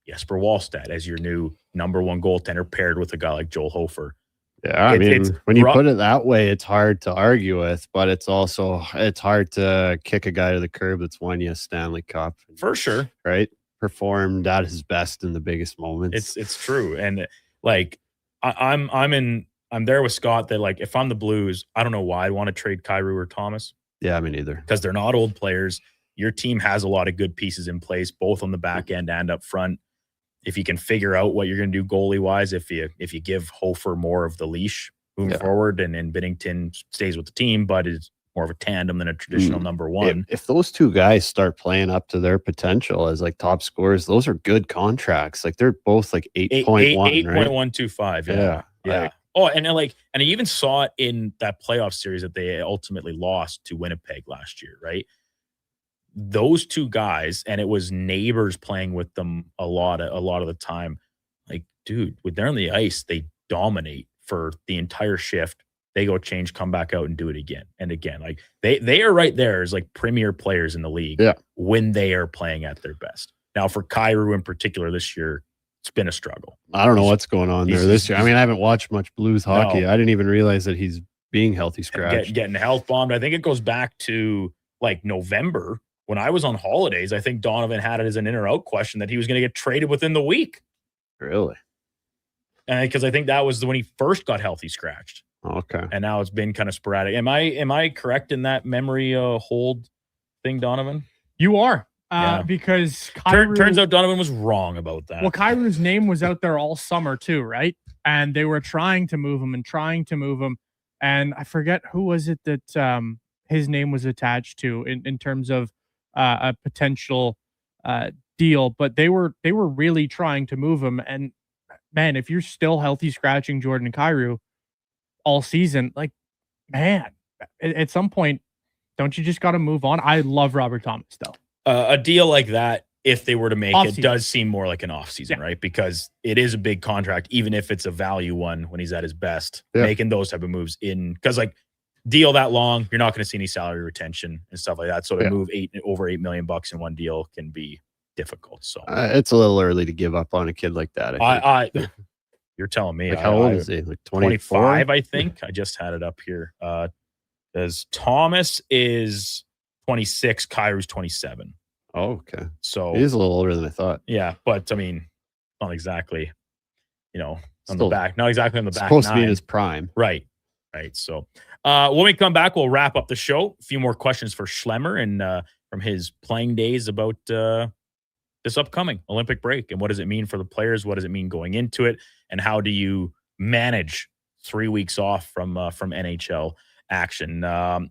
Jesper Wallstedt as your new number 1 goaltender paired with a guy like Joel Hofer? Yeah, when you put it that way, it's hard to argue with, but it's hard to kick a guy to the curb that's won you a Stanley Cup. For sure. Right? Performed at his best in the biggest moments. It's true. And like I'm there with Scott that, like, if I'm the Blues, I don't know why I want to trade Kyrou or Thomas. Yeah, me neither. Because they're not old players. Your team has a lot of good pieces in place, both on the back end and up front. If you can figure out what you're going to do goalie wise, if you give Hofer more of the leash moving forward, and Binnington stays with the team, but is more of a tandem than a traditional number 1. If those 2 guys start playing up to their potential as like top scorers, those are good contracts. Like they're both like 8.1, 8.125. Yeah. And I even saw it in that playoff series that they ultimately lost to Winnipeg last year, right? Those 2 guys, and it was neighbors playing with them a lot of the time. Like, dude, when they're on the ice, they dominate for the entire shift. They go change, come back out and do it again and again. Like they are right there as like premier players in the league when they are playing at their best. Now for Kyrou in particular this year, it's been a struggle. I don't know what's going on there this year. I mean, I haven't watched much Blues hockey. I didn't even realize that he's being healthy scratched. Getting health bombed. I think it goes back to like November when I was on holidays. I think Donovan had it as an in or out question that he was going to get traded within the week. Really? And because I think that was when he first got healthy scratched. Okay. And now it's been kind of sporadic. Am I correct in that memory hold thing, Donovan? You are. Because Kyrou, turns out Donovan was wrong about that. Well, Kyrou's name was out there all summer too, right? And they were trying to move him. And I forget who was it that his name was attached to in terms of a potential deal. But they were really trying to move him. And man, if you're still healthy scratching Jordan Kyrou all season, like, man, at some point, don't you just got to move on? I love Robert Thomas though. A deal like that, if they were to make Off-season. it, does seem more like an off-season, right? Because it is a big contract, even if it's a value one when he's at his best. Making those type of moves in, because like deal that long, you're not going to see any salary retention and stuff like that. So to move over $8 million in one deal can be difficult. So it's a little early to give up on a kid like that. I you're telling me. Like how old is he? Like 25, I think. I just had it up here. As Thomas is 26, Kyrou's 27. Oh, okay. So he's a little older than I thought. Yeah, but I mean, not exactly, on the back. Not exactly on the back. Supposed to be in his prime. Right. So when we come back, we'll wrap up the show. A few more questions for Schlemmer and from his playing days about this upcoming Olympic break and what does it mean for the players? What does it mean going into it? And how do you manage 3 weeks off from NHL action?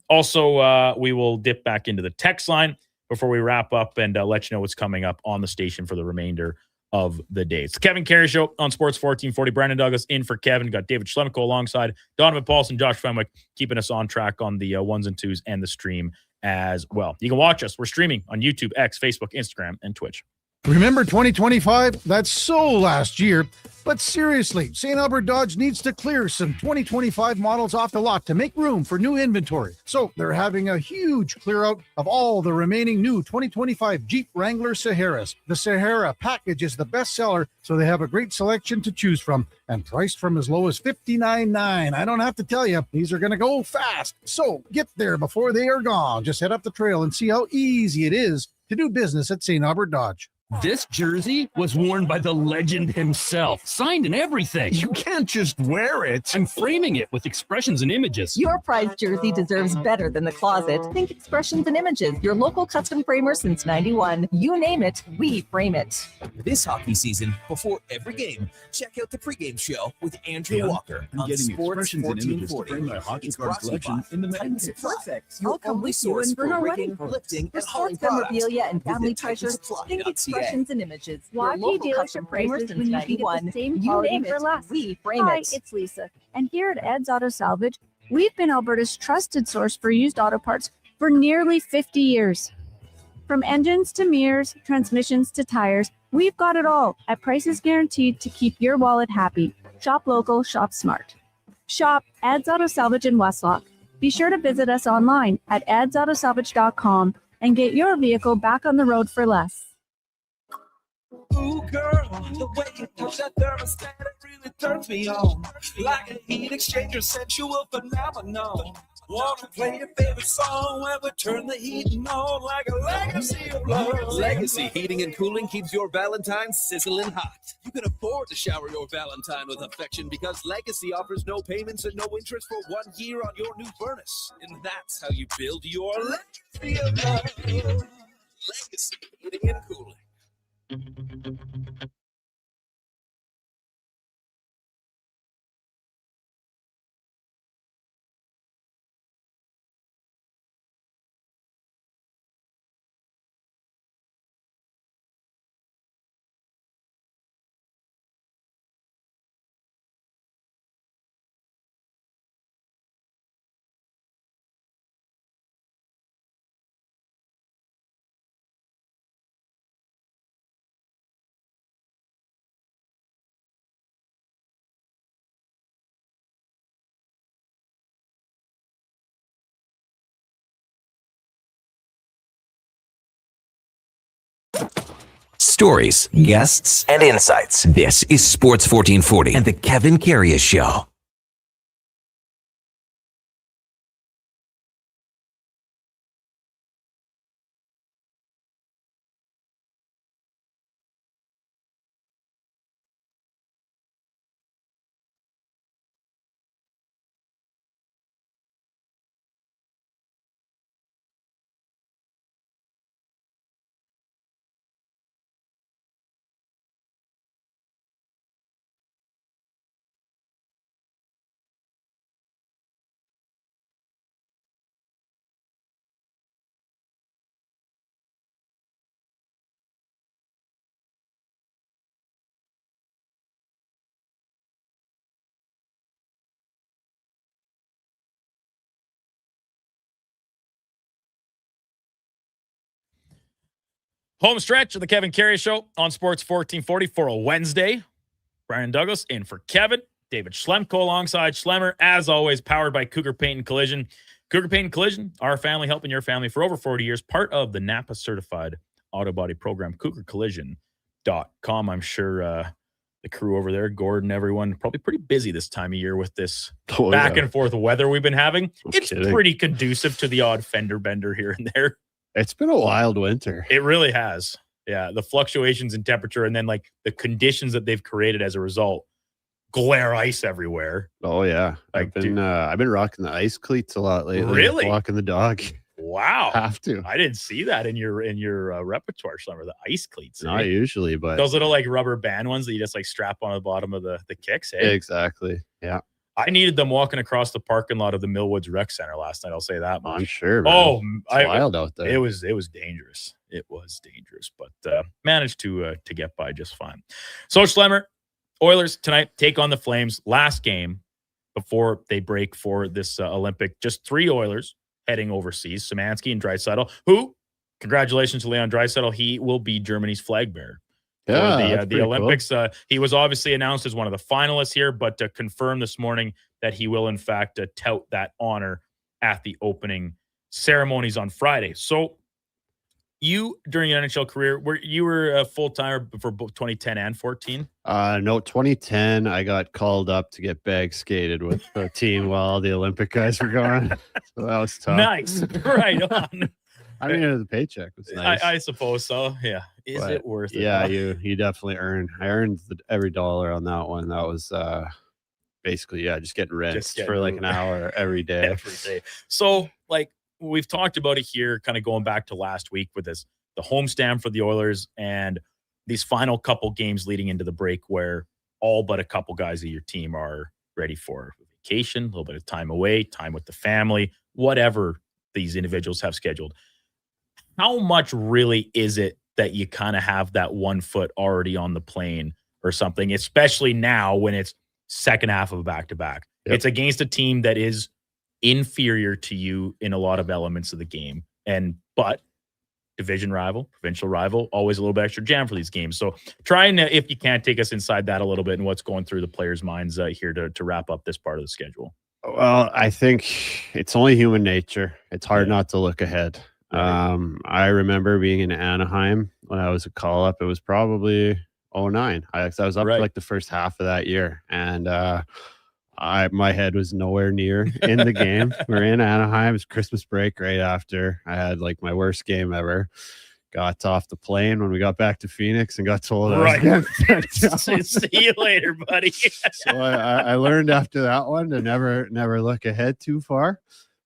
Also, we will dip back into the text line before we wrap up and let you know what's coming up on the station for the remainder of the day. It's the Kevin Karius Show on Sports 1440. Brandon Douglas in for Kevin. Got David Schlemko alongside Donovan Paulson, Josh Fenwick, keeping us on track on the ones and twos and the stream as well. You can watch us. We're streaming on YouTube, X, Facebook, Instagram, and Twitch. Remember 2025? That's so last year. But seriously, St. Albert Dodge needs to clear some 2025 models off the lot to make room for new inventory. So they're having a huge clear out of all the remaining new 2025 Jeep Wrangler Saharas. The Sahara package is the best seller, so they have a great selection to choose from and priced from as low as $59.9. I don't have to tell you, these are going to go fast. So get there before they are gone. Just head up the trail and see how easy it is to do business at St. Albert Dodge. This jersey was worn by the legend himself, signed and everything. You can't just wear it. I'm framing it with expressions and images. Your prized jersey deserves better than the closet. Think expressions and images. Your local custom framer since 91. You name it, we frame it. This hockey season, before every game, check out the pregame show with Andrew Walker on Sports 1440. It's brought to you by Titan Supply. I'll come with you and bring our wedding lifting, for sports memorabilia and family treasures. Think expressions and images. Why Your pay local custom dealership framer prices since when you can get 91. the same You quality name for it, less? we frame Hi, it. it's Lisa. And here at Ed's Auto Salvage, we've been Alberta's trusted source for used auto parts for nearly 50 years. From engines to mirrors, transmissions to tires, we've got it all at prices guaranteed to keep your wallet happy. Shop local, shop smart. Shop Ed's Auto Salvage in Westlock. Be sure to visit us online at edsautosalvage.com and get your vehicle back on the road for less. Ooh, girl, the way you touch that thermostat, it really turns me on. Like a heat exchanger, sensual phenomenon. Wanna play your favorite song when we turn the heat on like a legacy of love. Legacy Heating and Cooling keeps your Valentine sizzling hot. You can afford to shower your Valentine with affection because Legacy offers no payments and no interest for 1 year on your new furnace. And that's how you build your legacy of love. Legacy Heating and Cooling. Stories, guests, and insights. This is Sports 1440 and the Kevin Karius Show. Home stretch of the Kevin Karius Show on Sports 1440 for a Wednesday. Brian Douglas in for Kevin. David Schlemko alongside Schlemmer. As always, powered by Cougar Paint and Collision. Cougar Paint and Collision, our family helping your family for over 40 years. Part of the Napa Certified Auto Body Program, CougarCollision.com. I'm sure the crew over there, Gordon, everyone, probably pretty busy this time of year with this back and forth weather we've been having. It's pretty conducive to the odd fender bender here and there. It's been a wild winter. It really has. Yeah, the fluctuations in temperature and then like the conditions that they've created as a result. Glare ice everywhere. Oh yeah, I've been rocking the ice cleats a lot lately. Really? Walking the dog. Wow. Have to. I didn't see that in your repertoire, Schlemmer, the ice cleats. Not usually, but those little like rubber band ones that you just like strap on the bottom of the kicks. Hey? Exactly. Yeah. I needed them walking across the parking lot of the Millwoods Rec Center last night. I'll say that much. I'm sure. Man. Oh, it's wild out there. It was dangerous. it was dangerous, but managed to get by just fine. So Schlemmer, Oilers tonight take on the Flames. Last game before they break for this Olympic. Just 3 Oilers heading overseas. Szymanski and Draisaitl, who, congratulations to Leon Draisaitl, he will be Germany's flag bearer. Yeah, for the Olympics. Cool. He was obviously announced as one of the finalists here, but confirmed this morning that he will, in fact, tout that honor at the opening ceremonies on Friday. So you, during your NHL career, you were a full-timer for both 2010 and 14? No, 2010, I got called up to get bag skated with the team while the Olympic guys were going. So that was tough. Nice. Right on. I mean, the paycheck was nice. I suppose so. Yeah. Is it worth it? Yeah, you definitely earned. I earned every dollar on that one. That was basically, just getting rinsed for like an hour every day. Every day. So, like, we've talked about it here, kind of going back to last week with the homestand for the Oilers and these final couple games leading into the break where all but a couple guys of your team are ready for vacation, a little bit of time away, time with the family, whatever these individuals have scheduled. How much really is it that you kind of have that one foot already on the plane or something, especially now when it's second half of a back-to-back? Yep. It's against a team that is inferior to you in a lot of elements of the game. But division rival, provincial rival, always a little bit extra jam for these games. So trying to, if you can, take us inside that a little bit and what's going through the players' minds here to wrap up this part of the schedule. Well, I think it's only human nature. It's hard not to look ahead. I remember being in Anaheim when I was a call-up. It was probably 2009. I was up for like the first half of that year, and my head was nowhere near in the game. We're in Anaheim. It's Christmas break right after. I had like my worst game ever. Got off the plane when we got back to Phoenix and got told See you later, buddy. So I learned after that one to never look ahead too far.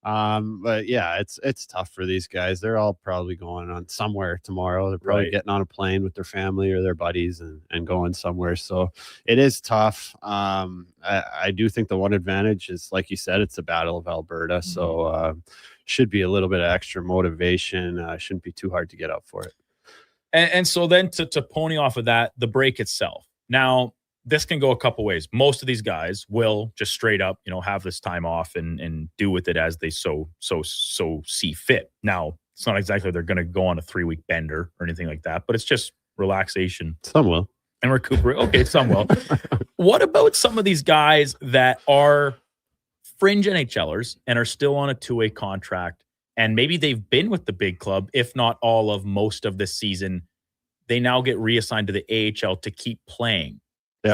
But yeah, it's tough for these guys. They're all probably going on somewhere tomorrow. They're probably getting on a plane with their family or their buddies and going somewhere. So it is tough. I do think the one advantage is, like you said, it's the Battle of Alberta. Mm-hmm. So should be a little bit of extra motivation. Shouldn't be too hard to get up for it. And so then to pony off of that, the break itself. Now, this can go a couple ways. Most of these guys will just straight up, have this time off and do with it as they so see fit. Now, it's not exactly they're going to go on a 3-week bender or anything like that, but it's just relaxation. Some will. And recuperate. Okay, some will. What about some of these guys that are fringe NHLers and are still on a 2-way contract, and maybe they've been with the big club, if not all of most of this season, they now get reassigned to the AHL to keep playing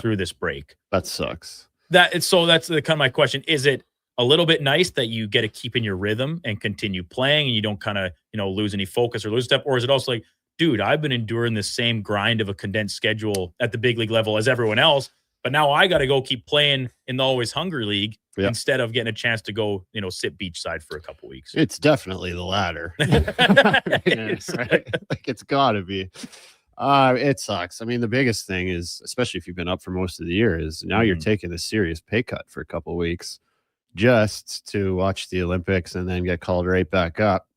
through this break? That sucks. That's the kind of my question. Is it a little bit nice that you get to keep in your rhythm and continue playing and you don't kind of, lose any focus or lose step? Or is it also like, dude, I've been enduring the same grind of a condensed schedule at the big league level as everyone else, but now I got to go keep playing in the Always Hungry League instead of getting a chance to go, sit beachside for a couple weeks? It's definitely the latter. Right? Like, it's got to be. It sucks. I mean, the biggest thing is, especially if you've been up for most of the year, is now you're taking a serious pay cut for a couple of weeks just to watch the Olympics and then get called right back up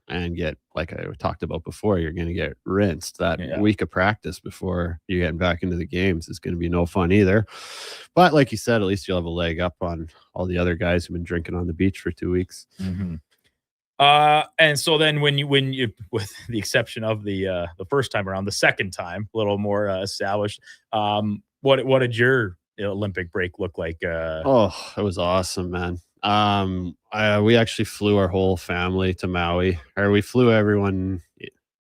and get, like I talked about before, you're going to get rinsed. That week of practice before you're getting back into the games is going to be no fun either. But like you said, at least you'll have a leg up on all the other guys who've been drinking on the beach for 2 weeks. Mm-hmm. And so then when you, with the exception of the first time around, the second time, a little more established, what did your Olympic break look like? It was awesome, man. We actually flew our whole family to Maui, or we flew everyone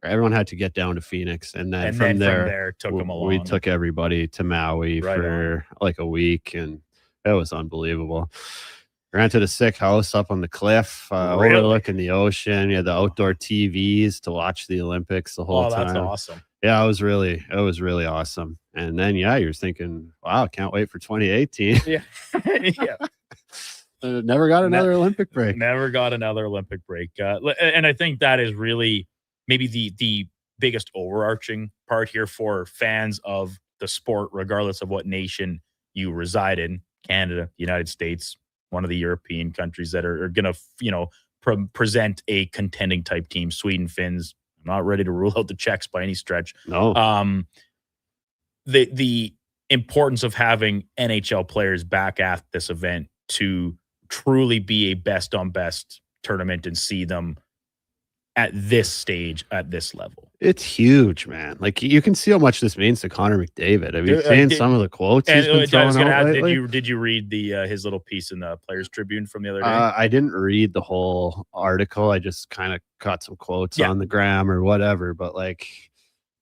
had to get down to Phoenix. And then from there took them along. We took everybody to Maui for like a week, and it was unbelievable. Rented a sick house up on the cliff, overlooking the ocean. You had the outdoor TVs to watch the Olympics the whole time. That's awesome. Yeah, it was really awesome. And then, you're thinking, wow, can't wait for 2018. Yeah. Never got another Olympic break. Never got another Olympic break. And I think that is really maybe the biggest overarching part here for fans of the sport, regardless of what nation you reside in. Canada, United States, one of the European countries that are going to, present a contending type team. Sweden, Finns, not ready to rule out the Czechs by any stretch. No. The importance of having NHL players back at this event to truly be a best on best tournament and see them at this stage, at this level. It's huge, man. Like, you can see how much this means to Connor McDavid. Have you seen some of the quotes he's been throwing out lately? Did you read his little piece in the Players Tribune from the other day? I didn't read the whole article. I just kind of caught some quotes on the gram or whatever. But like,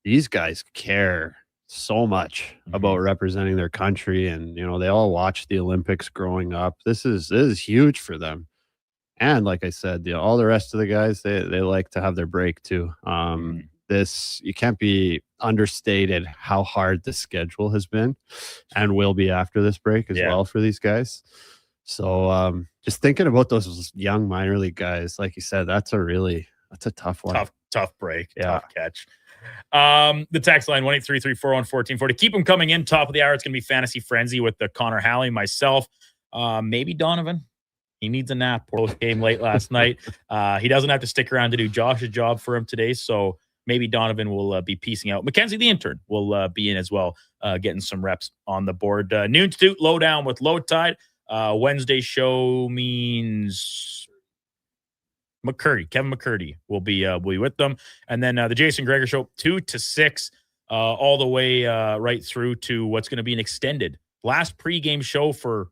these guys care so much about representing their country, and they all watched the Olympics growing up. This is huge for them. And like I said, all the rest of the guys, they like to have their break too. This, you can't be understated how hard the schedule has been and will be after this break as well for these guys. So just thinking about those young minor league guys, like you said, that's a tough one. Tough break. Tough catch. The text line 1-833-401-1440. Keep them coming in. Top of the hour, it's gonna be Fantasy Frenzy with the Connor Halley, myself, maybe Donovan. He needs a nap post game late last night. He doesn't have to stick around to do Josh's job for him today, so maybe Donovan will be piecing out. Mackenzie, the intern, will be in as well, getting some reps on the board. Noon to 2, Lowdown with Low Tide. Wednesday show means Kevin McCurdy will be with them. And then the Jason Gregor show, 2 to 6, all the way right through to what's going to be an extended last pregame show for,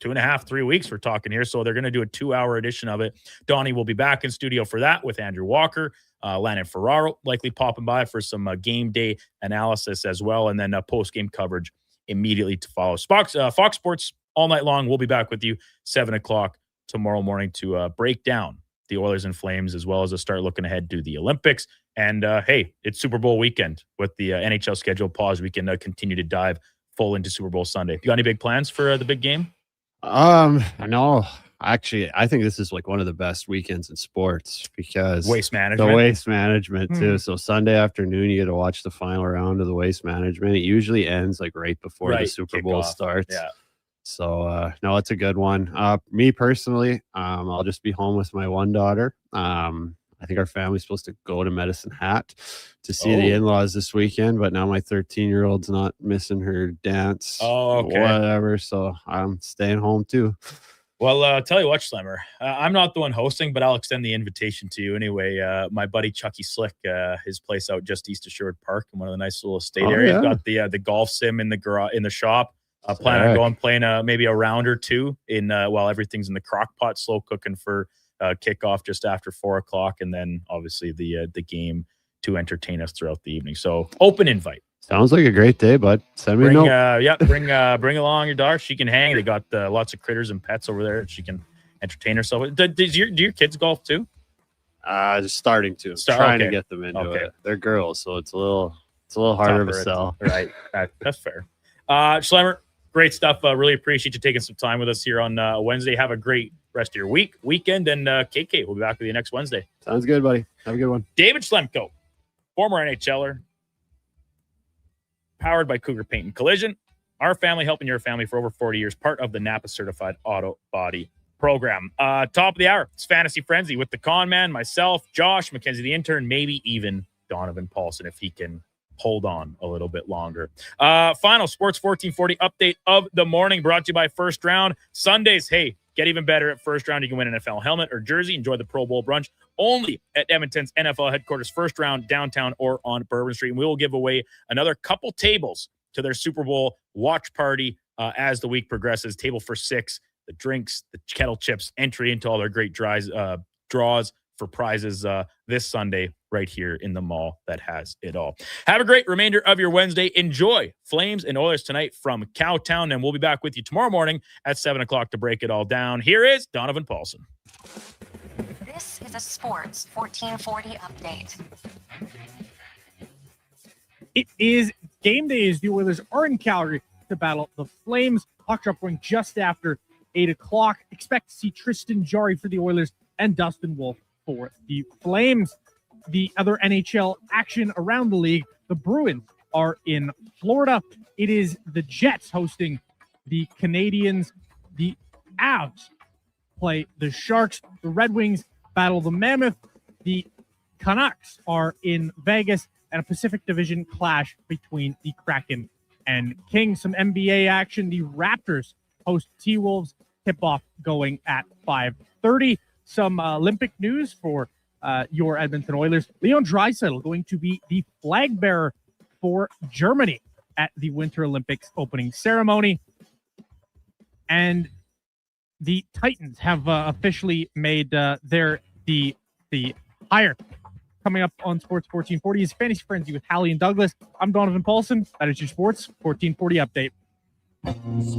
2.5, 3 weeks we're talking here. So they're going to do a 2-hour edition of it. Donnie will be back in studio for that with Andrew Walker, Landon Ferraro likely popping by for some game day analysis as well. And then post-game coverage immediately to follow. Fox Sports all night long. We'll be back with you 7 o'clock tomorrow morning to break down the Oilers and Flames, as well as start looking ahead to the Olympics. And hey, it's Super Bowl weekend with the NHL schedule pause. We can continue to dive full into Super Bowl Sunday. You got any big plans for the big game? No, actually, I think this is like one of the best weekends in sports because waste management. The waste management too. So Sunday afternoon, you get to watch the final round of the waste management. It usually ends like right before the Super Bowl starts. Yeah. So no, it's a good one. Me personally, I'll just be home with my one daughter. I think our family's supposed to go to Medicine Hat to see the in-laws this weekend, but now my 13-year-old's not missing her dance. Whatever. So I'm staying home too. Well, tell you what, Schlemmer, I'm not the one hosting, but I'll extend the invitation to you anyway. My buddy Chucky Slick, his place out just east of Sherwood Park in one of the nice little estate areas. Got the golf sim in the shop. Plan on going playing maybe a round or two in while everything's in the crock pot, slow cooking for kickoff just after 4 o'clock, and then obviously the game to entertain us throughout the evening. So open invite. Sounds like a great day, bud. Send me a note. Bring along your daughter. She can hang. They got lots of critters and pets over there. She can entertain herself. Do your kids golf too? Just starting to. Trying to get them into it. They're girls, so it's a little harder to sell. Right. That's fair. Schlemmer, great stuff. Really appreciate you taking some time with us here on Wednesday. Have a great rest of your weekend, and KK will be back with you next Wednesday. Sounds good, buddy. Have a good one. David Schlemko, former NHLer, powered by Cougar Paint and Collision. Our family helping your family for over 40 years, part of the Napa Certified Auto Body Program. Top of the hour, it's Fantasy Frenzy with the Con Man, myself, Josh, Mackenzie the intern, maybe even Donovan Paulson if he can hold on a little bit longer. Final Sports 1440 update of the morning brought to you by First Round. Sundays, hey, get even better at First Round. You can win an NFL helmet or jersey. Enjoy the Pro Bowl brunch only at Edmonton's NFL headquarters, First Round, downtown or on Bourbon Street. And we will give away another couple tables to their Super Bowl watch party as the week progresses. Table for 6, the drinks, the kettle chips, entry into all their great draws for prizes this Sunday right here in the mall that has it all. Have a great remainder of your Wednesday. Enjoy Flames and Oilers tonight from Cowtown, and we'll be back with you tomorrow morning at 7 o'clock to break it all down. Here is Donovan Paulson. This is a Sports 1440 update. It is game day as the Oilers are in Calgary to battle the Flames. Puck drop going just after 8 o'clock. Expect to see Tristan Jarry for the Oilers and Dustin Wolf for the Flames. The other NHL action around the league, the Bruins are in Florida. It is the Jets hosting the Canadiens. The Avs play the Sharks. The Red Wings battle the Mammoth. The Canucks are in Vegas, and a Pacific Division clash between the Kraken and Kings. Some NBA action. The Raptors host T-Wolves. Tip-off going at 5:30. Some Olympic news for your Edmonton Oilers. Leon Draisaitl going to be the flag bearer for Germany at the Winter Olympics opening ceremony. And the Titans have officially made the hire. Coming up on Sports 1440 is Fantasy Frenzy with Hallie and Douglas. I'm Donovan Paulson. That is your Sports 1440 update. Sports